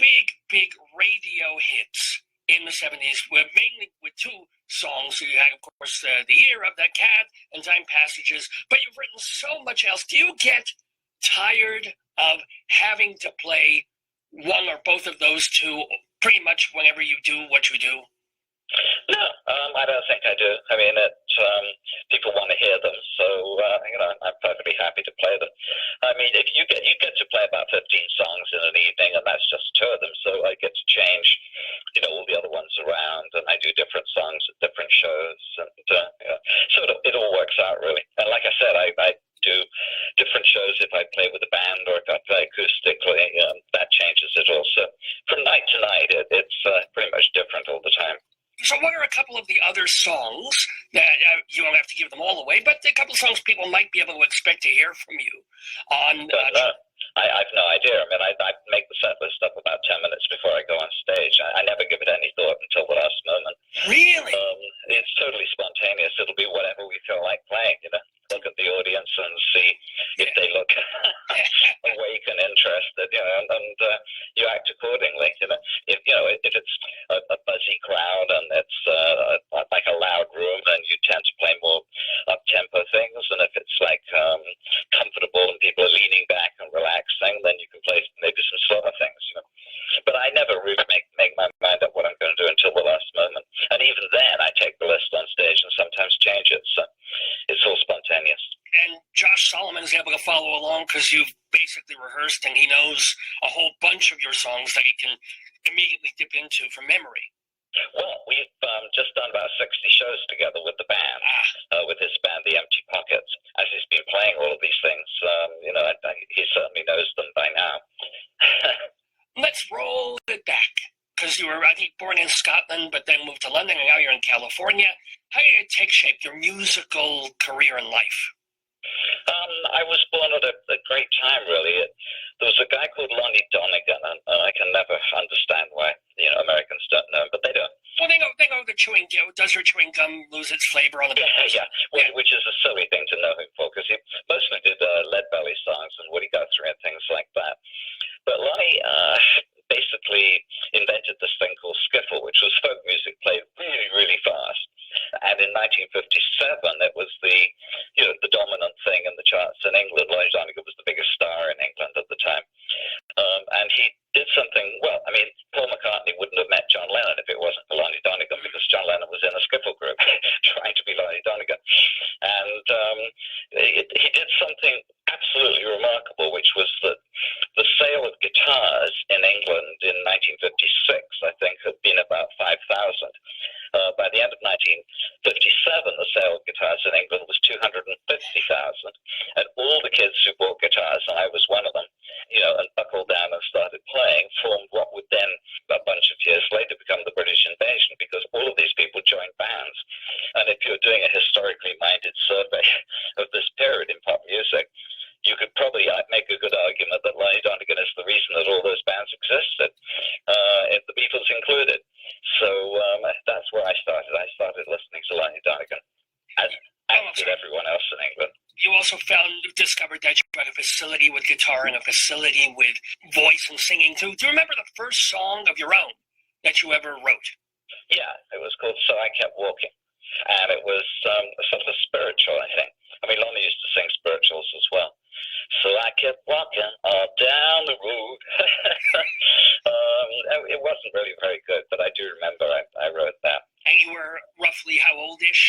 Speaker 2: big radio hits in the 70s, mainly with two songs. So you had, of course, The Year of the Cat and Time Passages, but you've written so much else. Do you get tired of having to play one or both of those two pretty much whenever you do what you do?
Speaker 8: No, I don't think I do. I mean, people want to hear them, so you know, I'm perfectly happy to play them. I mean, if you get to play about 15 songs in an evening, and that's just two of them, so I get to change, you know, all the other ones around, and I do different songs at different shows, and you know, so it all works out really. And like I said, I do different shows if I play with a band or if I play acoustically. That changes it also. From night to night, it's pretty much different all the time.
Speaker 2: So what are a couple of the other songs that you don't have to give them all away, but a couple of songs people might be able to expect to hear from you on?
Speaker 8: I've no idea. I mean, I make the set list up about 10 minutes before I go on stage. I never give it any thought until the last moment.
Speaker 2: Really?
Speaker 8: It's totally spontaneous. It'll be whatever we feel like playing, you know. Look at the audience and see if they look awake and interested, you know, and you act accordingly, you know. If it's a buzzy crowd and it's like a loud room, then you tend to play more up-tempo things, and if it's like comfortable and people are leaning back and relaxing, then you can play maybe some slower things, you know. But I never really make my mind up what I'm going to do until the last moment, and even then I take the list on stage and sometimes change it, so it's all spontaneous.
Speaker 2: And Josh Solomon is able to follow along because you've basically rehearsed and he knows a whole bunch of your songs that he can immediately dip into from memory.
Speaker 8: Well, we've just done about 60 shows together with the band, with his band, The Empty Pockets. As he's been playing all of these things, you know, he certainly knows them by now.
Speaker 2: Let's roll it back, because you were, I think, born in Scotland, but then moved to London, and now you're in California. How did it take shape, your musical career in life?
Speaker 8: I was born at a great time, really. There was a guy called Lonnie Donegan, and I can never understand why, you know, Americans don't know him, but they do.
Speaker 2: Well, they know the chewing gum. Does your chewing gum lose its flavor on the
Speaker 8: Yeah, which is a silly thing to know him for, because he mostly did Lead Belly songs and Woody Guthrie and things like that. But Lonnie basically invented this thing called skiffle, which was so 1957, it was the dominant thing in the charts in England. Lonnie Donegan was the biggest star in England at the time. And he did something, well, I mean, Paul McCartney wouldn't have met John Lennon if it wasn't for Lonnie Donegan, because John Lennon was in a skiffle group trying to be Lonnie Donegan. And he did something absolutely remarkable, which was that the sale of guitars in England in 1956, I think, had been about 5,000. By the end of 1957, the sale of guitars in England was 250,000. And all the kids who bought guitars, and I was one of them, and buckled down and started playing, formed what would then, a bunch of years later, become the British Invasion, because all of these people joined bands. And if you're doing a historically minded survey of this period in pop music, you could probably make a good argument that Lonnie Donegan is the reason that all those bands existed, the Beatles included. So that's where I started. I started listening to Lonnie Donegan, as did everyone else in England.
Speaker 2: You also discovered that you had a facility with guitar and a facility with voice and singing too. Do you remember the first song of your own that you ever wrote?
Speaker 8: Yeah, it was called So I Kept Walking. And it was sort of a spiritual, I think. I mean, Lonnie used to sing spirituals as well. So I kept walking all down the road. It wasn't really very good, but I do remember I wrote that.
Speaker 2: And you were roughly how oldish?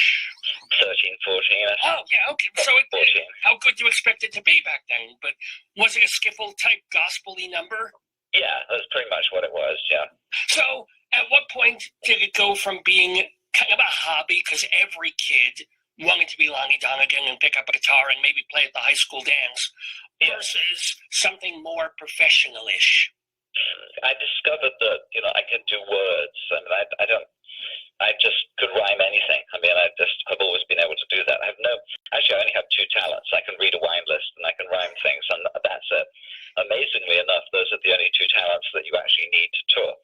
Speaker 8: 13, 14.
Speaker 2: Oh, yeah, okay. So
Speaker 8: 14.
Speaker 2: How good you expect it to be back then? But was it a skiffle-type gospel-y number?
Speaker 8: Yeah, that's pretty much what it was, yeah.
Speaker 2: So at what point did it go from being kind of a hobby, because every kid wanted to be Lonnie Donegan and pick up a guitar and maybe play at the high school dance, versus something more professional-ish?
Speaker 8: I discovered that, I could do words. I mean, I just could rhyme anything. I mean, I've always been able to do that. I only have two talents. I can read a wine list and I can rhyme things, and that's it. Amazingly enough, those are the only two talents that you actually need to tour.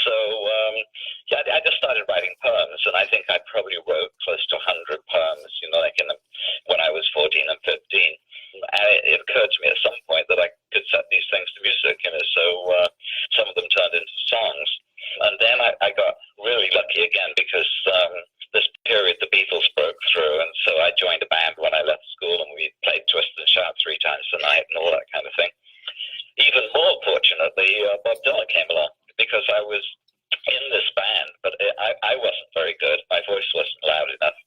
Speaker 8: So, I just started writing poems, and I think I probably wrote close to 100 poems, when I was 14 and 15. And it occurred to me at some point that I could set these things to music, so some of them turned into songs. And then I got really lucky again, because this period the Beatles broke through, and so I joined a band when I left school, and we played Twist and Shout 3 times a night and all that kind of thing. Even more fortunately, Bob Dylan came along, because I was in this band, but I wasn't very good. My voice wasn't loud enough.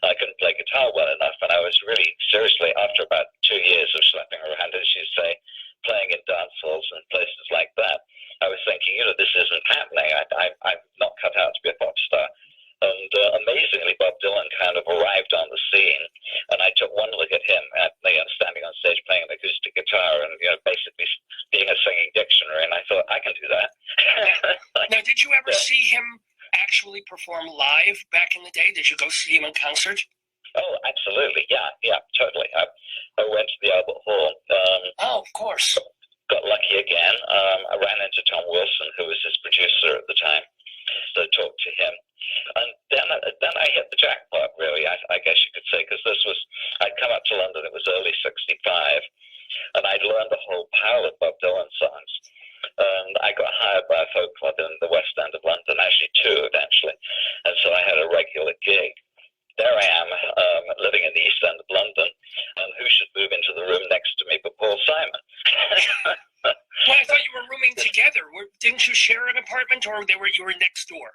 Speaker 8: I couldn't play guitar well enough, and I was really, seriously, after about 2 years of schlepping around, as you say, playing in dance halls and places like that, I was thinking, this isn't happening. I'm not cut out to be a pop star. And amazingly, Bob Dylan kind of arrived on the scene, and I took one look at him, standing on stage playing an acoustic guitar and basically being a singing dictionary, and I thought, I can do that.
Speaker 2: Now, did you ever see him actually perform live back in the day? Did you go see him in concert?
Speaker 8: Oh, absolutely, yeah, totally. I went to the Albert Hall.
Speaker 2: Of course.
Speaker 8: Got lucky again. I ran into Tom Wilson, who was his producer at the time, so I talked to him. And then I hit the jackpot, really, I guess you could say, because I'd come up to London, it was early 65, and I'd learned a whole pile of Bob Dylan songs. And I got hired by a folk club in the West End of London, actually two eventually, and so I had a regular gig. There I am, living in the East End of London, and who should move into the room next to me but Paul Simon?
Speaker 2: Well, I thought you were rooming together. Didn't you share an apartment, or you were next door?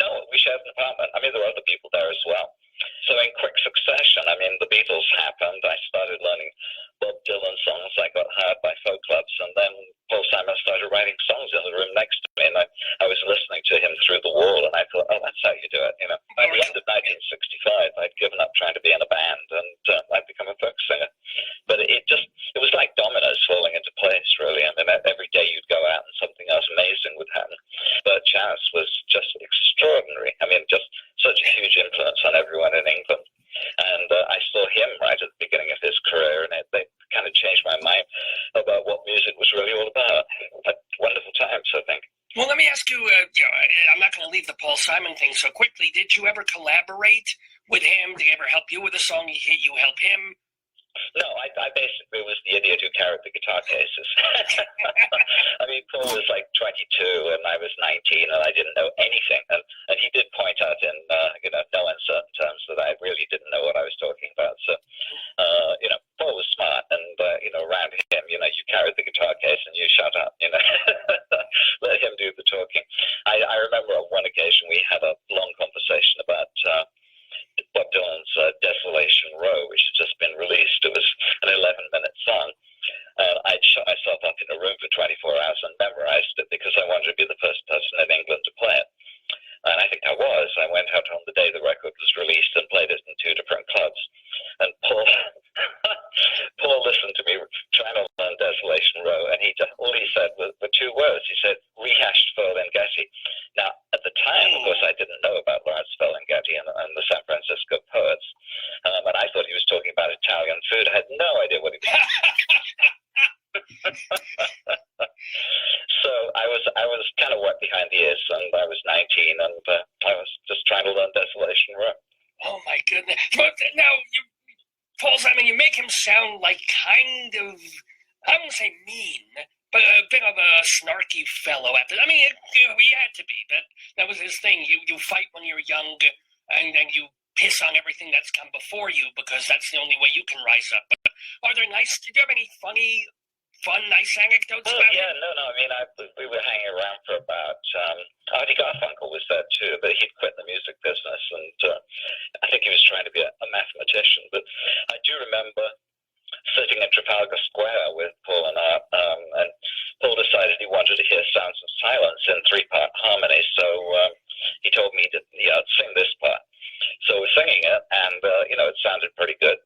Speaker 8: No, we shared an apartment. I mean, there were other people there as well. So in quick succession, the Beatles happened. I started learning Bob Dylan songs. I got hired by folk clubs, and then Paul Simon started writing songs in the room next to me, and I was listening to him through the wall, and I thought, oh, that's how you do it. By the end of 1965, I'd given up trying to be in a band, and I'd become a folk singer. But it was like dominoes falling into place, really. Every day you'd go out and something else amazing would happen. But Chance was just extraordinary. Just such a huge influence on everyone in England. And I saw him right at the beginning of his career, and they kind of changed my mind about what music was really all about. Had wonderful times, I think.
Speaker 2: Well, let me ask you, I'm not going to leave the Paul Simon thing so quickly. Did you ever collaborate with him? Did he ever help you with a song? You help him?
Speaker 8: No, I basically was the idiot who carried the guitar cases. I mean, Paul was like 22 and I was 19 and I didn't know anything. And he did point out in, no uncertain terms that I really didn't know what I was talking about. So, Paul was smart and, around him, you carried the guitar case and you shut up, let him do the talking. I remember on one occasion we had a long conversation about Bob Dylan's Desolation Row, which had just been released. It was an 11-minute song. I'd shut myself up in a room for 24 hours and memorized it because I wanted to be the first person in England to play it. And I think I was. I went out on the day the record was released and played it in 2 different clubs. And Paul listened to me trying to learn Desolation Row, and all he said were 2 words. He said, rehashed Ferlinghetti. Now, at the time, of course, I didn't know about Lawrence Ferlinghetti and the San Francisco Poets. And I thought he was talking about Italian food. I had no idea what he was So I was kind of wet behind the ears, and I was 19, and I was just trying to learn Desolation Row.
Speaker 2: Oh my goodness! But now, Paul Simon, you make him sound like kind of, I won't say mean, but a bit of a snarky fellow. He had to be. That was his thing. You fight when you're young, and then you piss on everything that's come before you because that's the only way you can rise up. But do you have any nice anecdotes about it?
Speaker 8: Yeah, no. I mean, we were hanging around for about, Artie Garfunkel was there too, but he'd quit the music business, and I think he was trying to be a mathematician. But I do remember sitting in Trafalgar Square with Paul and and Paul decided he wanted to hear Sounds of Silence in 3-part harmony, so he told me to sing this part. So we're singing it, and it sounded pretty good.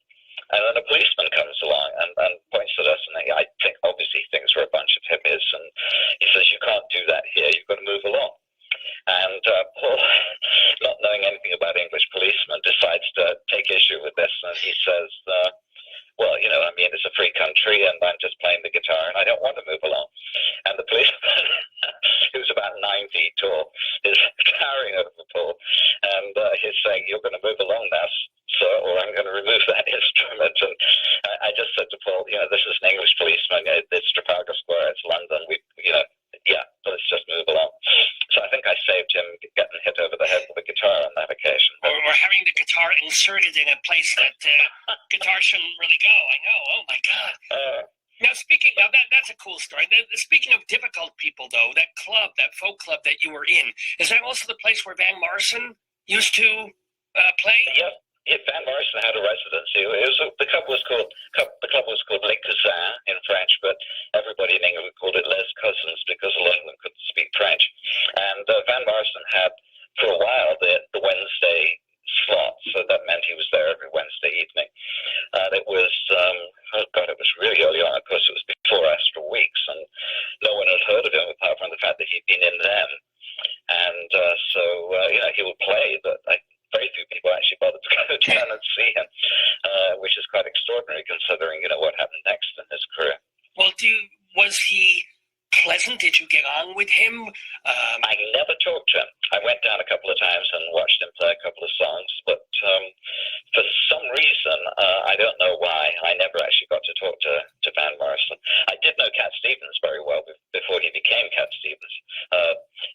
Speaker 8: And then a policeman comes along and points at us, and I think obviously thinks we're a bunch of hippies, and he says, you can't do that here, you've got to move along. And Paul, not knowing anything about English policemen, decides to take issue with this, and he says, it's a free country, and I'm just playing the guitar, and I don't want to move along. And the policeman, who's about 9 feet tall, is carrying over Paul, and he's saying, you're going to move along now, sir, or I'm going to remove that instrument. And I just said to Paul, this is an English policeman. It's Trafalgar Square. It's London. Let's just move along. So I think I saved him getting hit over the head with a guitar on that occasion.
Speaker 2: Or having the guitar inserted in a place that guitar shouldn't really go. I know. Oh, my God. Now, that's a cool story. Speaking of difficult people, though, that folk club that you were in, is that also the place where Van Morrison used to play?
Speaker 8: Yeah. Van Morrison had a residency. The club was called Les Cousins in French, but everybody in England called it Les Cousins because a lot of them couldn't speak French. And Van Morrison had, for a while, the Wednesday slot, so that meant he was there every Wednesday evening. And it was, it was really early on. Of course, it was before Astral Weeks, and no one had heard of him apart from the fact that he'd been in them. And he would play, but very few people actually bothered to go down and see him, which is quite extraordinary considering, what happened next in his career.
Speaker 2: Well, was he pleasant? Did you get on with him?
Speaker 8: I never talked to him. I went down a couple of times and watched him play a couple of songs, but for some reason, I don't know why, I never actually got to talk to Van Morrison. I did know Cat Stevens very well before he became Cat Stevens.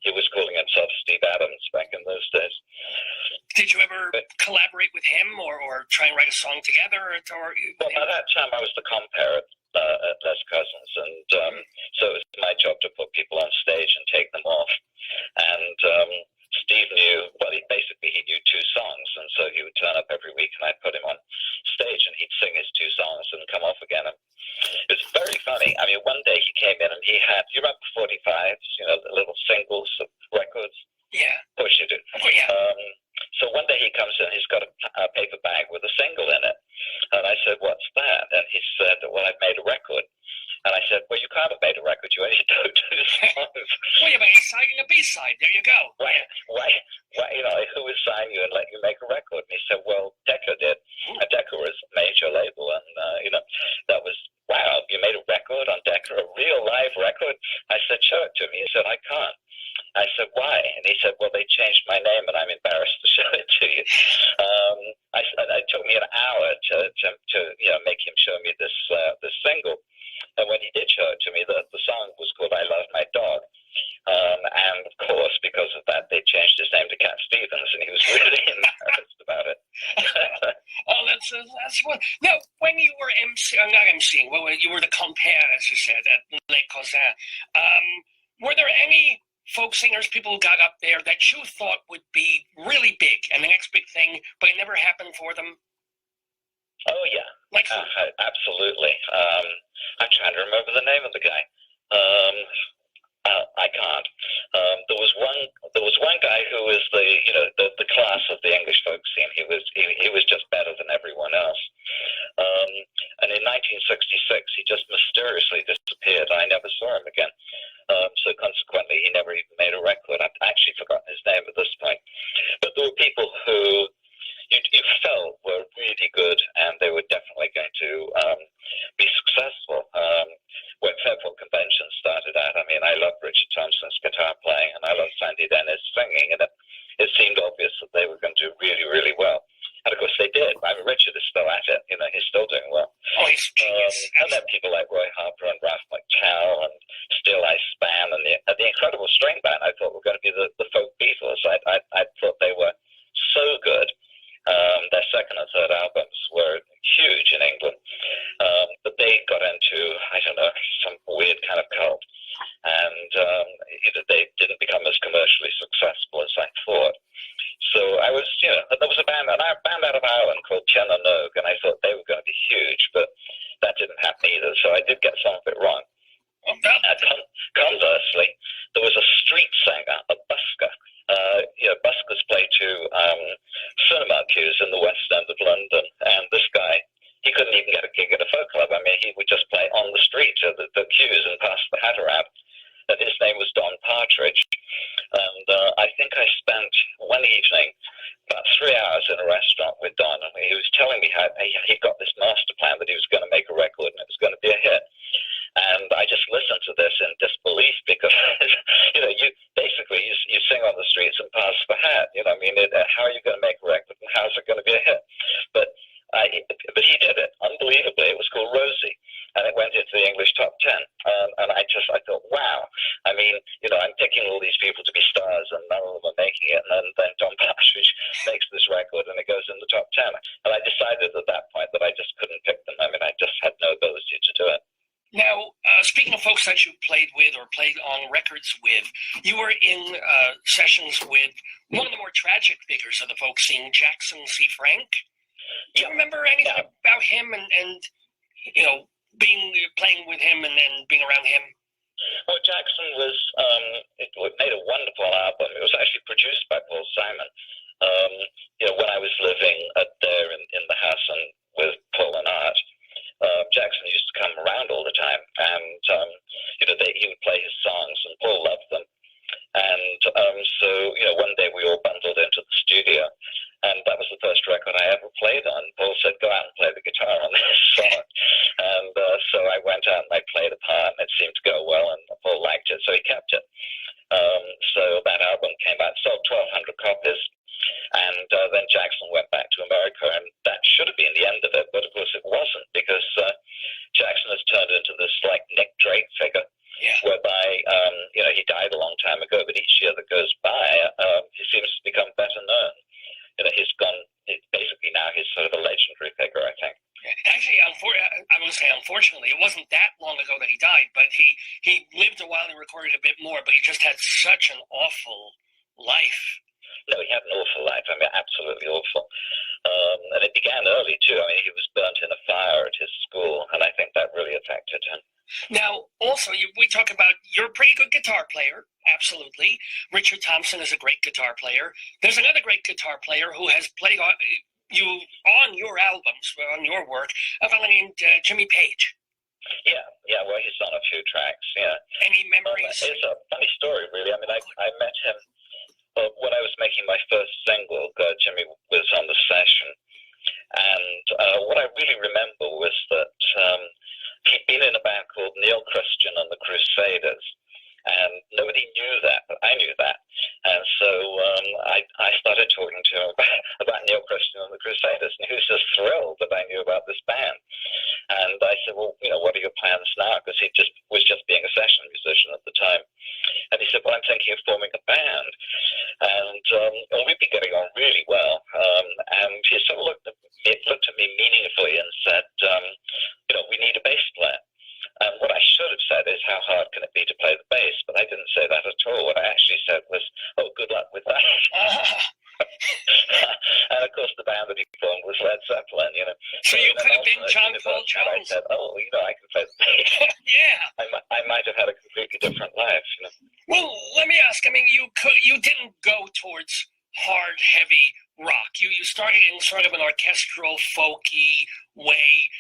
Speaker 8: He was calling himself Steve Adams back in those days.
Speaker 2: Did you ever collaborate with him or try and write a song together?
Speaker 8: Well, by that time, I was the compere at Les Cousins, and so it was my job to put people on stage and take them off. And Steve knew, he knew 2 songs, and so he would turn up every week, and I'd put him on stage, and he'd sing his 2 songs and come off again. And it was very funny. I mean, one day he came in, and he had, you remember 45s, the little singles of records?
Speaker 2: Yeah.
Speaker 8: Of course you do.
Speaker 2: Oh, yeah.
Speaker 8: So one day he comes in, he's got a paper bag with a single in it. And I said, what's that? And he said, well, I've made a record. And I said, well, you can't have made a record. You only do 2 songs.
Speaker 2: Well, you're a B-side. There you go.
Speaker 8: Why, who would sign you and let you make a record? And he said, well, Decca did. And Decca was a major label. And, that was, wow, you made a record on Decca, a real live record? I said, show it to me. He said, I can't. I said, why? And he said, well, they changed my name and I'm embarrassed to show it to you. It took me an hour to make him show me this single. And when he did show it to me, the song was called I Love My Dog. And of course, because of that, they changed his name to Cat Stevens, and he was really embarrassed about it.
Speaker 2: Oh, that's what. Now, when you were not emceeing, well, you were the compere, as you said, at Les Cousins. Were there any folk singers, people who got up there that you thought would be really big and the next big thing, but it never happened for them?
Speaker 8: Oh yeah,
Speaker 2: like
Speaker 8: absolutely. I'm trying to remember the name of the guy. I can't. There was one guy who was the class of the English folk scene. He was just better than everyone else. And in 1966, he just mysteriously disappeared. I never saw him again. So consequently, he never even made a record. I've actually forgotten his name at this point. But there were people who you felt were really good, and they were definitely going to be successful. When Fairport Convention started out, I mean, I loved Richard Thompson's guitar playing, and I loved Sandy Dennis singing, and it seemed obvious that they were going to do really, really well. And of course they did. I mean, Richard is still at it. He's still doing well.
Speaker 2: Oh, he's genius.
Speaker 8: And then people like Roy Harper and Ralph McTowell and Still I Span and the incredible string band I thought were going to be the folk Beatles. I thought they were so good. Their second and third albums were huge in England. But they got into, I don't know, some weird kind of cult. And they didn't become as commercially successful as I thought. So I was, there was a band out of Ireland called Chen and Oak, and I thought they were going to be huge, but that didn't happen either. So I did get some of it wrong. Conversely, there was a street singer, a busker. Buskers play to cinema queues in the West End of London, and this guy, he couldn't even get a gig at a folk club. I mean, he would just play on the street at the queues and pass the hat around. And his name was Don Partridge. And I think I spent one evening about 3 hours in a restaurant with Don, and he was telling me how he got this master plan that he was going to make a record and it was going to be a hit. And I just listened to this in disbelief because, you sing on the streets and pass the hat. How are you going to make a record and how's it going to be a hit? But he did it unbelievably. It was called Rosie, and it went into the English top 10. And I thought, wow. I mean, I'm picking all these people to be stars, and none of them are making it. And then Don Partridge makes this record, and it goes in the top 10. And I decided at that point that I just couldn't pick them. I mean, I just had no ability to do it.
Speaker 2: Now, speaking of folks that you played with or played on records with, you were in sessions with one of the more tragic figures of the folk scene, Jackson C. Frank. Do you remember anything about him and playing with him and then being around him?
Speaker 8: Well, Jackson it made a wonderful album. It was actually produced by Paul Simon. When I was living there in the house and with Paul and Art, Jackson used to come around all the time, and he would play his songs, and Paul loved them. And so one day we all bundled into the studio, and that was the first record I ever played on. Paul said, "Go out and play the guitar on this song." And so I went out and I played a part, and it seemed to go well, and Paul liked it, so he kept it. So that album came out, sold 1,200 copies. And then Jackson went back to America, and that should have been the end of it, but of course it wasn't, because Jackson has turned into this like Nick Drake figure, whereby he died a long time ago, but each year that goes by, he seems to become better known. He's gone. Basically now he's sort of a legendary figure, I think.
Speaker 2: Actually, I'm going to say unfortunately, it wasn't that long ago that he died, but he lived a while and recorded a bit more, but he just had such an awful life.
Speaker 8: No, he had an awful life. I mean, absolutely awful. And it began early, too. I mean, he was burnt in a fire at his school, and I think that really affected him.
Speaker 2: Now, also, we talk about you're a pretty good guitar player, absolutely. Richard Thompson is a great guitar player. There's another great guitar player who has played you on your albums, on your work, a fellow named Jimmy Page.
Speaker 8: Yeah, well, he's on a few tracks, yeah.
Speaker 2: Any memories?
Speaker 8: It's a funny story, really. I mean, I met him when I was making my first single. Jimmy was on the session, and what I really remember was that he'd been in a band called Neil Christian and the Crusaders, and nobody knew that, but I knew I started talking to him about Neil Christian and the Crusaders, and he was just thrilled that I knew about this band. And I said, well, what are your plans now? Because he was just being a session musician at the time. And he said, well, I'm thinking of forming a band. And we'd been getting on really well. And he sort of looked at me meaningfully and said, we need a bass player. And what I should have said is, how hard can it be to play the bass? But I didn't say that at all. What I actually said was, oh, good luck with that. And of course, the band that he formed was Led Zeppelin,
Speaker 2: So you could have been John Paul Jones.
Speaker 8: I said, oh, I can play the bass.
Speaker 2: Yeah.
Speaker 8: I might have had a completely different life,
Speaker 2: Well, let me ask. I mean, you didn't go towards hard, heavy rock. You started in sort of an orchestral, folky way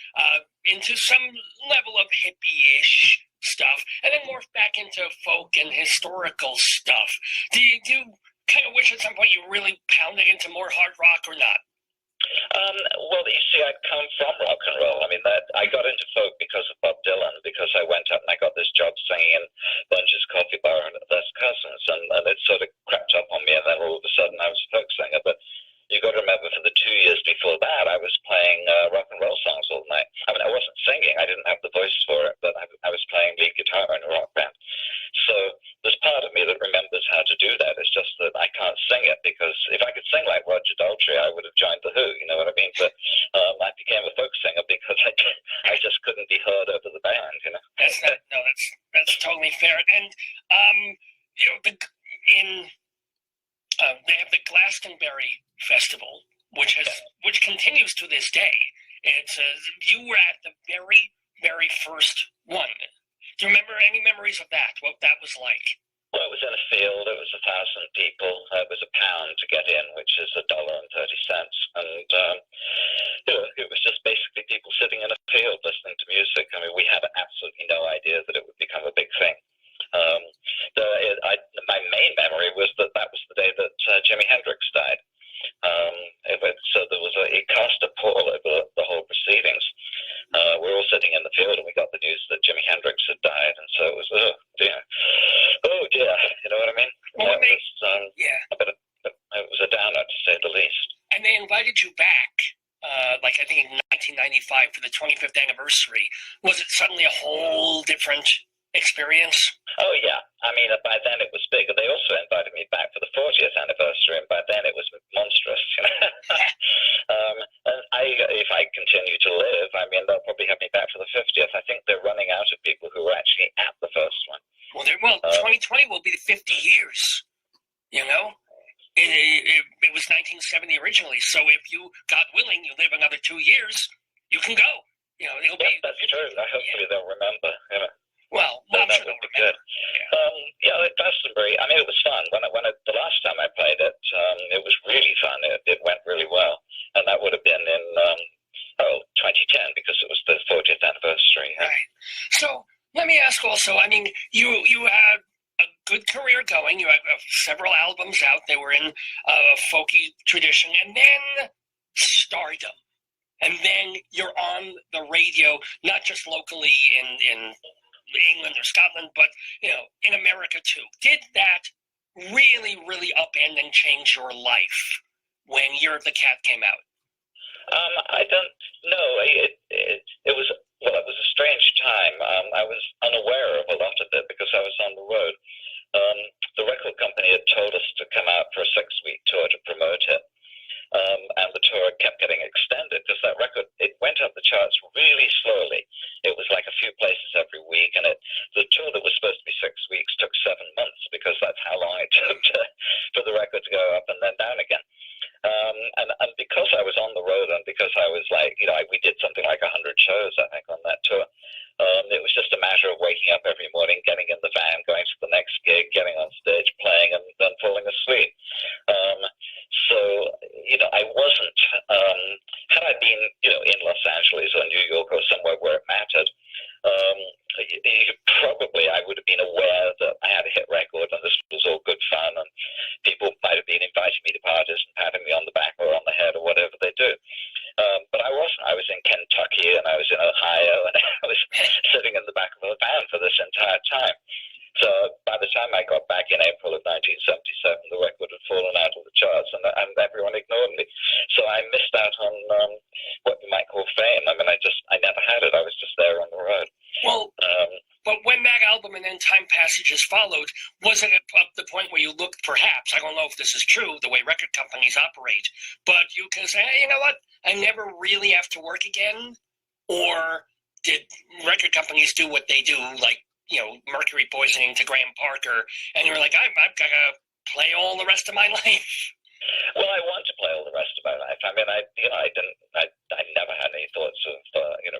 Speaker 2: into some level of hippie-ish stuff, and then morphed back into folk and historical stuff. Do you kind of wish at some point you really pounded into more hard rock or not?
Speaker 8: Well, you see, I'd come from rock and roll. I mean, I got into folk because of Bob Dylan, because I went up and I got this job singing in Bunge's Coffee Bar and at Les Cousins, and it sort of crept up on me, and then all of a sudden I was a folk singer. But you got to remember, for the 2 years before that, I was playing rock and roll songs all night. I mean, I wasn't singing. I didn't have the voice for it, but I was playing lead guitar in a rock band. So there's part of me that remembers how to do that. It's just that I can't sing it, because if I could sing like Roger Daltrey, I would have joined The Who, you know what I mean? But I became a folk singer because I just couldn't be heard over the band,
Speaker 2: That's totally fair. And, they have the Glastonbury Festival, which continues to this day. It's you were at the very, very first one. Do you remember any memories of that? What that was like?
Speaker 8: Well, it was in a field. It was 1,000 people. It was £1 to get in, which is $1.30. And it was just basically people sitting in a field listening to music. I mean, we had absolutely no idea that it would become a big thing. My main memory was that was the day that Jimi Hendrix died. So it cast a pall over the whole proceedings. We were all sitting in the field, and we got the news that Jimi Hendrix had died, and so it was, oh dear, you know what I mean?
Speaker 2: Well,
Speaker 8: it was a downer, to say the least.
Speaker 2: And they invited you back, I think in 1995 for the 25th anniversary. Was it suddenly a whole different experience?
Speaker 8: Oh, yeah. I mean, by then it was big. They also invited me back for the 40th anniversary, and by then it was monstrous. And if I continue to live, I mean, they'll probably have me back for the 50th. I think they're running out of people who were actually at the first one.
Speaker 2: Well, 2020 will be the 50 years, It was 1970 originally, so if you, God willing, you live another 2 years, you can go. It'll be...
Speaker 8: That's true. Hopefully they'll remember,
Speaker 2: Well, I'm sure they'll remember.
Speaker 8: Glastonbury, I mean, it was fun. The last time I played it, it was really fun. It went really well. And that would have been in 2010, because it was the 40th anniversary.
Speaker 2: Right. So let me ask also, I mean, you had a good career going. You had several albums out. They were in folky tradition. And then stardom. And then you're on the radio, not just locally in England or Scotland, but, in America too. Did that really, really upend and change your life when Year of the Cat came out?
Speaker 8: I don't know. It was a strange time. I was unaware of a lot of it because I was on the road. The record company had told us to come out for a 6-week tour to promote it. And the tour kept getting extended because that record, it went up the charts really slowly. It was like a few places every week, and the tour that was supposed to be 6 weeks took 7 months, because that's how long it took for the record to go up and then down again. And because I was on the road, and because I was we did something like 100 shows, I think, on that tour. It was just a matter of waking up every morning, getting in the van, going to the next
Speaker 2: followed, was it at the point where you looked, perhaps, I don't know if this is true, the way record companies operate, but you can say, hey, you know what, I never really have to work again? Or did record companies do what they do, like, you know, mercury poisoning to Graham Parker, and you're like, I've got to play all the rest of my life?
Speaker 8: Well, I want to play all the rest of my life. I mean, I never had any thoughts of,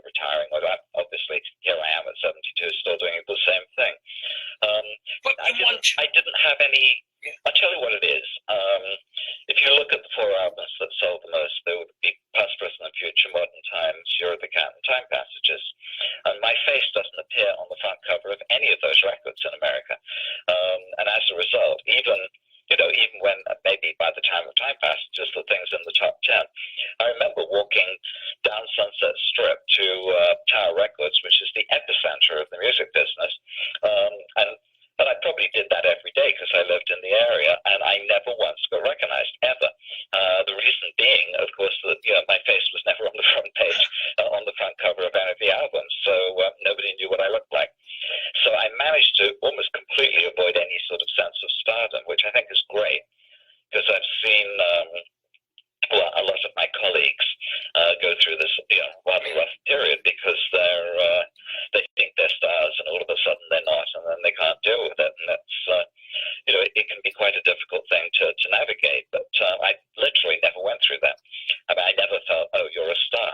Speaker 8: retiring. Well, obviously, here I am at 72, still doing the same thing.
Speaker 2: But
Speaker 8: I didn't have any. I'll tell you what it is. If you look at the 4 albums that sold the most, they would be Past, Present, and Future, Modern Times, You're the Cat, and Time Passages. And my face doesn't appear on the front cover of any of those records in America. And as a result, even when maybe by the time of Time Passages, the thing's in the top 10. I remember walking down Sunset Strip to Tower Records, which is the epicenter of the music business. And I probably did that every day because I lived in the area, and I never once got recognized, ever. The reason being, of course, that my face was never on the front page, on the front cover of any of the albums, so nobody knew what I looked like. So I managed to almost completely avoid any sort of sense of stardom, which I think is great, because I've seen a lot of my colleagues go through this rather rough period because they think they're stars and all of a sudden they're not, and then they can't deal with it, and that's it can be quite a difficult thing to navigate. But I literally never went through that. I mean, I never felt, oh, you're a star,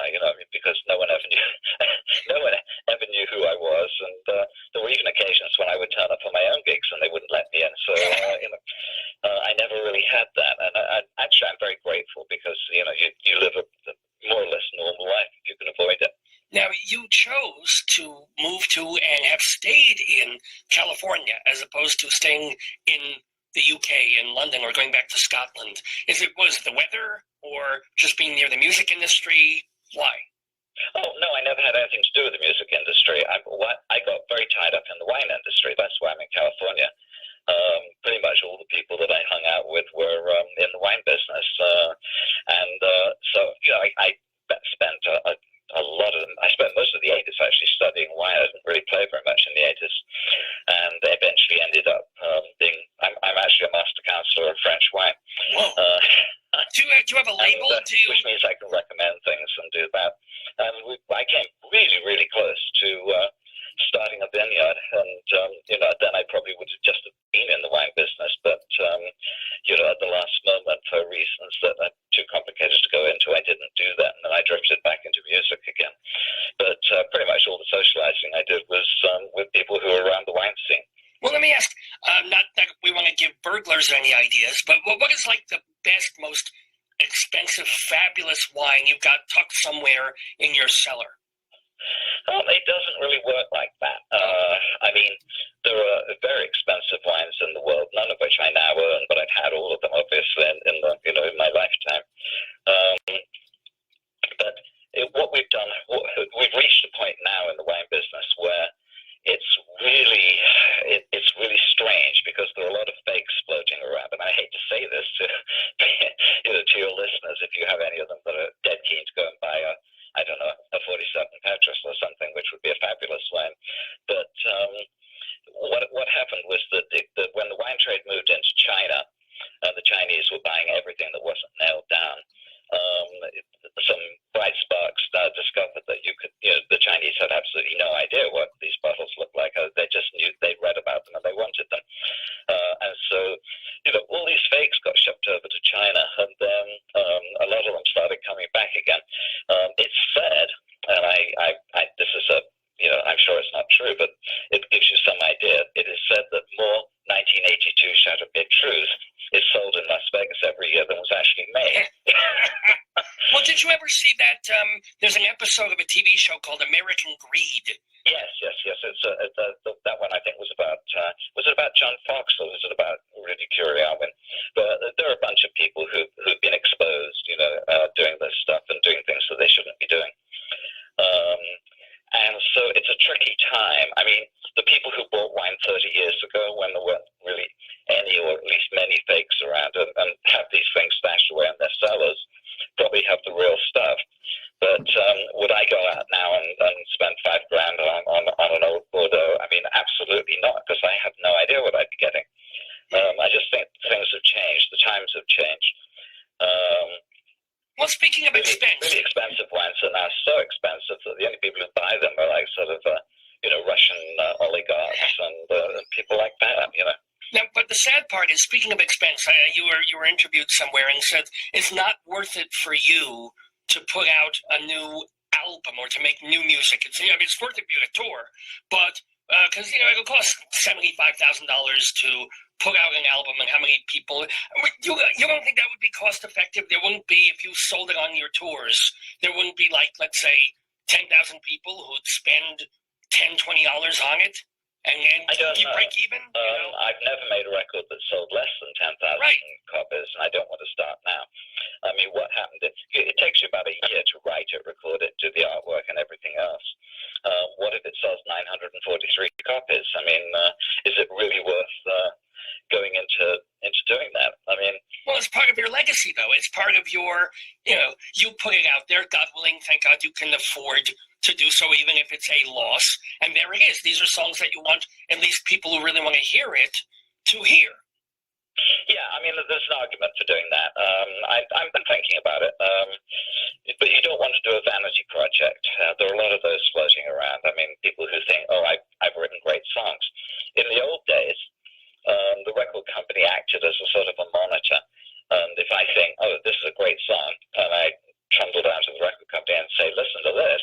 Speaker 8: because no one ever knew who I was, and there were even occasions when I would turn up for my own gigs and they wouldn't let me in. So I never really had that, and actually I'm very grateful because you live a more or less normal life if you can avoid it.
Speaker 2: Now, you chose to move to and have stayed in California as opposed to staying in the UK, in London, or going back to Scotland. Was it the weather or just being near the music industry? Why?
Speaker 8: Oh, no, I never had anything to do with the music industry. I got very tied up in the wine industry. That's why I'm in California. Pretty much all the people that I hung out with were in the wine business. So I spent a lot of them. I spent most of the 80s actually studying wine. I didn't really play very much in the 80s, and eventually ended up being. I'm actually a master counselor of French wine.
Speaker 2: Whoa. Do you have a label?
Speaker 8: Which means I can recommend things and do that. And I came really, really close to starting a vineyard, and then I probably would have just been in the wine business, but at the last moment, for reasons that are too complicated to go into, I didn't do that, and then I drifted back into music again. But pretty much all the socializing I did was with people who were around the wine scene.
Speaker 2: Well, let me ask, not that we want to give burglars any ideas, but what is like the best, most expensive, fabulous wine you've got tucked somewhere in your cellar?
Speaker 8: It doesn't really work like that. I mean, there are very expensive wines in the world, none of which I now own, but I've had all of them, obviously, in my lifetime. But what we've done, we've reached a point now in the wine business where it's really strange because there are a lot of fakes floating around, and I hate to say this to to your listeners, if you have any of them that are dead keen to go and buy a 47 Petrus or something, which would be a fabulous wine. But what happened was that when the wine trade moved into China, the Chinese were buying everything that wasn't nailed down. Some bright sparks discovered that the Chinese had absolutely no idea what these bottles looked like. They just knew, they'd read about them and they wanted them. And so, all these fakes got shipped over to China, and then a lot of them started coming back again. It's said, and this is I'm sure it's not true, but it gives you some idea. It is said that more 1982 Chateau Petrus is sold in Las Vegas every year than was actually made.
Speaker 2: Well, did you ever see that? There's an episode of a TV show called American Greed.
Speaker 8: Yes. It's that one I think was it about John Fox or was it about Rudy Curry-Alvin? But there are a bunch of people who've been exposed, doing this stuff and doing things that they shouldn't be doing. And so it's a tricky time. I mean, the people who bought wine 30 years ago when there weren't really any or at least many fakes around and have these things stashed away in their cellars probably have the real stuff. But would I go out now and spend $5,000 on an old Bordeaux? I mean, absolutely not, because I have no idea what
Speaker 4: speaking of expense,
Speaker 8: really expensive wines are now so expensive that the only people who buy them are like sort of, Russian oligarchs and people like that,
Speaker 4: Now, but the sad part is, speaking of expense, you were interviewed somewhere and said it's not worth it for you to put out a new album or to make new music. It's worth it for you to tour, but because it'll cost $75,000 to put out an album, and how many people? You don't think that would be cost effective? There wouldn't be, if you sold it on your tours, there wouldn't be, like, let's say 10,000 people who'd spend $10, $20 on it, and then you break even.
Speaker 8: I've never made a record that sold less than 10,000 copies, and I don't want to start now. I mean, what happened? It takes you about a year to write it, record it, do the artwork, and everything else. What if it sells 943 copies? I mean, is it really worth going into doing that? I mean,
Speaker 4: well, it's part of your legacy, though. It's part of your, you put it out there. God willing, thank God you can afford to do so, even if it's a loss. And there it is. These are songs that you want at least people who really want to hear it to hear.
Speaker 8: Yeah, I mean, there's an argument for doing that. I've been thinking about it, but you don't want to do a vanity project. There are a lot of those floating around. I mean, people who think, I've written great songs. In the old days, the record company acted as a sort of a monitor. And if I think, this is a great song, and I trundle down to the record company and say, listen to this,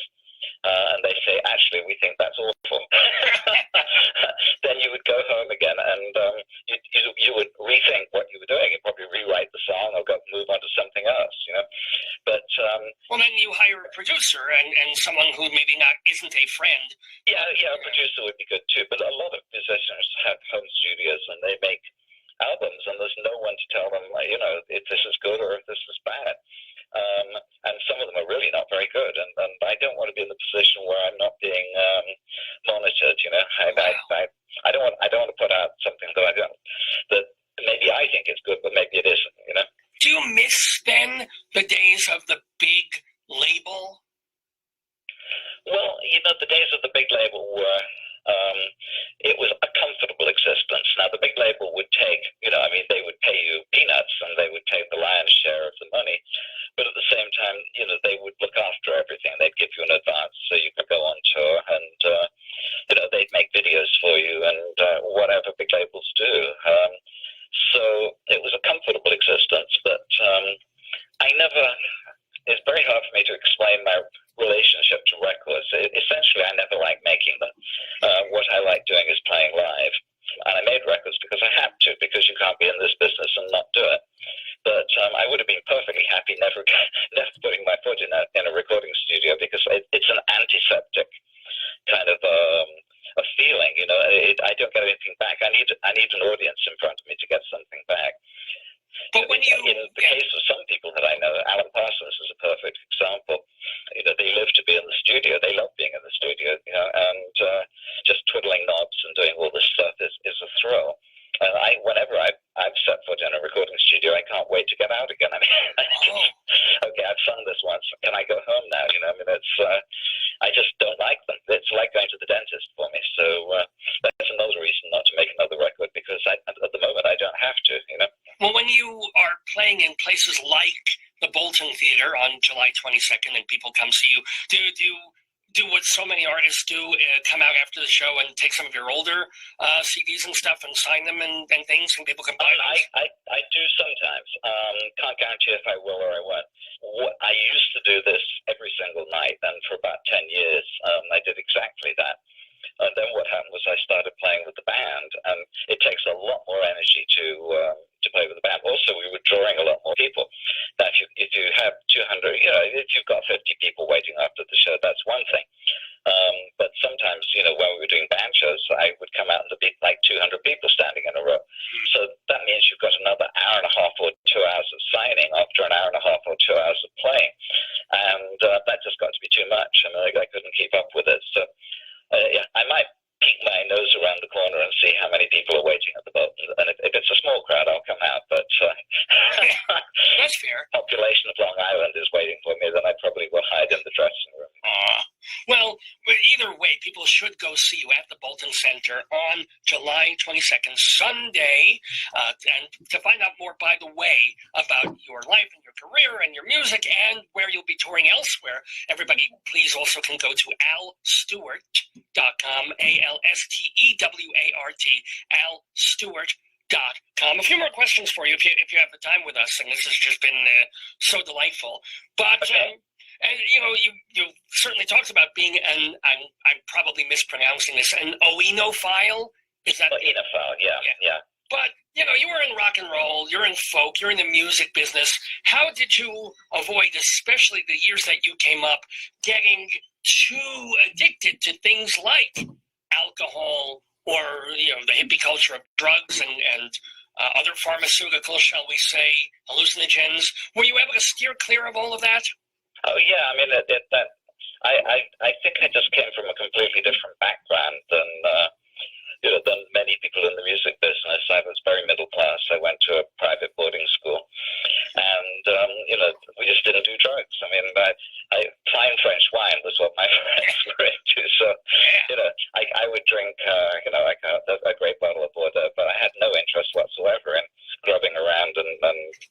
Speaker 8: and they say, actually, we think that's awful, then you would go home again and you would rethink what you were doing. You'd probably rewrite the song or move on to something else, But
Speaker 4: well, then you hire a producer and someone who maybe isn't a friend.
Speaker 8: Yeah, a producer would be good too. But a lot of musicians have home studios and they make albums, and there's no one to tell them, if this is good or if this is bad. And some of them are really not very good, and I don't want to be in the position where I'm not being monitored. I don't want to put out something that maybe I think is good, but maybe it isn't.
Speaker 4: Do you miss then the days of the big label?
Speaker 8: Well, the days of the big label were. It was a comfortable existence. Now, the big label would take, they would pay you peanuts and they would take the lion's share of the money. But at the same time, they would look after everything. They'd give you an advance so you could go on tour, and, they'd make videos for you and whatever big labels do. So it was a comfortable existence, but it's very hard for me to explain my relationship to records. Essentially, I never liked making them. What I like doing is playing live. And I made records because I had to, because you can't be in this business and not do it. But I would have been perfectly happy never putting my foot in a recording studio, because it's an antiseptic kind of a feeling. I don't get anything back. I need an audience in front of me to get something back.
Speaker 4: But when
Speaker 8: in the case of some people that I know, Alan Parsons is a perfect example. They live to be in the studio. They love being in the studio, and just twiddling knobs and doing all this stuff is a thrill. And whenever I've set foot in a recording studio, I can't wait to get out again. I mean, okay, I've sung this once. Can I go home now? I just don't like them. It's like going to the dentist for me. So that's another reason not to make another record, because at the moment I don't have to.
Speaker 4: Well, when you are playing in places like the Bolton Theater on July 22nd and people come see you, do you do what so many artists do, come out after the show and take some of your older CDs and stuff and sign them and things, and people can buy them?
Speaker 8: I do sometimes. Can't guarantee if I will or I won't. I used to do this every single night, and for about 10 years I did exactly that. And then what happened was I started playing with the band, and it takes a lot more energy to play with the band. Also, we were drawing a lot more people. Now, if you have 200, if you've got 50 people waiting after the show, that's one thing. But sometimes, when we were doing band shows, I would come out and there'd be like 200 people standing in a row. So that means you've got another hour and a half or 2 hours of signing after an hour and a half or 2 hours of playing. And that just got to be too much. I couldn't keep up with it. So I might peek my nose around the corner and see how many people are waiting at the boat. And if it's a small crowd, I'll come out. But
Speaker 4: that's fair.
Speaker 8: Population of Long Island is waiting for me, then I probably will hide in the dressing room.
Speaker 4: Well, either way, people should go see you at the Bolton Center on July
Speaker 2: July 22nd, Sunday. And to find out more, by the way, about your life and your career and your music and where you'll be touring elsewhere, everybody please also can go to alstewart.com, ALSTEWART, alstewart.com. A few more questions for you if you have the time with us, and this has just been so delightful. But and you certainly talked about being I'm probably mispronouncing this, an oenophile. Is that
Speaker 8: oenophile? Yeah.
Speaker 2: But you were in rock and roll, you're in folk, you're in the music business. How did you avoid, especially the years that you came up, getting too addicted to things like alcohol or the hippie culture of drugs and other pharmaceuticals, shall we say, hallucinogens? Were you able to steer clear of all of that?
Speaker 8: Oh yeah, I mean I think I just came from a completely different background than many people in the music business. I was very middle class. I went to a private boarding school, and we just didn't do drugs. I mean, fine French wine was what my friends were into. So I would drink a great bottle of Bordeaux, but I had no interest whatsoever in grubbing around and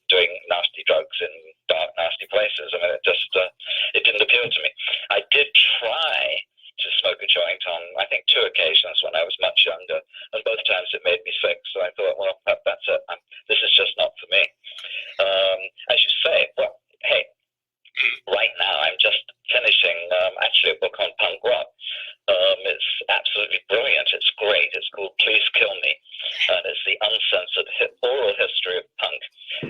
Speaker 8: doing nasty drugs in dark, nasty places. I mean, it didn't appeal to me. I did try to smoke a joint on, I think, 2 occasions when I was much younger, and both times it made me sick. So I thought, well, that's it. This is just not for me. As you say, well, hey, right now I'm just finishing actually a book on punk rock. It's absolutely brilliant. It's great. It's called Please Kill Me, and it's the uncensored oral history of punk.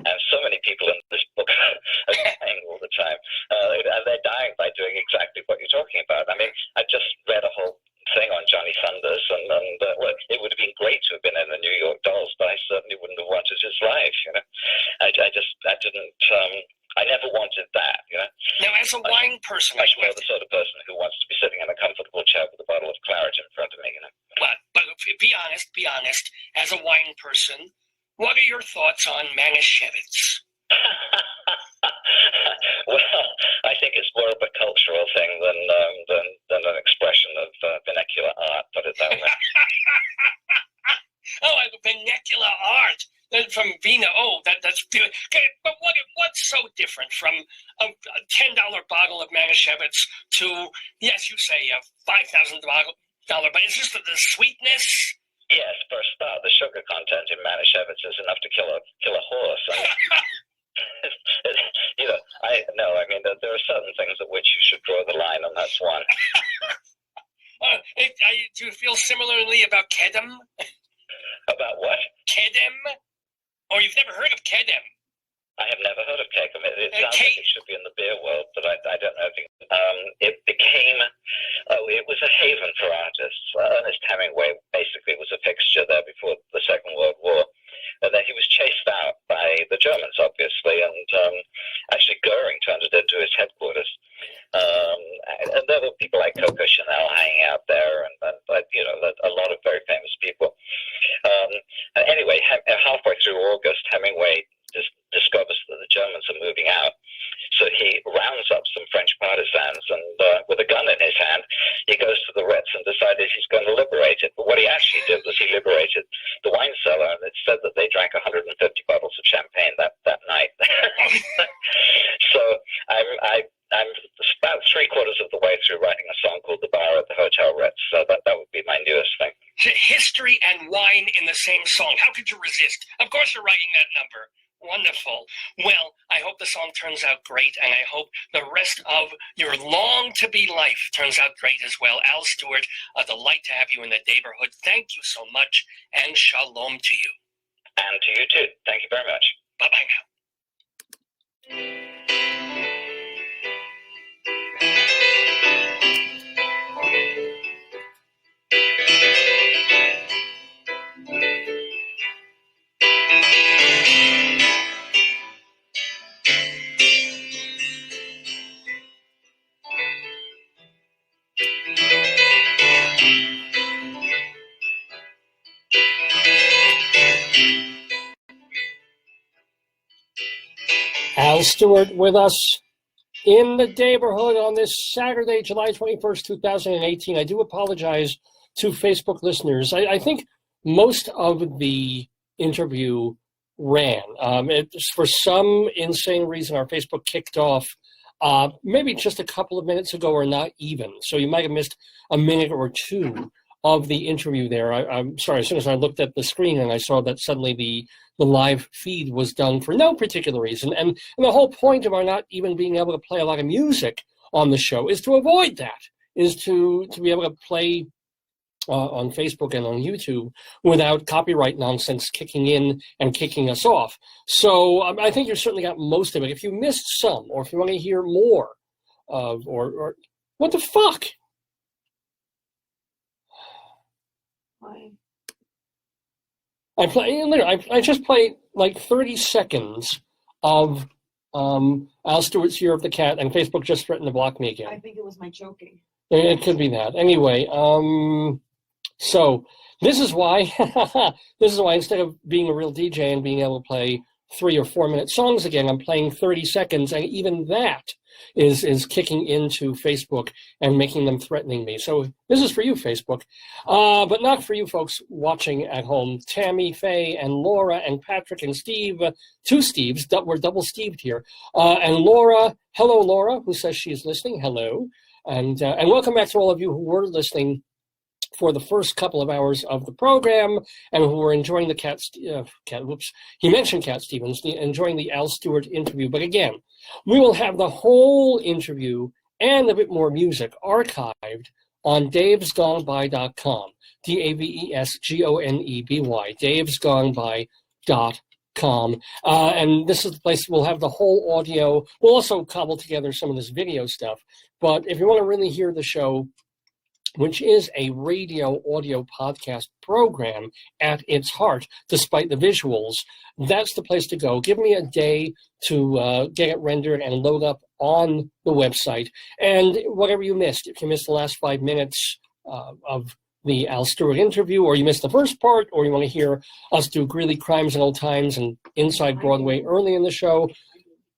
Speaker 8: And so many people in this book are dying all the time, and they're dying by doing exactly what you're talking about. I mean, I just read a whole thing on Johnny Thunders, and well, it would have been great to have been in the New York Dolls, but I certainly wouldn't have wanted his life. I never wanted that.
Speaker 2: Now, as a wine person,
Speaker 8: I'm the sort of person who wants to be sitting in a comfortable chair with a bottle of claret in front of me.
Speaker 2: But be honest. As a wine person, what are your thoughts on Manischewitz?
Speaker 8: Well, I think it's more of a cultural thing than an expression of vernacular art, put it that way.
Speaker 2: Oh, vernacular art from Vienna. Oh, that's beautiful. Okay, but what's so different from a $10 bottle of Manischewitz to, yes, you say a $5,000 bottle, but it's just the sweetness.
Speaker 8: Yes, for a start, the sugar content in Manischewitz is enough to kill a horse. I mean, there are certain things at which you should draw the line, and that's one.
Speaker 2: Do you feel similarly about Kedem?
Speaker 8: About what?
Speaker 2: Kedem? Or you've never heard of Kedem?
Speaker 8: I have never heard of Kedem. It sounds like it should be in the beer world, but I don't know. It was a haven for artists. Ernest Hemingway basically was a fixture there before the Second World War. And then he was chased out by the Germans, obviously, and actually Goering turned it into his headquarters. And there were people like Coco Chanel hanging out there, and a lot of very famous people. Anyway, halfway through August, Hemingway just discovers that the Germans are moving out. So he rounds up some French partisans, and with a gun in his hand, he goes to the Ritz and decided he's going to liberate it. But what he actually did was he liberated the wine cellar, and it said that they drank 150 bottles of champagne that night. So I'm about 3/4 of the way through writing a song called The Bar at the Hotel Ritz. So that would be my newest thing.
Speaker 2: History and wine in the same song. How could you resist? Of course you're writing that number. Wonderful. Well, I hope the song turns out great, and I hope the rest of your long-to-be life turns out great as well. Al Stewart, a delight to have you in the Daverhood. Thank you so much, and shalom to you.
Speaker 8: And to you too. Thank you very much.
Speaker 2: Bye-bye now. Al Stewart with us in the Daverhood on this Saturday, July 21st, 2018. I do apologize to Facebook listeners. I think most of the interview ran. For some insane reason, our Facebook kicked off maybe just a couple of minutes ago or not even. So you might have missed a minute or two of the interview there. I'm sorry, as soon as I looked at the screen and I saw that suddenly the live feed was done for no particular reason. And the whole point of our not even being able to play a lot of music on the show is to avoid that, is to be able to play on Facebook and on YouTube without copyright nonsense kicking in and kicking us off. So I think you certainly got most of it. If you missed some, or if you want to hear more of, or what the fuck?
Speaker 1: Why?
Speaker 2: I just played like 30 seconds of Al Stewart's Year of the Cat, and Facebook just threatened to block me again.
Speaker 1: I think it was my choking.
Speaker 2: It could be that. Anyway, so this is why instead of being a real DJ and being able to play 3 or 4 minute songs again, I'm playing 30 seconds, and even that is kicking into Facebook and making them threatening me. So this is for you, Facebook, but not for you folks watching at home. Tammy, Faye, and Laura, and Patrick, and Steve, 2 Steves, we're double Steved here, and Laura. Hello, Laura, who says she's listening. Hello, and welcome back to all of you who were listening for the first couple of hours of the program and who were enjoying the he mentioned Cat Stevens, enjoying the Al Stewart interview. But again, we will have the whole interview and a bit more music archived on davesgoneby.com, DAVESGONEBY, davesgoneby.com. And this is the place we'll have the whole audio. We'll also cobble together some of this video stuff. But if you want to really hear the show, which is a radio audio podcast program at its heart, despite the visuals, that's the place to go. Give me a day to get it rendered and load up on the website. And whatever you missed, if you missed the last 5 minutes of the Al Stewart interview, or you missed the first part, or you want to hear us do Greeley Crimes and Old Times and Inside Broadway early in the show,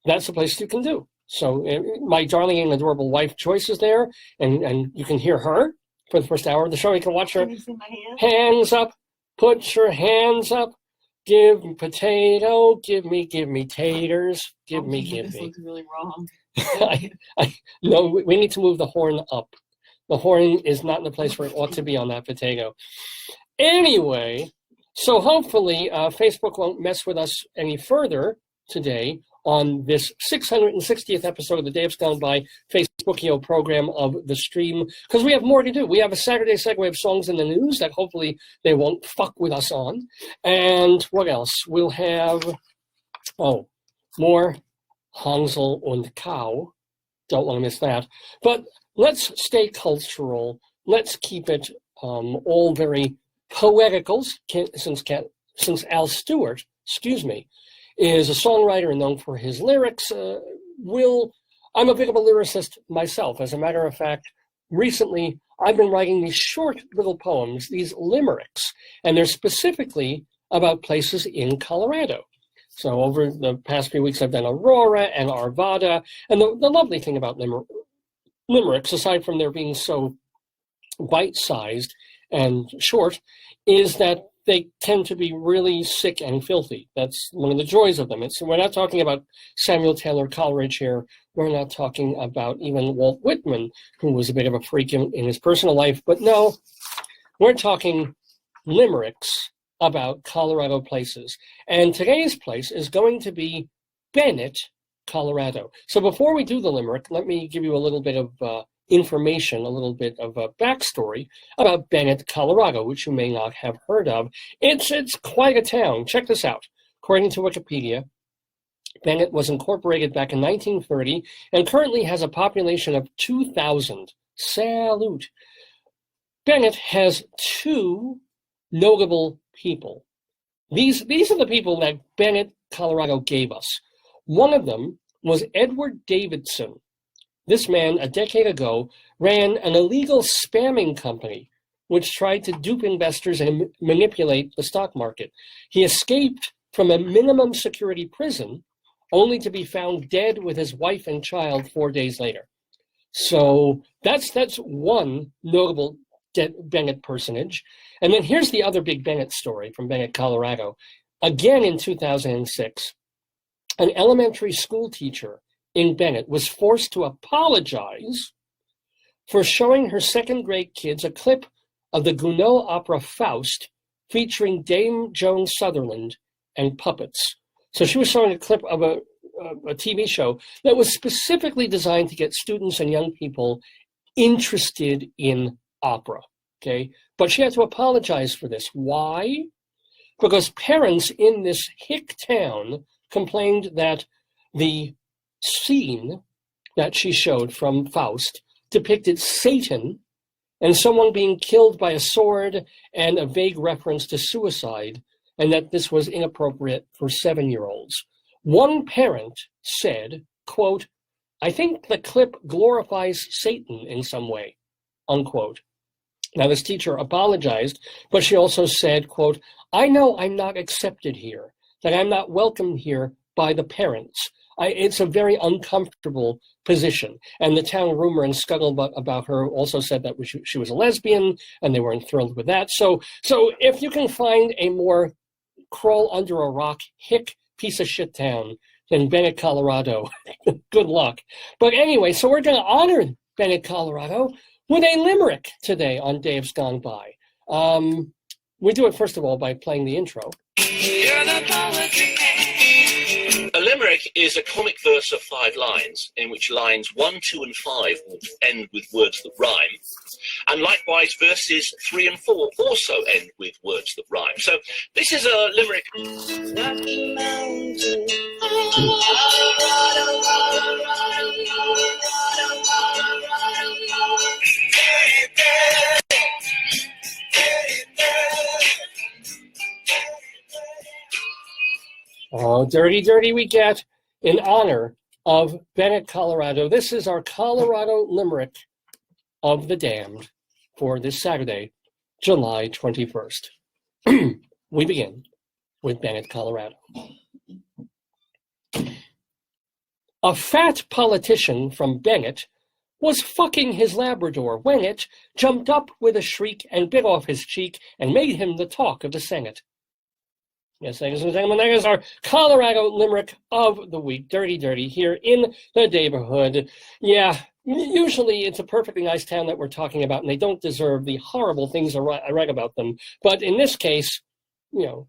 Speaker 2: that's the place you can do. So my darling and adorable wife, Joyce, is there, and you can hear her for the first hour of the show. You can watch her.
Speaker 1: Can you see my hand?
Speaker 2: Hands up, put your hands up, give me potato, give me taters, give me.
Speaker 1: This looks really wrong.
Speaker 2: No, we need to move the horn up. The horn is not in the place where it ought to be on that potato. Anyway, so hopefully Facebook won't mess with us any further today on this 660th episode of the Dave's Gone By Facebookio program of the stream, because we have more to do. We have a Saturday Segue of songs in the news that hopefully they won't fuck with us on. And what else? We'll have, more Hansel and Cow. Don't want to miss that. But let's stay cultural. Let's keep it all very poetical, since Al Stewart, is a songwriter known for his lyrics. I'm a bit of a lyricist myself. As a matter of fact, recently I've been writing these short little poems, these limericks, and they're specifically about places in Colorado. So over the past few weeks, I've done Aurora and Arvada. And the lovely thing about limericks, aside from their being so bite-sized and short, is that they tend to be really sick and filthy. That's one of the joys of them. We're not talking about Samuel Taylor Coleridge here. We're not talking about even Walt Whitman, who was a bit of a freak in his personal life. But no, we're talking limericks about Colorado places. And today's place is going to be Bennett, Colorado. So before we do the limerick, let me give you a little bit of information, a little bit of a backstory about Bennett, Colorado, which you may not have heard of. It's quite a town. Check this out. According to Wikipedia, Bennett was incorporated back in 1930 and currently has a population of 2,000. Salute. Bennett has 2 notable people. These are the people that Bennett, Colorado gave us. One of them was Edward Davidson. This man, a decade ago, ran an illegal spamming company which tried to dupe investors and manipulate the stock market. He escaped from a minimum security prison only to be found dead with his wife and child 4 days later. So that's one notable Bennett personage. And then here's the other big Bennett story from Bennett, Colorado. Again in 2006, an elementary school teacher in Bennett was forced to apologize for showing her second grade kids a clip of the Gounod opera Faust featuring Dame Joan Sutherland and puppets. So she was showing a clip of a TV show that was specifically designed to get students and young people interested in opera, okay? But she had to apologize for this. Why? Because parents in this hick town complained that the scene that she showed from Faust depicted Satan and someone being killed by a sword and a vague reference to suicide, and that this was inappropriate for 7-year-olds. One parent said, quote, "I think the clip glorifies Satan in some way," unquote. Now, this teacher apologized, but she also said, quote, "I know I'm not accepted here, that I'm not welcomed here by the parents. It's a very uncomfortable position." And the town rumor and scuttlebutt about her also said that she was a lesbian, and they weren't thrilled with that. So if you can find a more crawl under a rock, hick piece of shit town than Bennett, Colorado, good luck. But anyway, so we're going to honor Bennett, Colorado with a limerick today on Dave's Gone By. We do it, first of all, by playing the intro.
Speaker 4: A limerick is a comic verse of 5 lines, in which lines 1, 2, and 5 will end with words that rhyme. And likewise, verses 3 and 4 also end with words that rhyme. So this is a limerick.
Speaker 2: Oh, dirty, dirty we get in honor of Bennett, Colorado. This is our Colorado Limerick of the Damned for this Saturday, July 21st. We begin with Bennett, Colorado. A fat politician from Bennett was fucking his Labrador when it jumped up with a shriek and bit off his cheek and made him the talk of the Senate. Yes, ladies and gentlemen, that is our Colorado Limerick of the week. Dirty, dirty, here in the Daverhood. Yeah, usually it's a perfectly nice town that we're talking about, and they don't deserve the horrible things I write about them. But in this case, you know,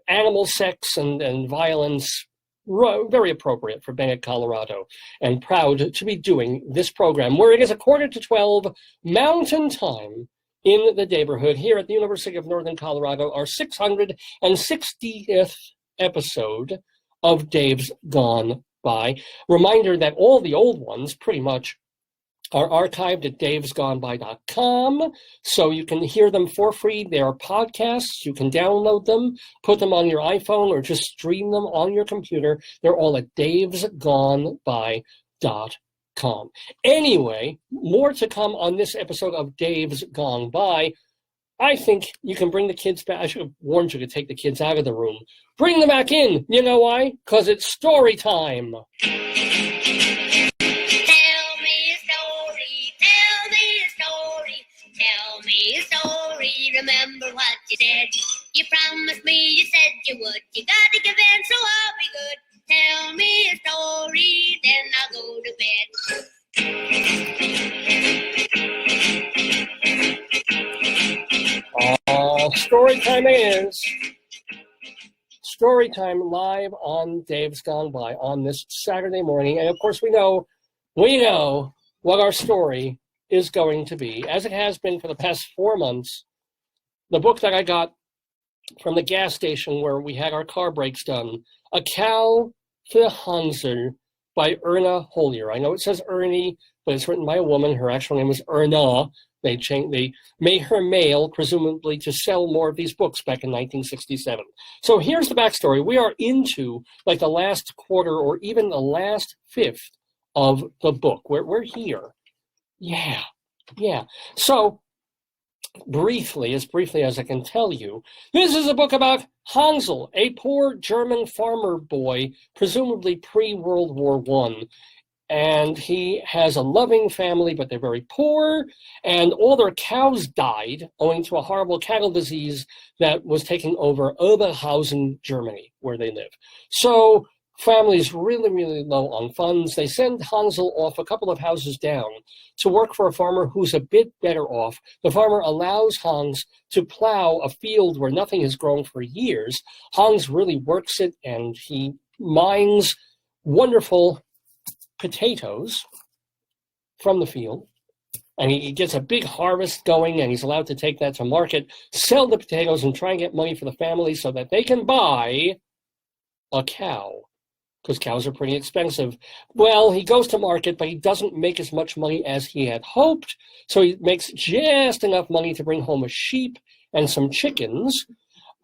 Speaker 2: animal sex and violence, very appropriate for Bennett, Colorado, and proud to be doing this program, where it is 11:45 Mountain Time in the Daverhood here at the University of Northern Colorado, our 660th episode of Dave's Gone By. Reminder that all the old ones pretty much are archived at davesgoneby.com, so you can hear them for free. They are podcasts. You can download them, put them on your iPhone, or just stream them on your computer. They're all at davesgoneby.com. Anyway, more to come on this episode of Dave's Gone By. I think you can bring the kids back. I should have warned you to take the kids out of the room. Bring them back in. You know why? Because it's story time.
Speaker 9: Tell me a story, tell me a story, tell me a story. Remember what you said. You promised me, you said you would. You gotta give in, so I'll be good. Tell me a story, then I'll go to bed.
Speaker 2: Story time it is. Story time live on Dave's Gone By on this Saturday morning. And of course, we know what our story is going to be, as it has been for the past 4 months. The book that I got from the gas station where we had our car brakes done, A Cow for Hansel by Erna Holyer. I know it says Ernie, but it's written by a woman. Her actual name is Erna. They made her male, presumably to sell more of these books back in 1967. So here's the backstory. We are into like the last quarter or even the last fifth of the book. We're here. Yeah. So briefly as I can tell you, this is a book about Hansel, a poor German farmer boy, presumably pre-World War I. and he has a loving family, but they're very poor, and all their cows died owing to a horrible cattle disease that was taking over Oberhausen, Germany, where they live. So family's really, really low on funds. They send Hansel off a couple of houses down to work for a farmer who's a bit better off. The farmer allows Hans to plow a field where nothing has grown for years. Hans really works it, and he mines wonderful potatoes from the field. And he gets a big harvest going, and he's allowed to take that to market, sell the potatoes, and try and get money for the family so that they can buy a cow, because cows are pretty expensive. Well, he goes to market, but he doesn't make as much money as he had hoped, so he makes just enough money to bring home a sheep and some chickens.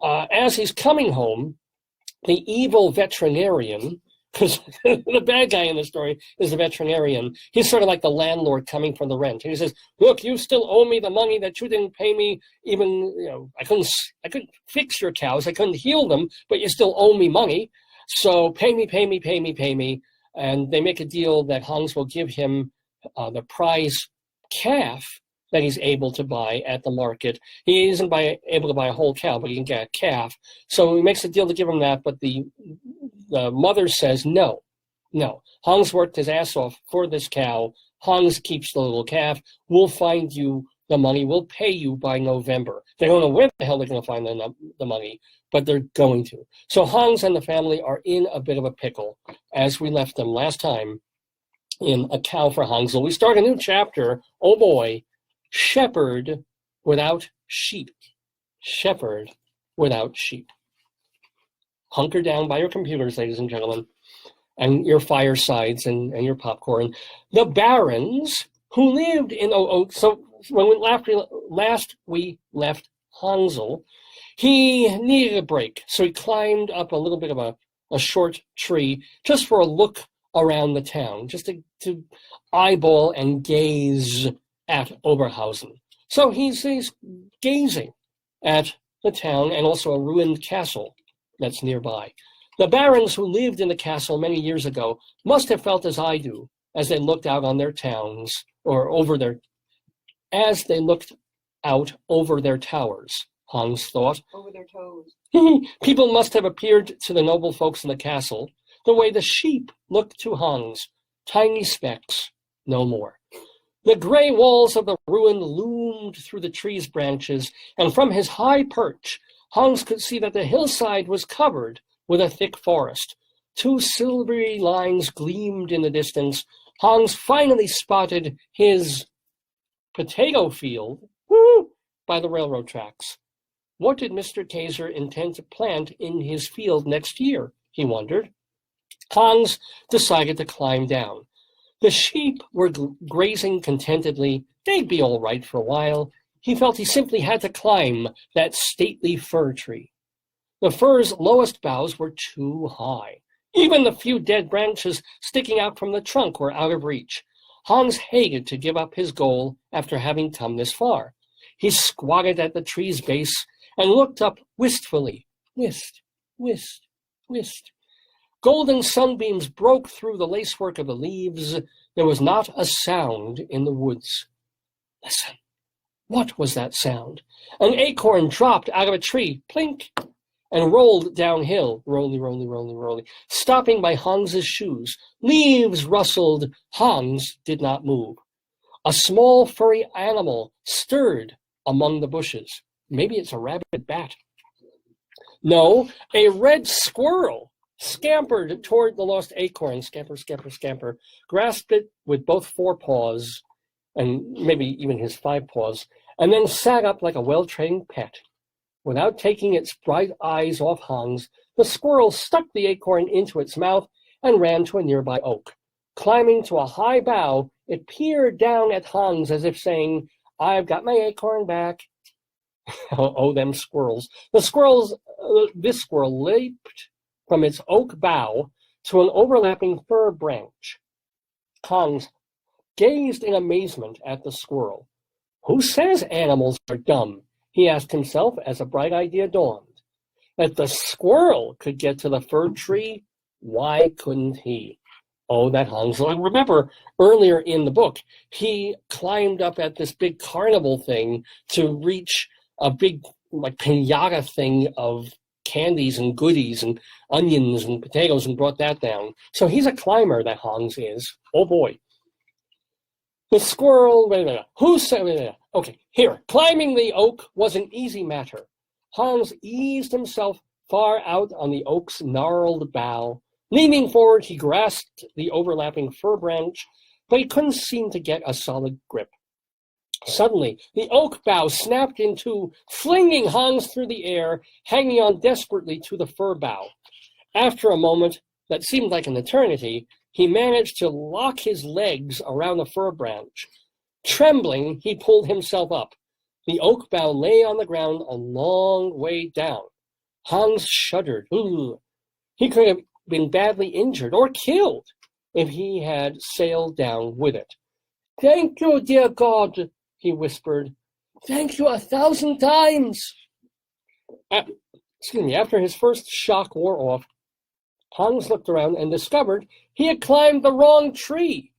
Speaker 2: As he's coming home, the evil veterinarian, because the bad guy in the story is the veterinarian, he's sort of like the landlord coming for the rent. And he says, look, you still owe me the money that you didn't pay me. Even, I couldn't fix your cows, I couldn't heal them, but you still owe me money. So pay me. And they make a deal that Hans will give him the prize calf that he's able to buy at the market. He isn't able to buy a whole cow, but he can get a calf. So he makes a deal to give him that, but the mother says no. Hans worked his ass off for this cow. Hans keeps the little calf. We'll find you the money. We'll pay you by November. They don't know where the hell they're going to find the money, but they're going to. So Hans and the family are in a bit of a pickle, as we left them last time in A Cow for Hansel. We start a new chapter. Oh boy, shepherd without sheep. Shepherd without sheep. Hunker down by your computers, ladies and gentlemen, and your firesides and your popcorn. The barons who lived in so when last we left Hansel, he needed a break. So he climbed up a little bit of a short tree just for a look around the town, just to eyeball and gaze at Oberhausen. So he's gazing at the town and also a ruined castle that's nearby. The barons who lived in the castle many years ago must have felt as I do as they looked out on their towns, or as they looked out over their towers, Hans thought.
Speaker 1: Over their toes.
Speaker 2: People must have appeared to the noble folks in the castle the way the sheep looked to Hans, tiny specks, no more. The gray walls of the ruin loomed through the tree's branches, and from his high perch, Hans could see that the hillside was covered with a thick forest. Two silvery lines gleamed in the distance. Hans finally spotted his potato field by the railroad tracks. What did Mr. Kaiser intend to plant in his field next year, he wondered. Hans decided to climb down. The sheep were grazing contentedly. They'd be all right for a while. He felt he simply had to climb that stately fir tree. The fir's lowest boughs were too high. Even the few dead branches sticking out from the trunk were out of reach. Hans hated to give up his goal after having come this far. He squatted at the tree's base and looked up wistfully. Whist, whist, whist. Golden sunbeams broke through the lacework of the leaves. There was not a sound in the woods. Listen. What was that sound? An acorn dropped out of a tree, plink, and rolled downhill, roly, stopping by Hans's shoes. Leaves rustled. Hans did not move. A small furry animal stirred among the bushes. Maybe it's a rabid bat. No, a red squirrel scampered toward the lost acorn. Scamper, grasped it with both forepaws, and maybe even his 5 paws, and then sat up like a well-trained pet. Without taking its bright eyes off Hans, the squirrel stuck the acorn into its mouth and ran to a nearby oak. Climbing to a high bough, it peered down at Hans as if saying, I've got my acorn back. Oh, them squirrels. This squirrel leaped from its oak bough to an overlapping fir branch. Hans gazed in amazement at the squirrel. Who says animals are dumb? He asked himself as a bright idea dawned. If the squirrel could get to the fir tree, why couldn't he? Oh, that Hansel. And remember, earlier in the book, he climbed up at this big carnival thing to reach a big, like, pinata thing of candies and goodies and onions and potatoes and brought that down. So he's a climber, that Hans is. Oh, boy. The squirrel, who said, okay, here. Climbing the oak was an easy matter. Hans eased himself far out on the oak's gnarled bough. Leaning forward, he grasped the overlapping fir branch, but he couldn't seem to get a solid grip. Suddenly, the oak bough snapped in two, flinging Hans through the air, hanging on desperately to the fir bough. After a moment that seemed like an eternity, he managed to lock his legs around the fir branch. Trembling, he pulled himself up. The oak bough lay on the ground a long way down. Hans shuddered. Ooh. He could have been badly injured or killed if he had sailed down with it. "Thank you, dear God," he whispered. "Thank you 1,000 times." After his first shock wore off, Hans looked around and discovered he had climbed the wrong tree.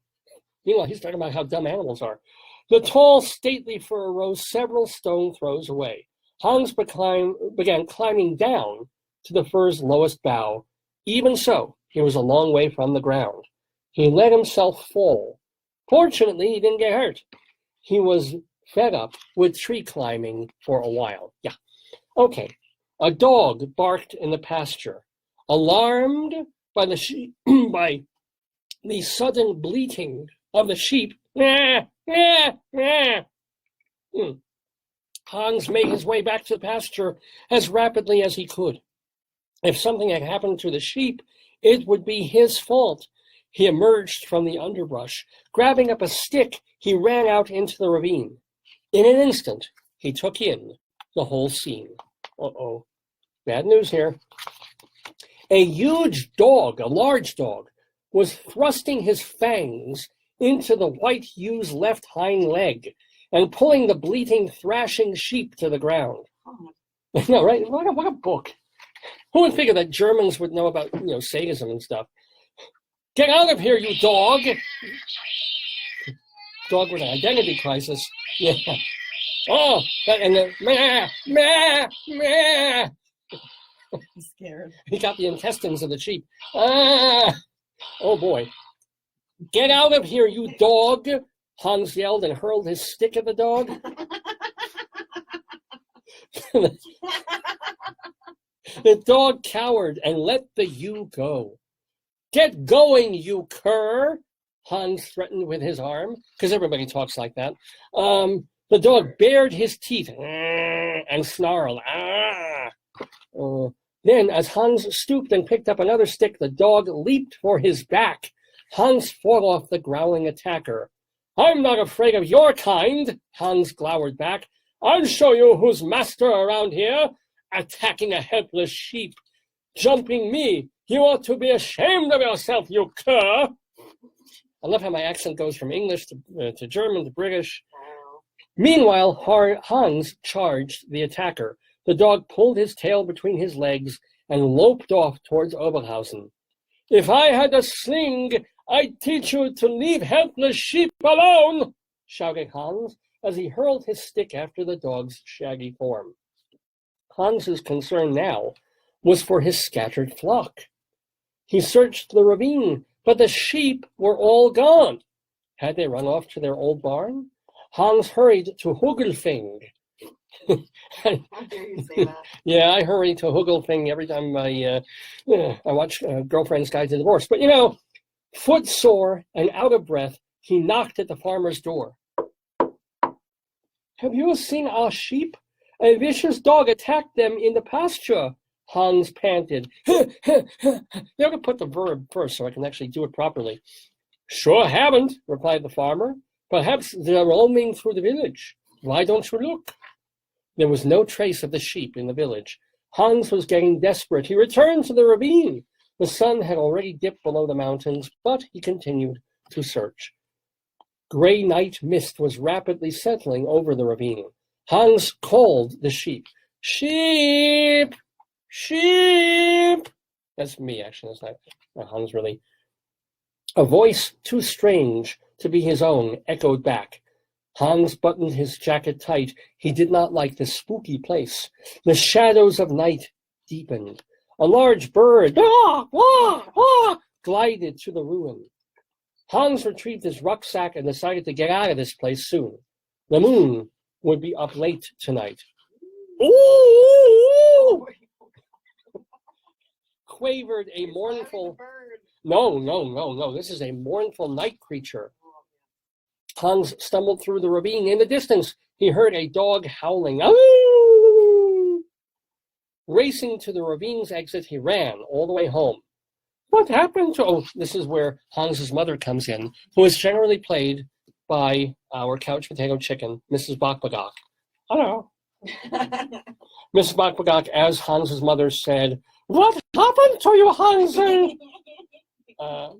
Speaker 2: Meanwhile, he's talking about how dumb animals are. The tall, stately fir rose several stone throws away. Hans began climbing down to the fir's lowest bough. Even so, he was a long way from the ground. He let himself fall. Fortunately, he didn't get hurt. He was fed up with tree climbing for a while. Yeah. Okay. A dog barked in the pasture. Alarmed by the by the sudden bleating of the sheep, Hans made his way back to the pasture as rapidly as he could. If something had happened to the sheep, it would be his fault. He emerged from the underbrush. Grabbing up a stick, he ran out into the ravine. In an instant, he took in the whole scene. Uh-oh. Bad news here. A huge dog, a large dog, was thrusting his fangs into the white ewe's left hind leg and pulling the bleating, thrashing sheep to the ground. No, right? What a book. Who would figure that Germans would know about, sadism and stuff? "Get out of here, you dog!" Dog with an identity crisis. Yeah. Oh, and the meh.
Speaker 1: I'm scared.
Speaker 2: He got the intestines of the sheep. Ah! Oh, boy. "Get out of here, you dog!" Hans yelled and hurled his stick at the dog. The dog cowered and let the ewe go. "Get going, you cur!" Hans threatened with his arm, because everybody talks like that. The dog bared his teeth and snarled. Then, as Hans stooped and picked up another stick, the dog leaped for his back. Hans fought off the growling attacker. "I'm not afraid of your kind," Hans glowered back. "I'll show you who's master around here. Attacking a helpless sheep. Jumping me. You ought to be ashamed of yourself, you cur." I love how my accent goes from English to German to British. Meanwhile, Hans charged the attacker. The dog pulled his tail between his legs and loped off towards Oberhausen. "If I had a sling, I'd teach you to leave helpless sheep alone," shouted Hans as he hurled his stick after the dog's shaggy form. Hans's concern now was for his scattered flock. He searched the ravine, but the sheep were all gone. Had they run off to their old barn? Hans hurried to Hugelfing.
Speaker 1: How dare you say that?
Speaker 2: Yeah, I hurry to Hugelfing every time I watch Girlfriend's Guide to Divorce. But, footsore and out of breath, he knocked at the farmer's door. "Have you seen our sheep? A vicious dog attacked them in the pasture," Hans panted. You have to put the verb first so I can actually do it properly. "Sure haven't," replied the farmer. "Perhaps they're roaming through the village. Why don't you look?" There was no trace of the sheep in the village. Hans was getting desperate. He returned to the ravine. The sun had already dipped below the mountains, but he continued to search. Gray night mist was rapidly settling over the ravine. Hans called the sheep. "Sheep! Sheep!" That's me, actually. That's not Hans, really. A voice too strange to be his own echoed back. Hans buttoned his jacket tight. He did not like this spooky place. The shadows of night deepened. A large bird glided to the ruin. Hans retrieved his rucksack and decided to get out of this place soon. The moon would be up late tonight. Ooh! Quavered a mournful... No. This is a mournful night creature. Hans stumbled through the ravine. In the distance, he heard a dog howling. Ooh! Racing to the ravine's exit, he ran all the way home. What happened to... Oh, this is where Hans's mother comes in, who is generally played by our couch potato chicken, Mrs. Bakbagak. Hello. Mrs. Bakbagak, as Hans's mother, said, "What happened to you, Hansel?"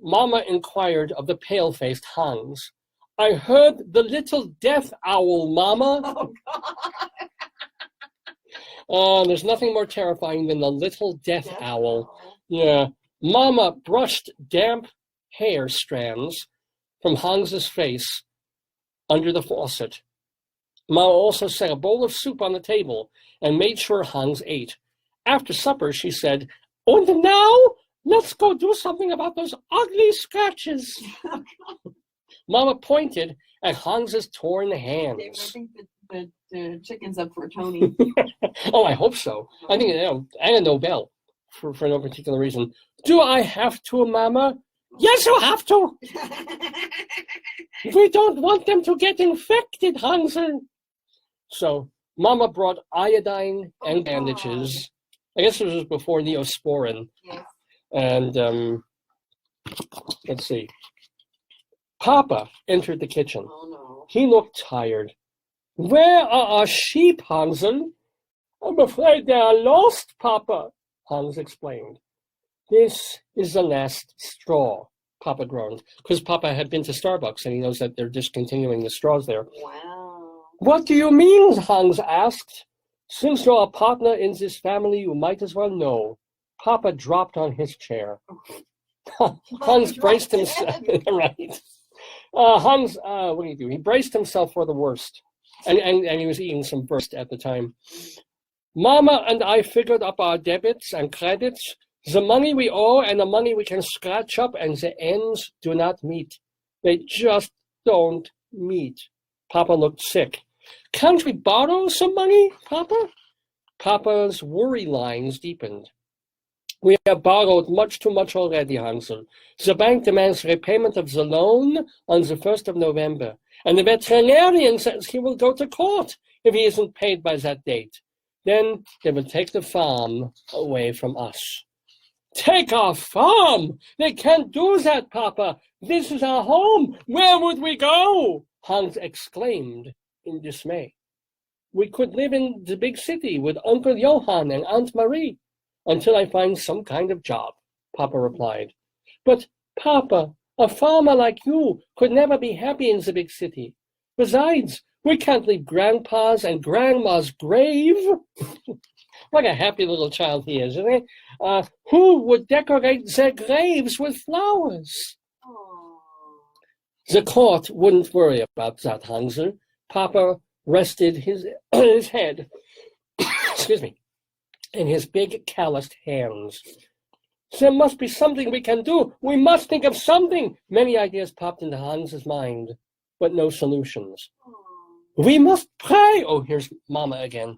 Speaker 2: Mama inquired of the pale-faced Hans. "I heard the little death owl, Mama."
Speaker 1: Oh, God.
Speaker 2: There's nothing more terrifying than the little death owl. Yeah. Mama brushed damp hair strands from Hans's face under the faucet. Mama also set a bowl of soup on the table and made sure Hans ate. After supper, she said, "And now, let's go do something about those ugly scratches." Mama pointed at Hans's torn hands.
Speaker 1: David, I think that the chicken's up for a Tony.
Speaker 2: Oh, I hope so. I think, and a Nobel for no particular reason. "Do I have to, Mama?" "Yes, you have to." "We don't want them to get infected, Hansel." So Mama brought iodine and bandages. I guess this was before Neosporin.
Speaker 1: Yes.
Speaker 2: And let's see. Papa entered the kitchen.
Speaker 1: Oh, no.
Speaker 2: He looked tired. "Where are our sheep, Hansel?" "I'm afraid they are lost, Papa," Hans explained. "This is the last straw," Papa groaned, because Papa had been to Starbucks and he knows that they're discontinuing the straws there.
Speaker 1: Wow.
Speaker 2: "What do you mean?" Hans asked. "Since you're a partner in this family, you might as well know." Papa dropped on his chair. Hans braced himself. Right. Hans, what do you do? He braced himself for the worst. And he was eating some Wurst at the time. "Mama and I figured up our debits and credits, the money we owe and the money we can scratch up, and the ends do not meet. They just don't meet." Papa looked sick. "Can't we borrow some money, Papa?" Papa's worry lines deepened. "We have borrowed much too much already, Hansel. The bank demands repayment of the loan on the 1st of November, and the veterinarian says he will go to court if he isn't paid by that date. Then they will take the farm away from us." "Take our farm? They can't do that, Papa. This is our home. Where would we go?" Hans exclaimed in dismay. "We could live in the big city with Uncle Johann and Aunt Marie until I find some kind of job," Papa replied. "But, Papa, a farmer like you could never be happy in the big city. Besides, we can't leave Grandpa's and Grandma's grave." What a happy little child he is, isn't he? Who would decorate their graves with flowers?
Speaker 1: Oh.
Speaker 2: The court wouldn't worry about that, Hansel. Papa rested his head, excuse me, in his big calloused hands. "There must be something we can do. We must think of something." Many ideas popped into Hans's mind, but no solutions. "We must pray." Oh, here's Mama again.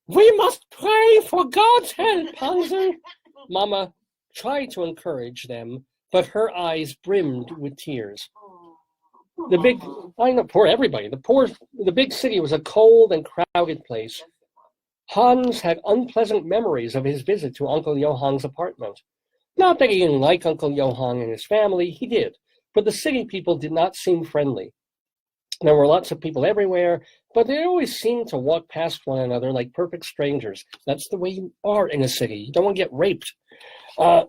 Speaker 2: "We must pray for God's help, Hansel." Mama tried to encourage them, but her eyes brimmed with tears. Poor everybody. The big city was a cold and crowded place. Hans had unpleasant memories of his visit to Uncle Johann's apartment. Not that he didn't like Uncle Johann and his family, he did, but the city people did not seem friendly. There were lots of people everywhere, but they always seemed to walk past one another like perfect strangers. That's the way you are in a city. You don't want to get raped.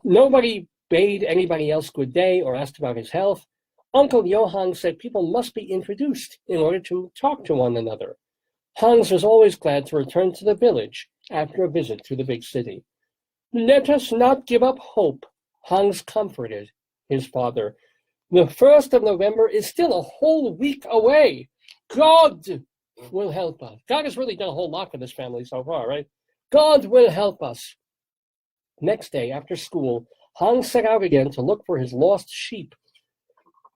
Speaker 2: Nobody bade anybody else good day or asked about his health. Uncle Johann said people must be introduced in order to talk to one another. Hans was always glad to return to the village after a visit to the big city. "Let us not give up hope," Hans comforted. his father. The 1st of November is still a whole week away. God will help us. God has really done a whole lot for this family so far, right? God will help us. Next day, after school, Hans set out again to look for his lost sheep.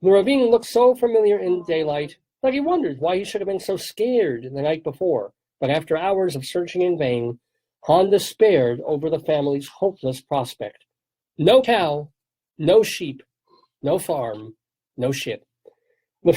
Speaker 2: The ravine looked so familiar in daylight that he wondered why he should have been so scared the night before. But after hours of searching in vain, Hans despaired over the family's hopeless prospect. No cow, no sheep, no farm, no shit. I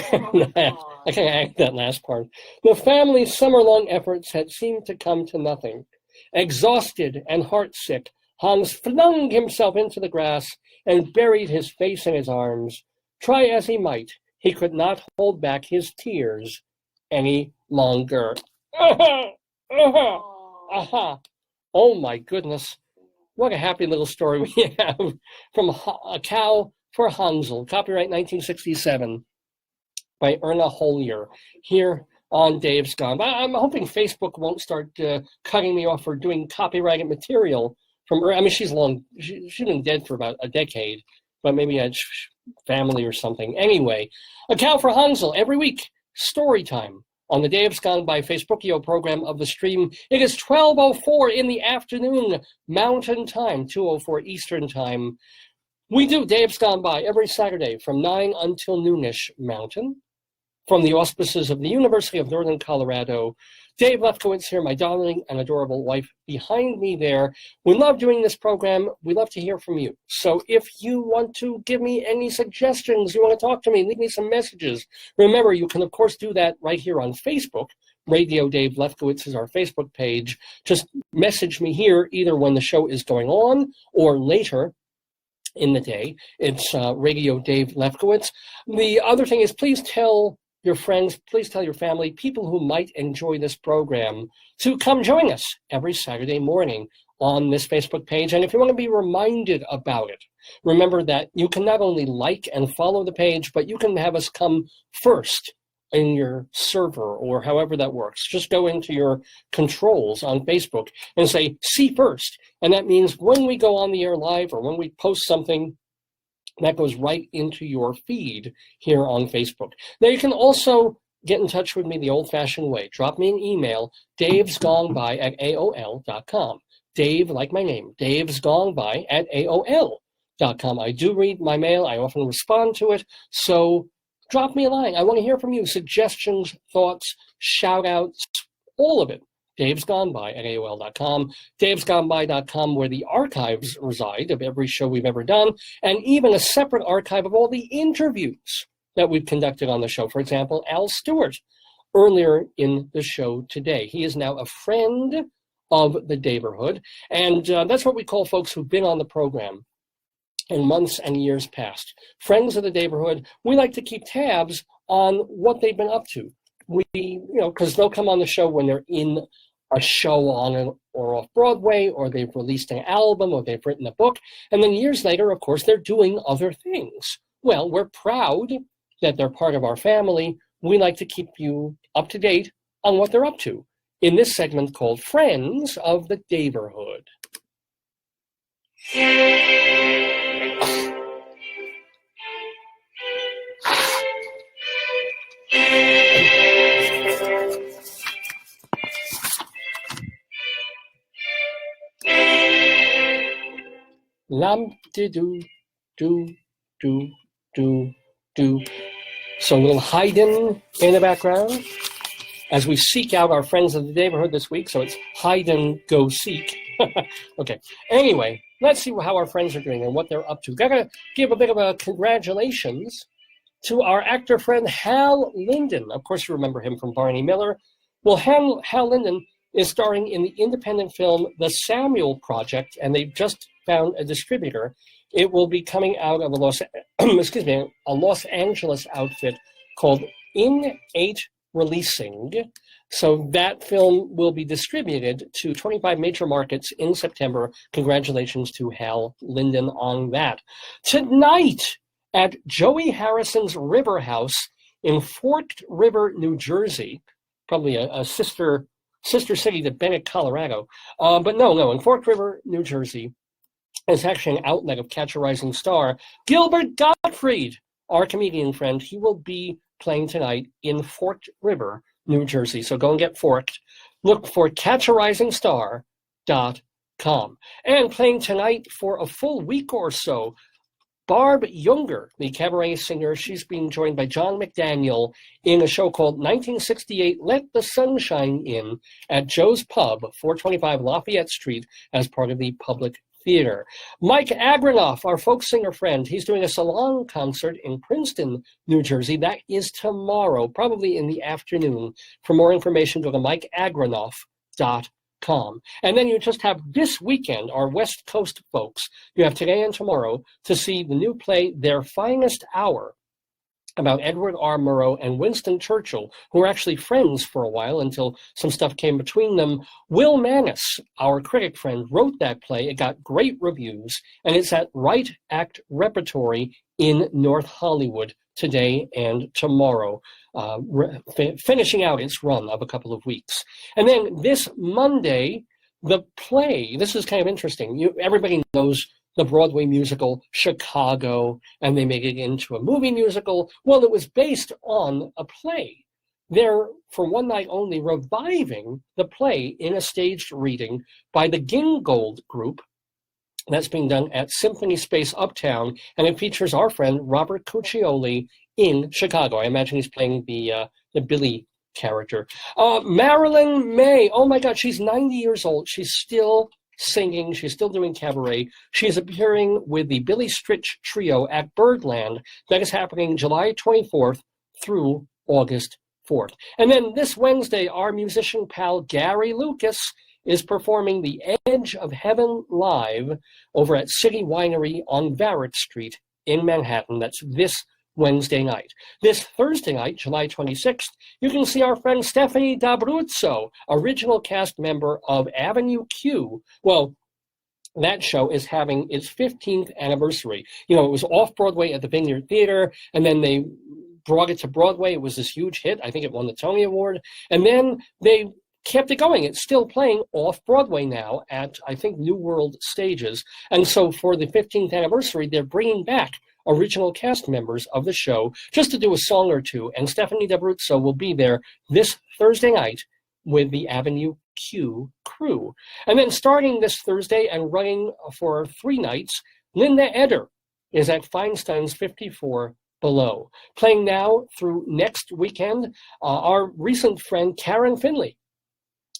Speaker 2: can't add that last part. The family's summer-long efforts had seemed to come to nothing. Exhausted and heartsick, Hans flung himself into the grass and buried his face in his arms. Try as he might, he could not hold back his tears any longer. Oh my goodness. What a happy little story we have from A Cow for Hansel, copyright 1967 by Erna Holyer, here on Dave's Gone. I'm hoping Facebook won't start cutting me off for doing copyrighted material from her. I mean, she's been dead for about a decade, but maybe a family or something. Anyway, A Cow for Hansel, every week, StoryTime on the Dave's Gone By Facebookio program of the stream. It is 12:04 in the afternoon, Mountain Time, 2:04 Eastern Time. We do Dave's Gone By every Saturday from 9 until noonish Mountain. From the auspices of the University of Northern Colorado, Dave Lefkowitz here, my darling and adorable wife behind me there. We love doing this program. We love to hear from you. So if you want to give me any suggestions, you want to talk to me, leave me some messages. Remember, you can, of course, do that right here on Facebook. Radio Dave Lefkowitz is our Facebook page. Just message me here either when the show is going on or later in the day. It's Radio Dave Lefkowitz. The other thing is, please tell your friends, please tell your family, people who might enjoy this program, to come join us every Saturday morning on this Facebook page. And if you want to be reminded about it, remember that you can not only like and follow the page, but you can have us come first in your server or however that works. Just go into your controls on Facebook and say, see first. And that means when we go on the air live or when we post something, that goes right into your feed here on Facebook. Now, you can also get in touch with me the old-fashioned way. Drop me an email, davesgoneby@aol.com. Dave, like my name, davesgoneby@aol.com. I do read my mail. I often respond to it. So drop me a line. I want to hear from you. Suggestions, thoughts, shout-outs, all of it. davesgoneby@aol.com, davesgoneby.com, where the archives reside of every show we've ever done, and even a separate archive of all the interviews that we've conducted on the show. For example, Al Stewart, earlier in the show today. He is now a friend of the Daverhood, and that's what we call folks who've been on the program in months and years past. Friends of the Daverhood, we like to keep tabs on what they've been up to. Because they'll come on the show when they're in a show on or off Broadway, or they've released an album, or they've written a book, and then years later, of course, they're doing other things. Well, we're proud that they're part of our family. We like to keep you up to date on what they're up to in this segment called Friends of the Daverhood. Lam-de-do-do-do-do-do. So a little Haydn in the background as we seek out our friends of the Daverhood this week. So it's Haydn Go Seek. Okay. Anyway, let's see how our friends are doing and what they're up to. Gotta give a bit of a congratulations to our actor friend Hal Linden. Of course, you remember him from Barney Miller. Well, Hal Linden is starring in the independent film The Samuel Project, and they've just found a distributor. It will be coming out of a Los Angeles outfit called In8 Releasing. So that film will be distributed to 25 major markets in September. Congratulations to Hal Linden on that. Tonight at Joey Harrison's River House in Forked River, New Jersey, probably a sister city to Bennett, Colorado. But no, in Forked River, New Jersey, It's actually an outlet of Catch a Rising Star. Gilbert Gottfried, our comedian friend, he will be playing tonight in Forked River, New Jersey. So go and get Forked. Look for catcharisingstar.com. And playing tonight for a full week or so, Barb Younger, the cabaret singer, she's being joined by John McDaniel in a show called 1968 Let the Sunshine In at Joe's Pub, 425 Lafayette Street, as part of the Public Theater. Mike Agranoff, our folk singer friend, he's doing a salon concert in Princeton, New Jersey. That is tomorrow, probably in the afternoon. For more information, go to mikeagranoff.com. And then you just have this weekend, our West Coast folks, you have today and tomorrow to see the new play, Their Finest Hour, about Edward R. Murrow and Winston Churchill, who were actually friends for a while until some stuff came between them. Will Mannis, our critic friend, wrote that play. It got great reviews, and it's at Right Act Repertory in North Hollywood today and tomorrow, finishing out its run of a couple of weeks. And then this Monday, the play, this is kind of interesting. Everybody knows the Broadway musical Chicago, and they made it into a movie musical. Well, it was based on a play. They're, for one night only, reviving the play in a staged reading by the Gingold Group. That's being done at Symphony Space Uptown, and it features our friend Robert Cuccioli in Chicago. I imagine he's playing the Billy character. Marilyn May, oh my God, she's 90 years old. She's still singing. She's still doing cabaret. She's appearing with the Billy Stritch Trio at Birdland. That is happening July 24th through August 4th. And then this Wednesday, our musician pal Gary Lucas is performing The Edge of Heaven live over at City Winery on Varick Street in Manhattan. That's this Wednesday night. This Thursday night, July 26th, you can see our friend Stephanie D'Abruzzo, original cast member of Avenue Q. Well, that show is having its 15th anniversary. You know, it was off-Broadway at the Vineyard Theater, and then they brought it to Broadway. It was this huge hit. I think it won the Tony Award. And then they kept it going. It's still playing off-Broadway now at, I think, New World Stages. And so for the 15th anniversary, they're bringing back original cast members of the show just to do a song or two, and Stephanie D'Abruzzo will be there this Thursday night with the Avenue Q crew. And then starting this Thursday and running for 3 nights, Linda Eder is at Feinstein's 54 Below. Playing now through next weekend, our recent friend Karen Finley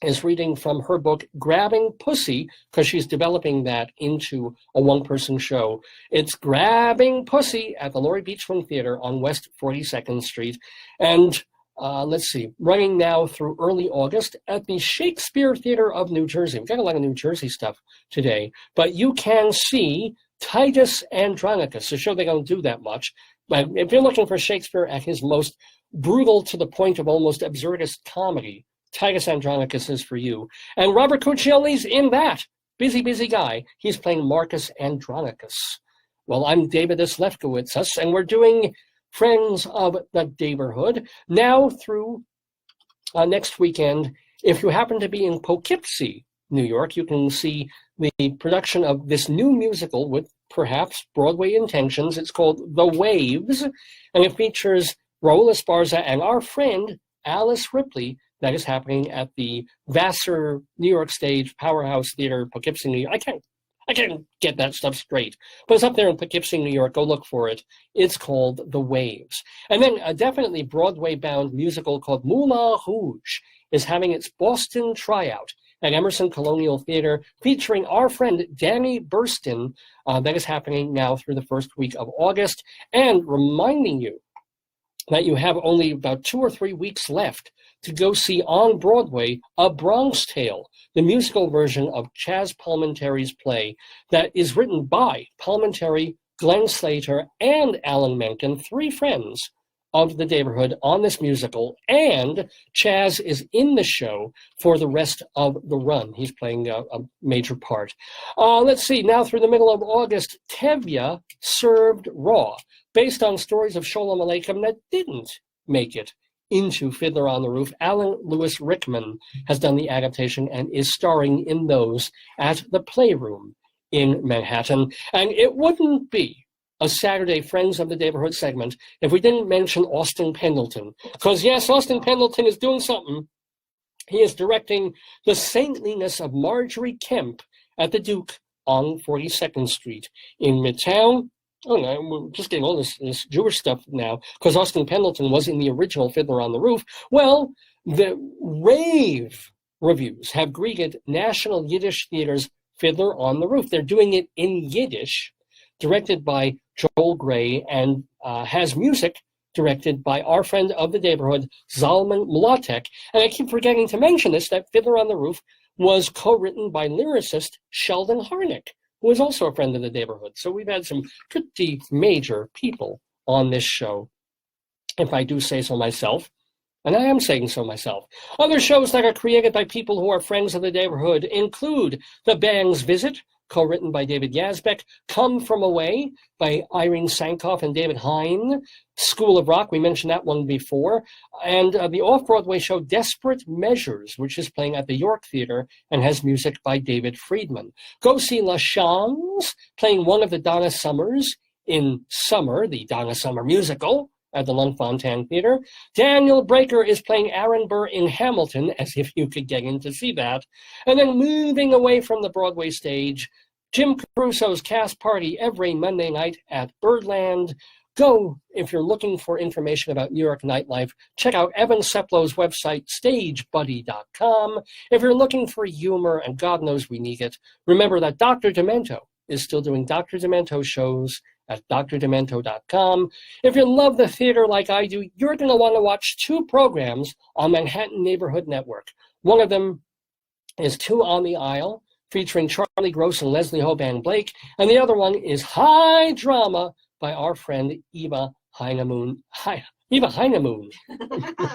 Speaker 2: is reading from her book, Grabbing Pussy, because she's developing that into a one-person show. It's Grabbing Pussy at the Laurie Beachman Theater on West 42nd Street. And let's see, running now through early August at the Shakespeare Theater of New Jersey. We've got a lot of New Jersey stuff today, but you can see Titus Andronicus, a show they don't do that much. But if you're looking for Shakespeare at his most brutal to the point of almost absurdist comedy, Titus Andronicus is for you. And Robert Cuccioli's in that. Busy, busy guy. He's playing Marcus Andronicus. Well, I'm Davidus Lefkowitz, and we're doing Friends of the Daverhood now through next weekend. If you happen to be in Poughkeepsie, New York, you can see the production of this new musical with perhaps Broadway intentions. It's called The Waves, and it features Raul Esparza and our friend Alice Ripley. That is happening at the Vassar New York Stage Powerhouse Theater, Poughkeepsie, New York. I can't get that stuff straight, but it's up there in Poughkeepsie, New York. Go look for it. It's called The Waves. And then a definitely Broadway-bound musical called Moulin Rouge is having its Boston tryout at Emerson Colonial Theater, featuring our friend Danny Burston. That is happening now through the first week of August, and reminding you that you have only about 2 or 3 weeks left to go see on Broadway A Bronx Tale, the musical version of Chaz Palminteri's play that is written by Palminteri, Glenn Slater, and Alan Menken, 3 friends of the Daverhood on this musical, and Chaz is in the show for the rest of the run. He's playing a major part. Let's see, now through the middle of August, Tevye Served Raw, based on stories of Sholem Aleichem that didn't make it into Fiddler on the Roof. Alan Lewis Rickman has done the adaptation and is starring in those at the Playroom in Manhattan. And it wouldn't be a Saturday Friends of the Daverhood segment if we didn't mention Austin Pendleton. Because yes, Austin Pendleton is doing something. He is directing The Saintliness of Marjorie Kemp at the Duke on 42nd Street in Midtown. Oh no, we're just getting all this Jewish stuff now, because Austin Pendleton was in the original Fiddler on the Roof. Well, the rave reviews have greeted National Yiddish Theater's Fiddler on the Roof. They're doing it in Yiddish, directed by Joel Gray, and has music directed by our friend of the neighborhood, Zalman Mlatek. And I keep forgetting to mention this, that Fiddler on the Roof was co-written by lyricist Sheldon Harnick, who is also a friend of the neighborhood. So we've had some pretty major people on this show, if I do say so myself. And I am saying so myself. Other shows that are created by people who are friends of the neighborhood include The Band's Visit, co-written by David Yazbek, Come From Away by Irene Sankoff and David Hine, School of Rock, we mentioned that one before, and the off-Broadway show Desperate Measures, which is playing at the York Theater and has music by David Friedman. Go see La Chance, playing one of the Donna Summers in Summer, the Donna Summer musical, at the Luntfontein Theater. Daniel Breaker is playing Aaron Burr in Hamilton, as if you could get in to see that. And then moving away from the Broadway stage, Jim Caruso's Cast Party every Monday night at Birdland. Go, if you're looking for information about New York nightlife, check out Evan Seplow's website, stagebuddy.com. If you're looking for humor, and God knows we need it, remember that Dr. Demento is still doing Dr. Demento shows at drdemento.com. If you love the theater like I do, you're going to want to watch two programs on Manhattan Neighborhood Network. One of them is Two on the Aisle, featuring Charlie Gross and Leslie Hoban Blake, and the other one is High Drama by our friend Eva Heinemoon. Eva Heinemoon.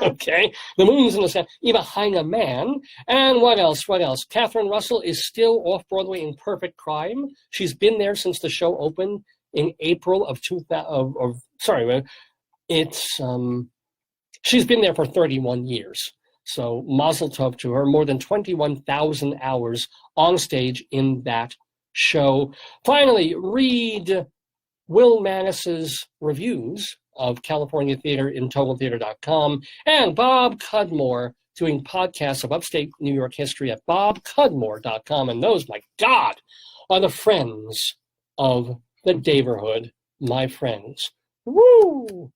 Speaker 2: Okay, the moon's in the sky. Eva Heineman. And what else? Catherine Russell is still off Broadway in Perfect Crime. She's been there since the show opened in April of 2000. She's been there for 31 years. So mazel tov to her. More than 21,000 hours on stage in that show. Finally, read Will Mannis's reviews of California Theater in TotalTheater.com, and Bob Cudmore doing podcasts of upstate New York history at BobCudmore.com. And those, my God, are the friends of the Daverhood, my friends. Woo!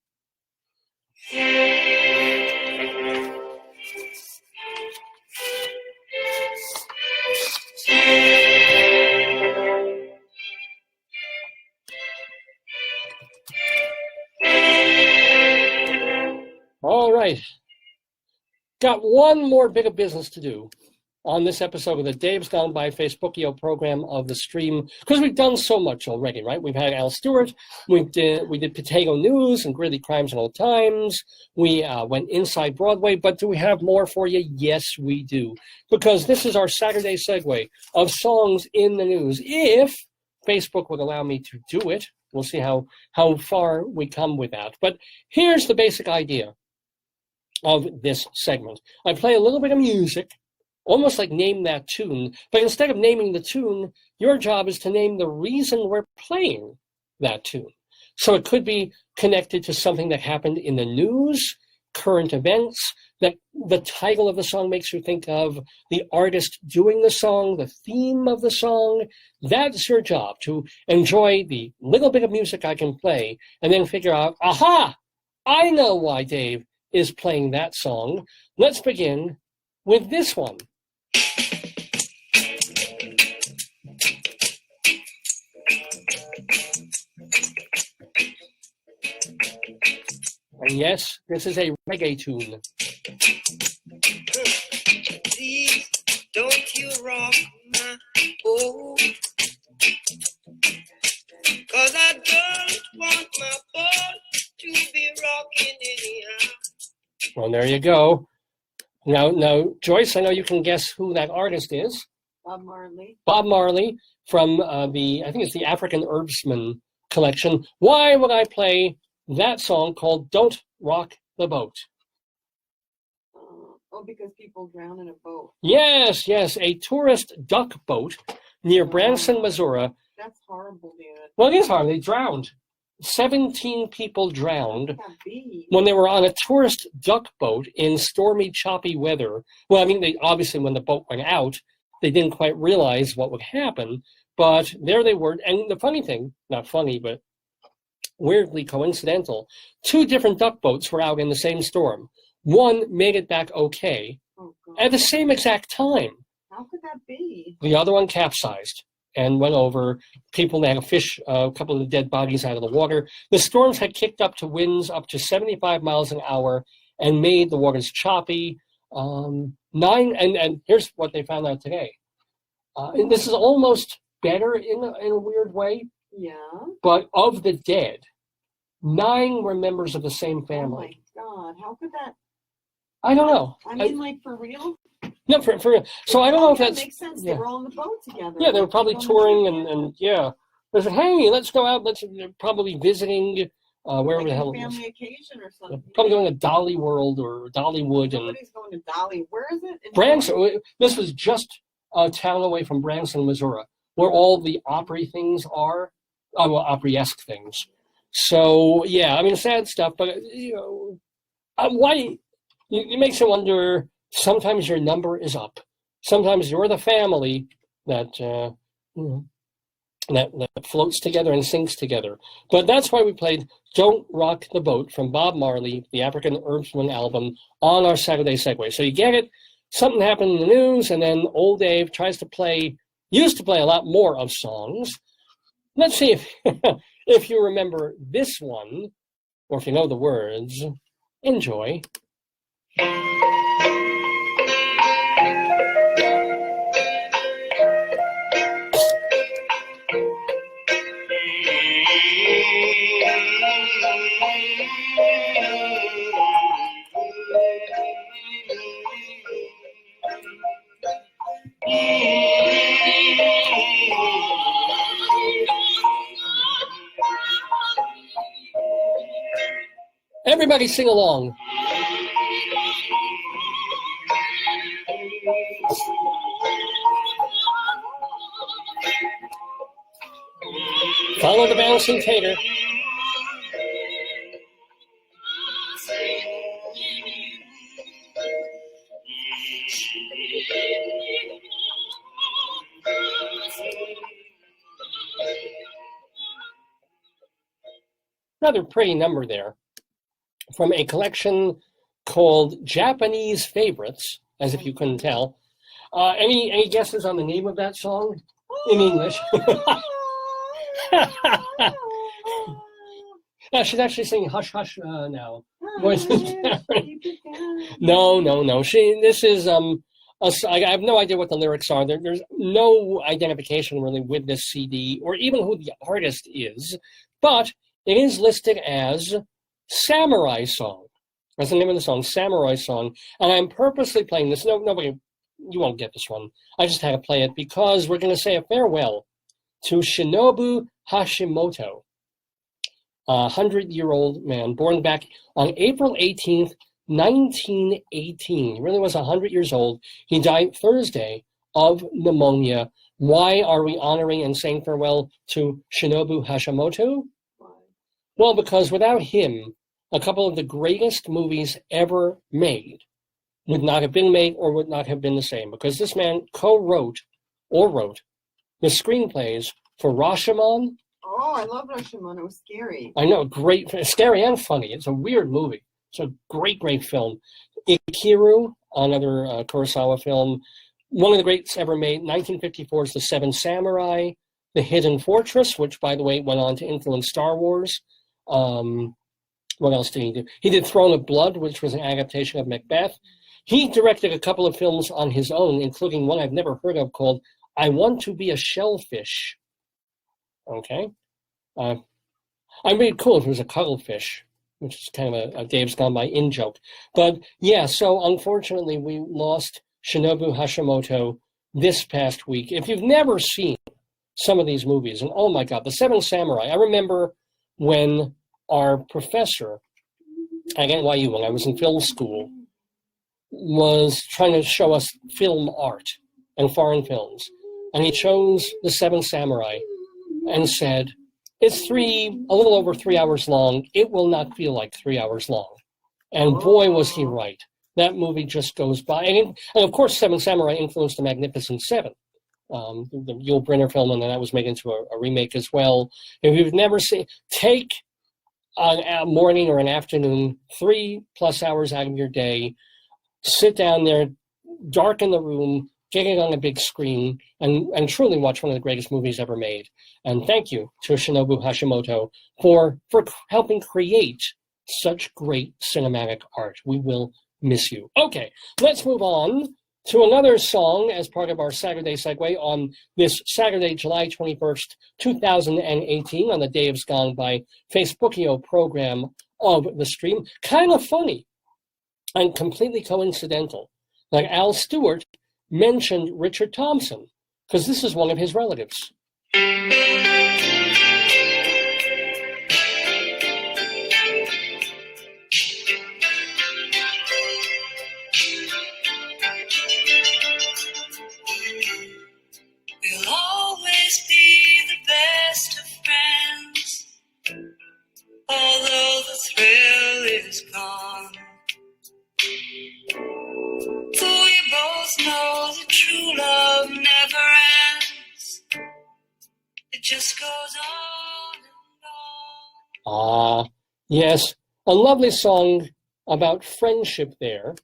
Speaker 2: All right. Got one more bit of business to do on this episode of the Dave's Gone By Facebookio program of the stream, because we've done so much already, right? We've had Al Stewart, we did Potato News and Greeley Crimes and Old Times, we went inside Broadway, but do we have more for you? Yes, we do, because this is our Saturday segue of songs in the news. If Facebook would allow me to do it, we'll see how far we come with that. But here's the basic idea of this segment. I play a little bit of music, almost like Name That Tune, but instead of naming the tune, your job is to name the reason we're playing that tune. So it could be connected to something that happened in the news, current events, that the title of the song makes you think of, the artist doing the song, the theme of the song. That's your job, to enjoy the little bit of music I can play and then figure out, aha, I know why Dave is playing that song. Let's begin with this one. And yes, this is a reggae tune.
Speaker 7: Please don't you rock my boat, 'cause I don't want my boat to be rocking anyhow.
Speaker 2: Well, there you go. Now, Joyce, I know you can guess who that artist is.
Speaker 1: Bob Marley.
Speaker 2: Bob Marley from I think it's the African Herbsman collection. Why would I play that song called Don't Rock the Boat?
Speaker 1: Because people drown in a boat.
Speaker 2: Yes, a tourist duck boat near Branson, Missouri.
Speaker 1: That's horrible, dude.
Speaker 2: Well, it is hard. They drowned. 17 people drowned
Speaker 1: Can't be.
Speaker 2: when they were on a tourist duck boat in stormy, choppy weather. Well, I mean, they obviously, when the boat went out, they didn't quite realize what would happen. But there they were. And the funny thing, not funny, but weirdly coincidental, 2 different duck boats were out in the same storm. One made it back okay at the same exact time.
Speaker 1: How could that be?
Speaker 2: The other one capsized and went over. People had to fish a couple of the dead bodies out of the water. The storms had kicked up to winds up to 75 miles an hour and made the waters choppy. And here's what they found out today. And this is almost better in a weird way.
Speaker 1: Yeah.
Speaker 2: But of the dead, 9 were members of the same family.
Speaker 1: Oh my God, how could that?
Speaker 2: I don't know.
Speaker 1: I mean, like, for real?
Speaker 2: No, for real. So I don't know if
Speaker 1: That
Speaker 2: that's...
Speaker 1: makes sense.
Speaker 2: Yeah.
Speaker 1: They were all on the boat together.
Speaker 2: Yeah, they were probably
Speaker 1: on the
Speaker 2: touring
Speaker 1: boat.
Speaker 2: and yeah. They said, hey, let's go out. They're probably visiting wherever
Speaker 1: Like
Speaker 2: the
Speaker 1: a
Speaker 2: hell it was.
Speaker 1: family occasion or something.
Speaker 2: Probably going to Dolly World or Dollywood. And
Speaker 1: Nobody's going to Dolly. Where is it? In
Speaker 2: Branson. This was just a town away from Branson, Missouri, where all the Opry things are. Well, Opry-esque things. So, yeah, I mean, sad stuff, but, why... It makes you wonder, sometimes your number is up. Sometimes you're the family that, that floats together and sinks together. But that's why we played Don't Rock the Boat from Bob Marley, the African Herbsman album, on our Saturday Segue. So you get it, something happened in the news, and then old Dave used to play a lot more of songs. Let's see if, if you remember this one, or if you know the words. Enjoy. Everybody sing along. Follow the bouncing tater. Another pretty number there from a collection called Japanese Favorites, as if you couldn't tell. Any guesses on the name of that song in English? No, she's actually singing Hush Hush now. Voices down. No. This is I have no idea what the lyrics are. There's no identification really with this CD or even who the artist is, but it is listed as Samurai Song. That's the name of the song, Samurai Song. And I'm purposely playing this. Nobody, you won't get this one. I just had to play it because we're going to say a farewell to Shinobu Hashimoto, a 100-year-old man born back on April 18th, 1918. He really was 100 years old. He died Thursday of pneumonia. Why are we honoring and saying farewell to Shinobu Hashimoto? Well, because without him, a couple of the greatest movies ever made would not have been made or would not have been the same, because this man wrote the screenplays for Rashomon.
Speaker 1: Oh, I love Rashomon. It was scary.
Speaker 2: I know, great, scary and funny. It's a weird movie. It's a great film. Ikiru, another Kurosawa film. One of the greats ever made, 1954's The Seven Samurai. The Hidden Fortress, which, by the way, went on to influence Star Wars. What else did he do? He did Throne of Blood, which was an adaptation of Macbeth. He directed a couple of films on his own, including one I've never heard of called I Want to Be a Shellfish. Okay. I mean, it'd be cool if it was a cuttlefish, which is kind of a Dave's Gone By in joke. But yeah, so unfortunately we lost Shinobu Hashimoto this past week. If you've never seen some of these movies, and oh my God, The Seven Samurai, I remember when our professor at NYU, when I was in film school, was trying to show us film art and foreign films. and he chose The Seven Samurai and said, it's a little over 3 hours long. It will not feel like 3 hours long. And boy, was he right. That movie just goes by. And of course, Seven Samurai influenced The Magnificent Seven, the Yul Brynner film, and then that was made into a remake as well. If you've never seen, take a morning or an afternoon, 3+ hours out of your day, sit down there, darken the room, get it on a big screen, and truly watch one of the greatest movies ever made. And thank you to Shinobu Hashimoto for helping create such great cinematic art. We will miss you. Okay, let's move on to another song as part of our Saturday Segue on this Saturday, July 21st, 2018, on the Day of Gone By Facebookio program of the stream. Kind of funny and completely coincidental. Like Al Stewart mentioned Richard Thompson, because this is one of his relatives.
Speaker 7: We'll always be the best of friends, although the thrill is gone. For we both know that true love never ends. It just goes on and on.
Speaker 2: Yes, a lovely song about friendship there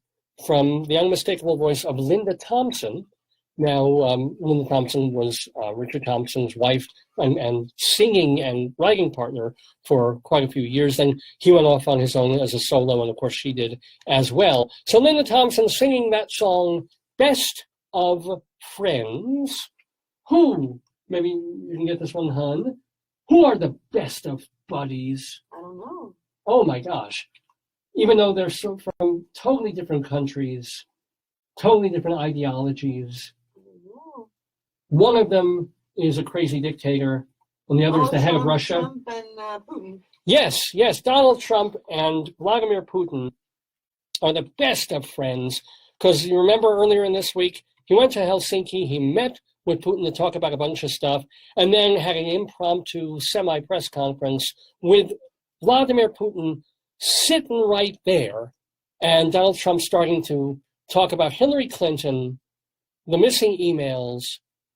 Speaker 2: from the unmistakable voice of Linda Thompson. Now, Linda Thompson was Richard Thompson's wife and singing and writing partner for quite a few years. Then he went off on his own as a solo, and of course she did as well. So Linda Thompson singing that song, Best of Friends. Who, maybe you can get this one, hun, who are the best of buddies?
Speaker 1: I don't know.
Speaker 2: Oh my gosh. Even though they're from totally different countries, totally different ideologies. One of them is a crazy dictator, and the other is the head of Russia.
Speaker 1: Trump and Putin.
Speaker 2: Yes, Donald Trump and Vladimir Putin are the best of friends, because you remember earlier in this week, he went to Helsinki, he met with Putin to talk about a bunch of stuff, and then had an impromptu semi-press conference with Vladimir Putin sitting right there, and Donald Trump starting to talk about Hillary Clinton, the missing emails,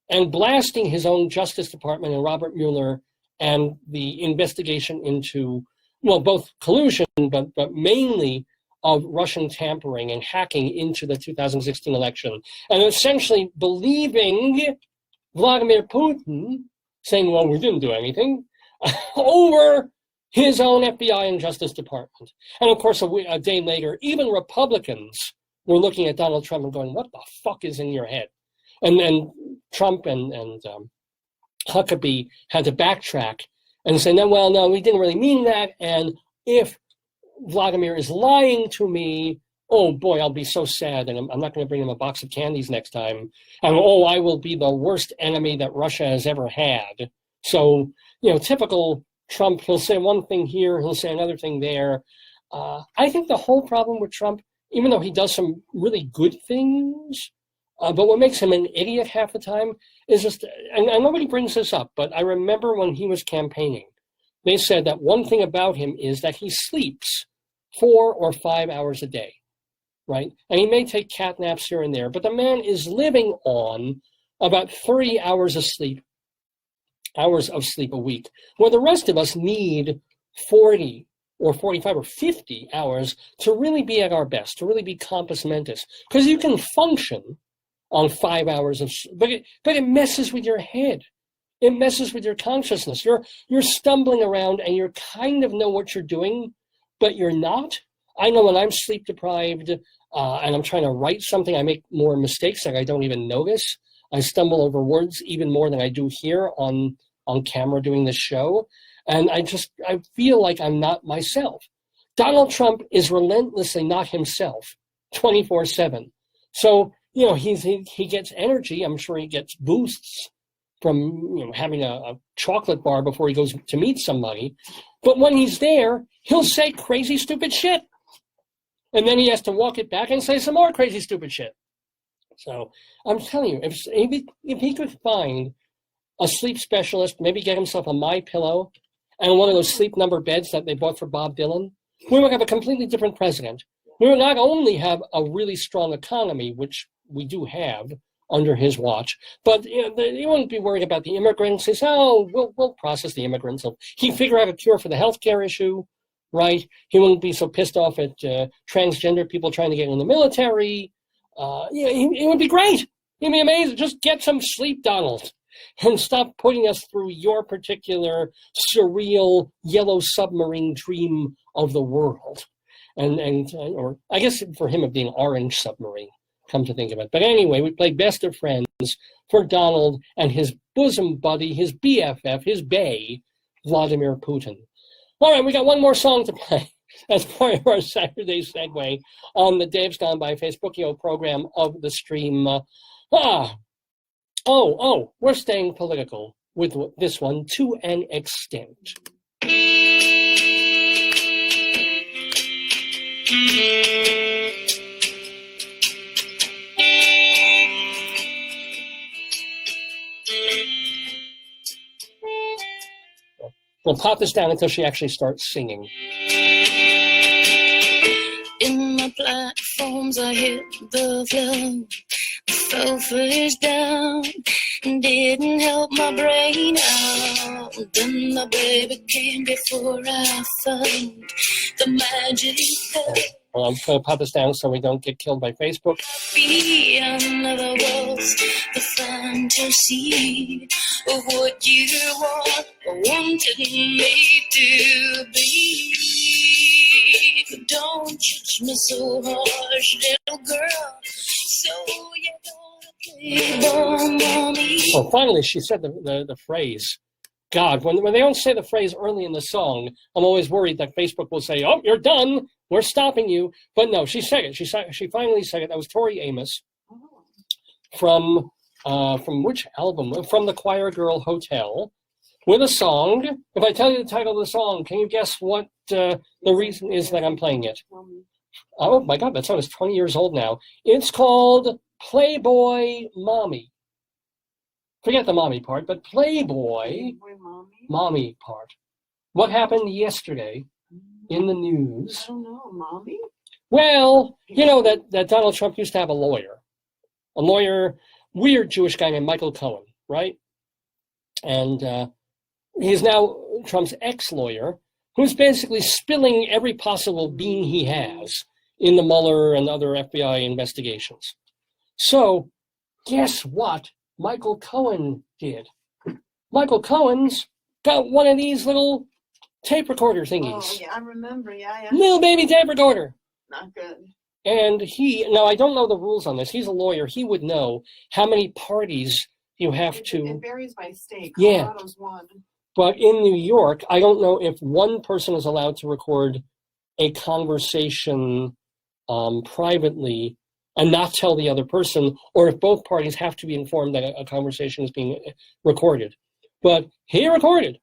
Speaker 2: and blasting his own Justice Department and Robert Mueller and the investigation into, well, both collusion, but mainly of Russian tampering and hacking into the 2016 election, and essentially believing Vladimir Putin, saying, well, we didn't do anything, over his own FBI and Justice Department. And of course, a day later, even Republicans were looking at Donald Trump and going, what the fuck is in your head? And then Trump and Huckabee had to backtrack and say, no, we didn't really mean that. And if Vladimir is lying to me, oh boy, I'll be so sad. And I'm not going to bring him a box of candies next time. And I will be the worst enemy that Russia has ever had. So, typical Trump, he'll say one thing here, he'll say another thing there. I think the whole problem with Trump, even though he does some really good things, but what makes him an idiot half the time is just, and nobody brings this up, but I remember when he was campaigning, they said that one thing about him is that he sleeps 4 or 5 hours a day, right? And he may take cat naps here and there, but the man is living on about 30 hours of sleep a week, where the rest of us need 40 or 45 or 50 hours to really be at our best, to really be compos mentis, because you can function on 5 hours of, but it messes with your head. It messes with your consciousness. You're stumbling around and you kind of know what you're doing, but you're not. I know when I'm sleep deprived and I'm trying to write something, I make more mistakes that I don't even notice. I stumble over words even more than I do here on camera doing this show. And I feel like I'm not myself. Donald Trump is relentlessly not himself 24/7. So, he gets energy. I'm sure he gets boosts from, having a chocolate bar before he goes to meet somebody. But when he's there, he'll say crazy, stupid shit. And then he has to walk it back and say some more crazy, stupid shit. So I'm telling you, if he could find a sleep specialist, maybe get himself a MyPillow and one of those sleep number beds that they bought for Bob Dylan, we would have a completely different president. We would not only have a really strong economy, which we do have under his watch, but you wouldn't be worried about the immigrants. He says, oh, we'll process the immigrants. So he'd figure out a cure for the healthcare issue, right? He wouldn't be so pissed off at transgender people trying to get in the military. It would be great. It'd be amazing. Just get some sleep, Donald, and stop putting us through your particular surreal yellow submarine dream of the world. Or I guess for him it'd be an orange submarine, come to think of it. But anyway, we played Best of Friends for Donald and his bosom buddy, his BFF, his bae, Vladimir Putin. All right, we got one more song to play as part of our Saturday segue on the Dave's Gone By Facebookio program of the stream. We're staying political with this one to an extent. We'll pop this down until she actually starts singing.
Speaker 10: In my platforms, I hit the flow. Fell face down, didn't help my brain out. Then my baby came before I found the magic.
Speaker 2: Well, I'm going to pop this down so we don't get killed by Facebook.
Speaker 10: Beyond the walls, the fantasy of what you wanted me to be. But don't judge me so harsh, little girl. So you're gonna play mommy.
Speaker 2: Oh, finally, she said the phrase. God, when they don't say the phrase early in the song, I'm always worried that Facebook will say, "Oh, you're done. We're stopping you." But no, she said it. She finally said it. That was Tori Amos from which album? From the Choir Girl Hotel, with a song. If I tell you the title of the song, can you guess what the reason is that I'm playing it? Oh my God, that song is 20 years old now. It's called Playboy Mommy. Forget the mommy part, but Playboy Mommy part. What happened yesterday in the news?
Speaker 1: I don't know, Mommy?
Speaker 2: Well, you know that Donald Trump used to have a lawyer, weird Jewish guy named Michael Cohen, right? And he's now Trump's ex-lawyer, who's basically spilling every possible bean he has in the Mueller and other FBI investigations. So, guess what Michael Cohen did? Michael Cohen's got one of these little tape recorder thingies.
Speaker 1: Oh, yeah, I remember, yeah.
Speaker 2: Little baby tape recorder.
Speaker 1: Not good.
Speaker 2: And now I don't know the rules on this. He's a lawyer. He would know how many parties you have to.
Speaker 1: It varies by state.
Speaker 2: Yeah.
Speaker 1: Colorado's one.
Speaker 2: But in New York, I don't know if one person is allowed to record a conversation privately and not tell the other person, or if both parties have to be informed that a conversation is being recorded. But he recorded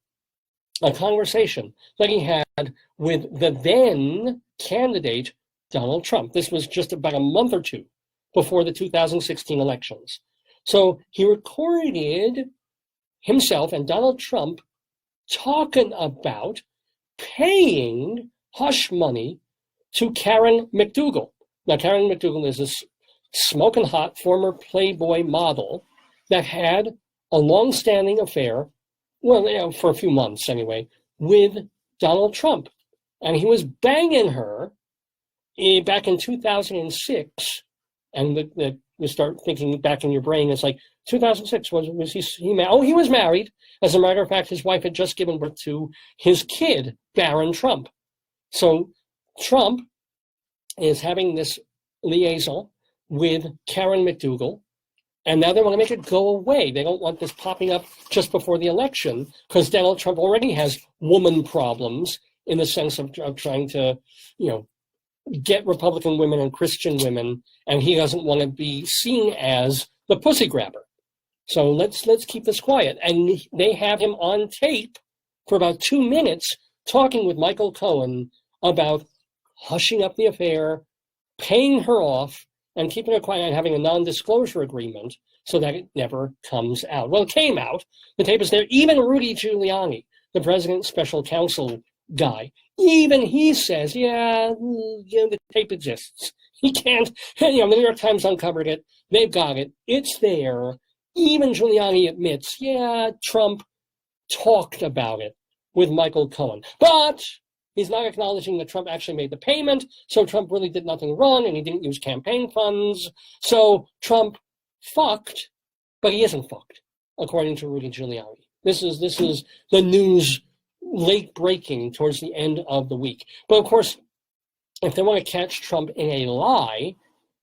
Speaker 2: a conversation that he had with the then candidate, Donald Trump. This was just about a month or two before the 2016 elections. So he recorded himself and Donald Trump talking about paying hush money to Karen McDougal. Now, Karen McDougal is this smoking hot former Playboy model that had a long-standing affair, well, for a few months anyway, with Donald Trump. And he was banging her back in 2006. And you start thinking back in your brain, it's like, 2006, was he married? Oh, he was married. As a matter of fact, his wife had just given birth to his kid, Barron Trump. So Trump is having this liaison with Karen McDougal, and now they want to make it go away. They don't want this popping up just before the election, because Donald Trump already has woman problems in the sense of trying to, get Republican women and Christian women, and he doesn't want to be seen as the pussy grabber. So let's keep this quiet. And they have him on tape for about 2 minutes talking with Michael Cohen about hushing up the affair, paying her off, and keeping it quiet and having a non-disclosure agreement so that it never comes out. Well, it came out. The tape is there. Even Rudy Giuliani, the president's special counsel guy, even he says, yeah, the tape exists. He can't, the New York Times uncovered it. They've got it. It's there. Even Giuliani admits, yeah, Trump talked about it with Michael Cohen. But he's not acknowledging that Trump actually made the payment, so Trump really did nothing wrong, and he didn't use campaign funds. So Trump fucked, but he isn't fucked, according to Rudy Giuliani. This is the news late breaking towards the end of the week. But of course, if they want to catch Trump in a lie,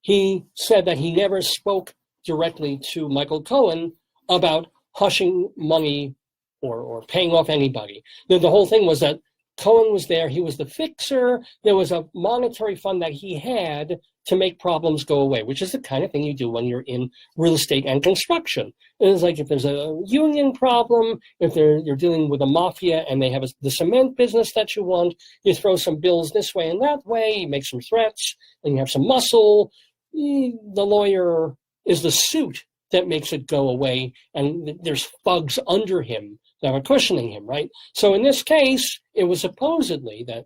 Speaker 2: he said that he never spoke directly to Michael Cohen about hushing money or paying off anybody. The whole thing was that Cohen was there, he was the fixer, there was a monetary fund that he had to make problems go away, which is the kind of thing you do when you're in real estate and construction. It's like if there's a union problem, if you're dealing with a mafia and they have the cement business that you want, you throw some bills this way and that way, you make some threats, and you have some muscle. The lawyer is the suit that makes it go away, and there's thugs under him that are cushioning him, right? So in this case, it was supposedly that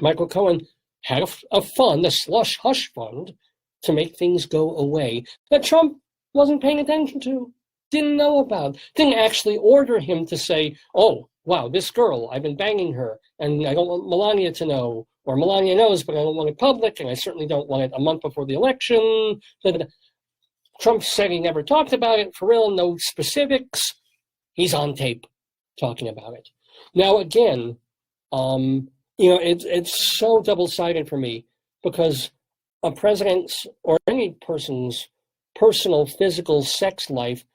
Speaker 2: Michael Cohen had a fund, a slush hush fund, to make things go away that Trump wasn't paying attention to, didn't know about, didn't actually order him to say, oh, wow, this girl, I've been banging her, and I don't want Melania to know, or Melania knows, but I don't want it public, and I certainly don't want it a month before the election. Trump said he never talked about it, for real, no specifics. He's on tape talking about it. Now, again, it's so double-sided for me because a president's or any person's personal physical sex life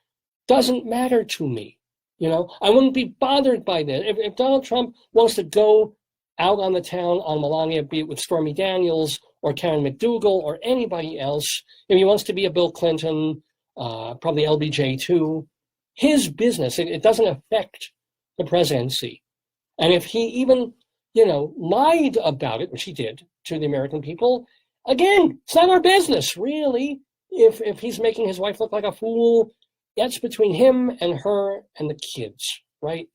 Speaker 2: doesn't matter to me. I wouldn't be bothered by this. If Donald Trump wants to go out on the town on Melania, be it with Stormy Daniels or Karen McDougal or anybody else, if he wants to be a Bill Clinton, probably LBJ too, his business, it doesn't affect the presidency. And if he even, lied about it, which he did to the American people, again, it's not our business, really. If he's making his wife look like a fool, that's between him and her and the kids, right?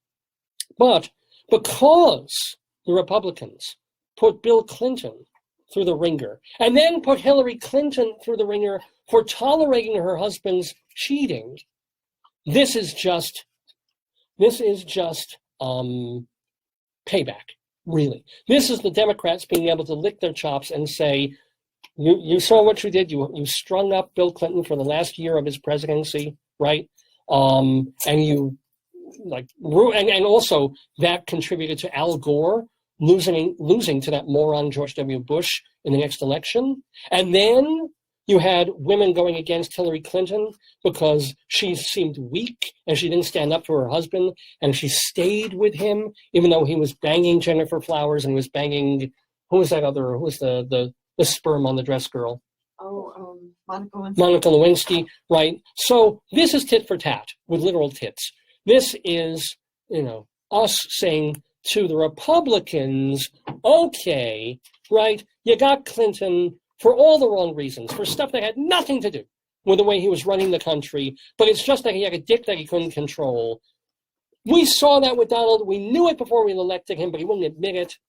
Speaker 2: But because the Republicans put Bill Clinton through the ringer and then put Hillary Clinton through the ringer for tolerating her husband's cheating, this is just payback, really. This is the Democrats being able to lick their chops and say, you saw what you did. You strung up Bill Clinton for the last year of his presidency, right? And you and also that contributed to Al Gore losing to that moron George W. Bush in the next election. And then you had women going against Hillary Clinton because she seemed weak and she didn't stand up for her husband, and she stayed with him even though he was banging Jennifer Flowers and he was banging, who was the sperm on the dress girl?
Speaker 1: Monica Lewinsky.
Speaker 2: Monica Lewinsky, right? So this is tit for tat with literal tits. This is, us saying to the Republicans, okay, right, you got Clinton for all the wrong reasons, for stuff that had nothing to do with the way he was running the country, but it's just that he had a dick that he couldn't control. We saw that with Donald. We knew it before we elected him, but he wouldn't admit it.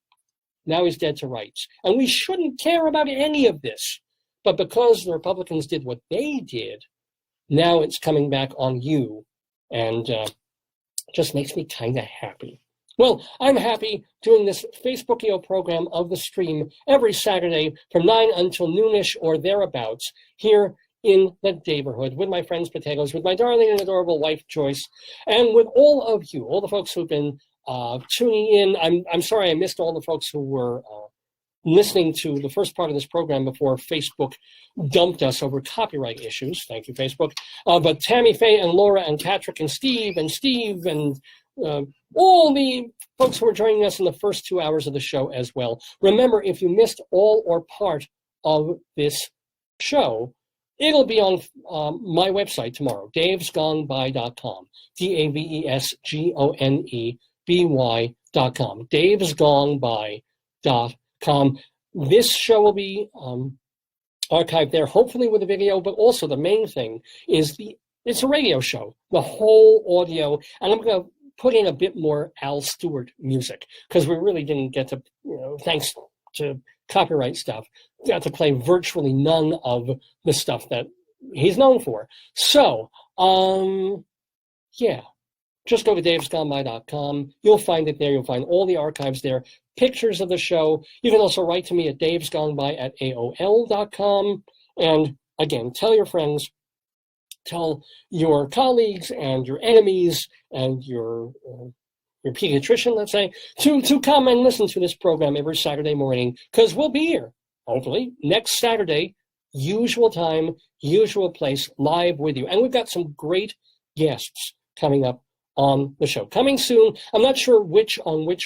Speaker 2: Now he's dead to rights. And we shouldn't care about any of this. But because the Republicans did what they did, now it's coming back on you. And just makes me kind of happy. Well, I'm happy doing this Facebookio program of the stream every Saturday from 9 until noonish or thereabouts here in the Daverhood with my friends Potatoes, with my darling and adorable wife Joyce, and with all of you, all the folks who've been tuning in. I'm sorry I missed all the folks who were listening to the first part of this program before Facebook dumped us over copyright issues. Thank you, Facebook. But Tammy Faye and Laura and Patrick and Steve and all the folks who are joining us in the first 2 hours of the show as well. Remember, if you missed all or part of this show, it'll be on my website tomorrow, davesgoneby.com, davesgoneby.com, davesgoneby.com. This show will be archived there, hopefully with a video, but also the main thing is it's a radio show, the whole audio, and I'm going to put in a bit more Al Stewart music, because we really didn't get to, thanks to copyright stuff, got to play virtually none of the stuff that he's known for. So, yeah, just go to davesgoneby.com. You'll find it there. You'll find all the archives there, pictures of the show. You can also write to me at davesgoneby@aol.com. And again, tell your friends, tell your colleagues and your enemies and your pediatrician, let's say, to come and listen to this program every Saturday morning, because we'll be here, hopefully, next Saturday, usual time, usual place, live with you. And we've got some great guests coming up on the show. Coming soon, I'm not sure which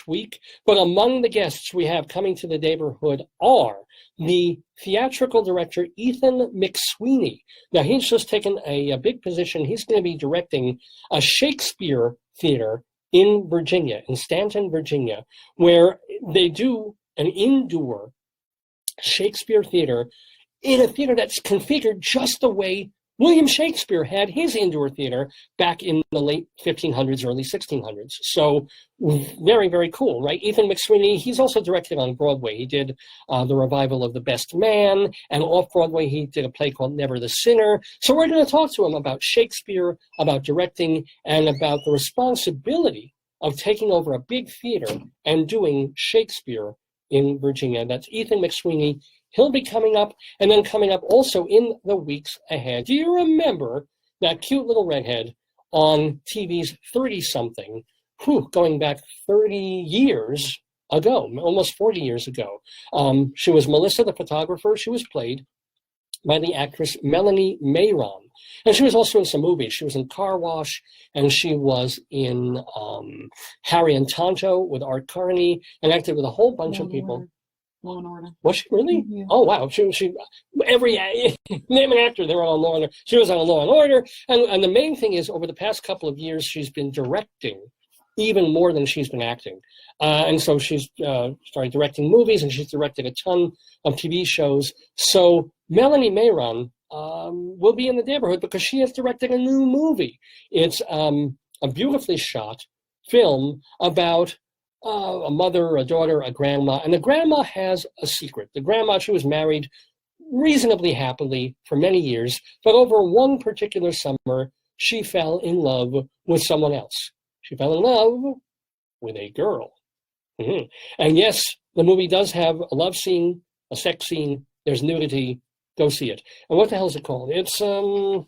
Speaker 2: week, but among the guests we have coming to the Daverhood are the theatrical director, Ethan McSweeney. Now, he's just taken a big position. He's going to be directing a Shakespeare theater in Virginia, in Stanton, Virginia, where they do an indoor Shakespeare theater in a theater that's configured just the way William Shakespeare had his indoor theater back in the late 1500s, early 1600s. So very, very cool, right? Ethan McSweeney, he's also directed on Broadway. He did the revival of The Best Man, and off-Broadway he did a play called Never the Sinner. So we're going to talk to him about Shakespeare, about directing, and about the responsibility of taking over a big theater and doing Shakespeare in Virginia. That's Ethan McSweeney. He'll be coming up, and then coming up also in the weeks ahead. Do you remember that cute little redhead on TV's 30-something, going back 30 years ago, almost 40 years ago? She was Melissa the photographer. She was played by the actress Melanie Mayron. And she was also in some movies. She was in Car Wash, and she was in Harry and Tonto with Art Carney, and acted with a whole bunch of people.
Speaker 1: Law and Order.
Speaker 2: Was she really?
Speaker 1: Yeah.
Speaker 2: Oh, wow. She every name an actor, they were on Law and Order. She was on Law and Order. And the main thing is, over the past couple of years, she's been directing even more than she's been acting. And so she's started directing movies, and she's directed a ton of TV shows. So Melanie Mayron will be in the Daverhood because she has directed a new movie. It's a beautifully shot film about a mother, a daughter, a grandma, and the grandma has a secret. The grandma, she was married reasonably happily for many years, but over one particular summer, she fell in love with someone else. She fell in love with a girl. Mm-hmm. And yes, the movie does have a love scene, a sex scene, there's nudity. Go see it. And what the hell is it called? It's, wow.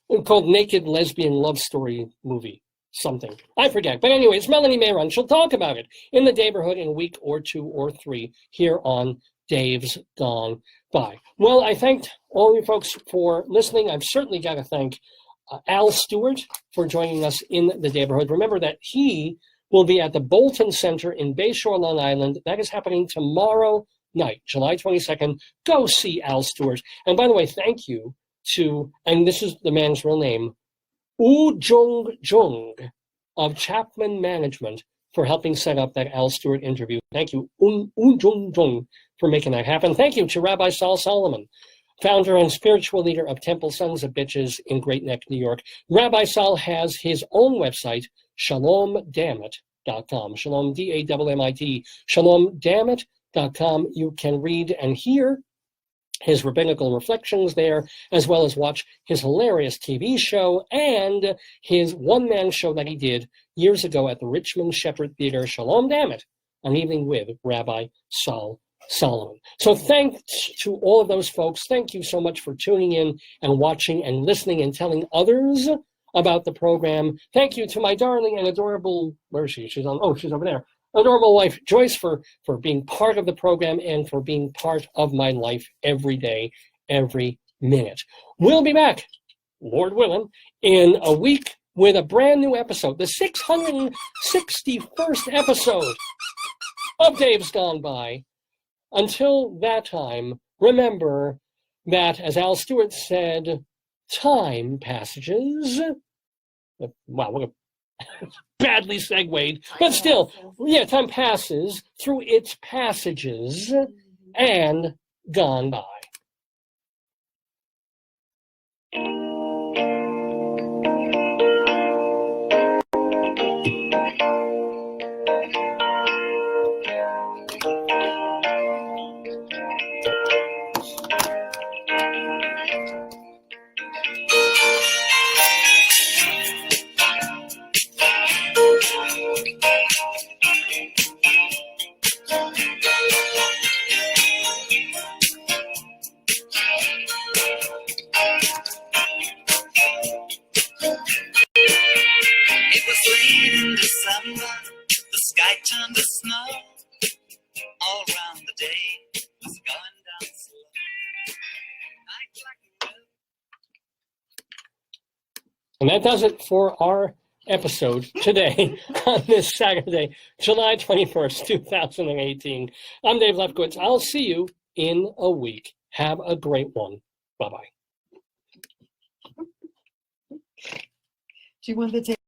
Speaker 2: It's called Naked Lesbian Love Story Movie. Something. I forget. But anyway, it's Melanie Mayron. She'll talk about it in the Daverhood in a week or 2 or 3 here on Dave's Gone By. Well, I thanked all you folks for listening. I've certainly got to thank Al Stewart for joining us in the Daverhood. Remember that he will be at the Bolton Center in Bayshore, Long Island. That is happening tomorrow night, July 22nd. Go see Al Stewart. And by the way, thank you to, and this is the man's real name, Woo Jung Jung of Chapman Management for helping set up that Al Stewart interview. Thank you, Woo Jung Jung, for making that happen. Thank you to Rabbi Saul Solomon, founder and spiritual leader of Temple Sons of Bitches in Great Neck, New York. Rabbi Saul has his own website, shalomdammit.com. Shalom, D-A-M-M-I-T, shalomdammit.com. You can read and hear his rabbinical reflections there, as well as watch his hilarious TV show and his one-man show that he did years ago at the Richmond Shepherd Theater, Shalom Dammit, an evening with Rabbi Saul Solomon. So thanks to all of those folks. Thank you so much for tuning in and watching and listening and telling others about the program. Thank you to my darling and adorable, where is she? She's over there. Adorable wife, Joyce, for being part of the program and for being part of my life every day, every minute. We'll be back, Lord willing, in a week with a brand new episode, the 661st episode of Dave's Gone By. Until that time, remember that, as Al Stewart said, time passages. Wow, look at badly segued, but still, yeah, time passes through its passages, and gone by.
Speaker 7: It was late in December, the sky turned to snow. All around the day was going down slow. Night like a road.
Speaker 2: And that does it for our episode today on this Saturday, July 21st, 2018. I'm Dave Lefkowitz. I'll see you in a week. Have a great one. Bye-bye.
Speaker 1: Do you want the tape?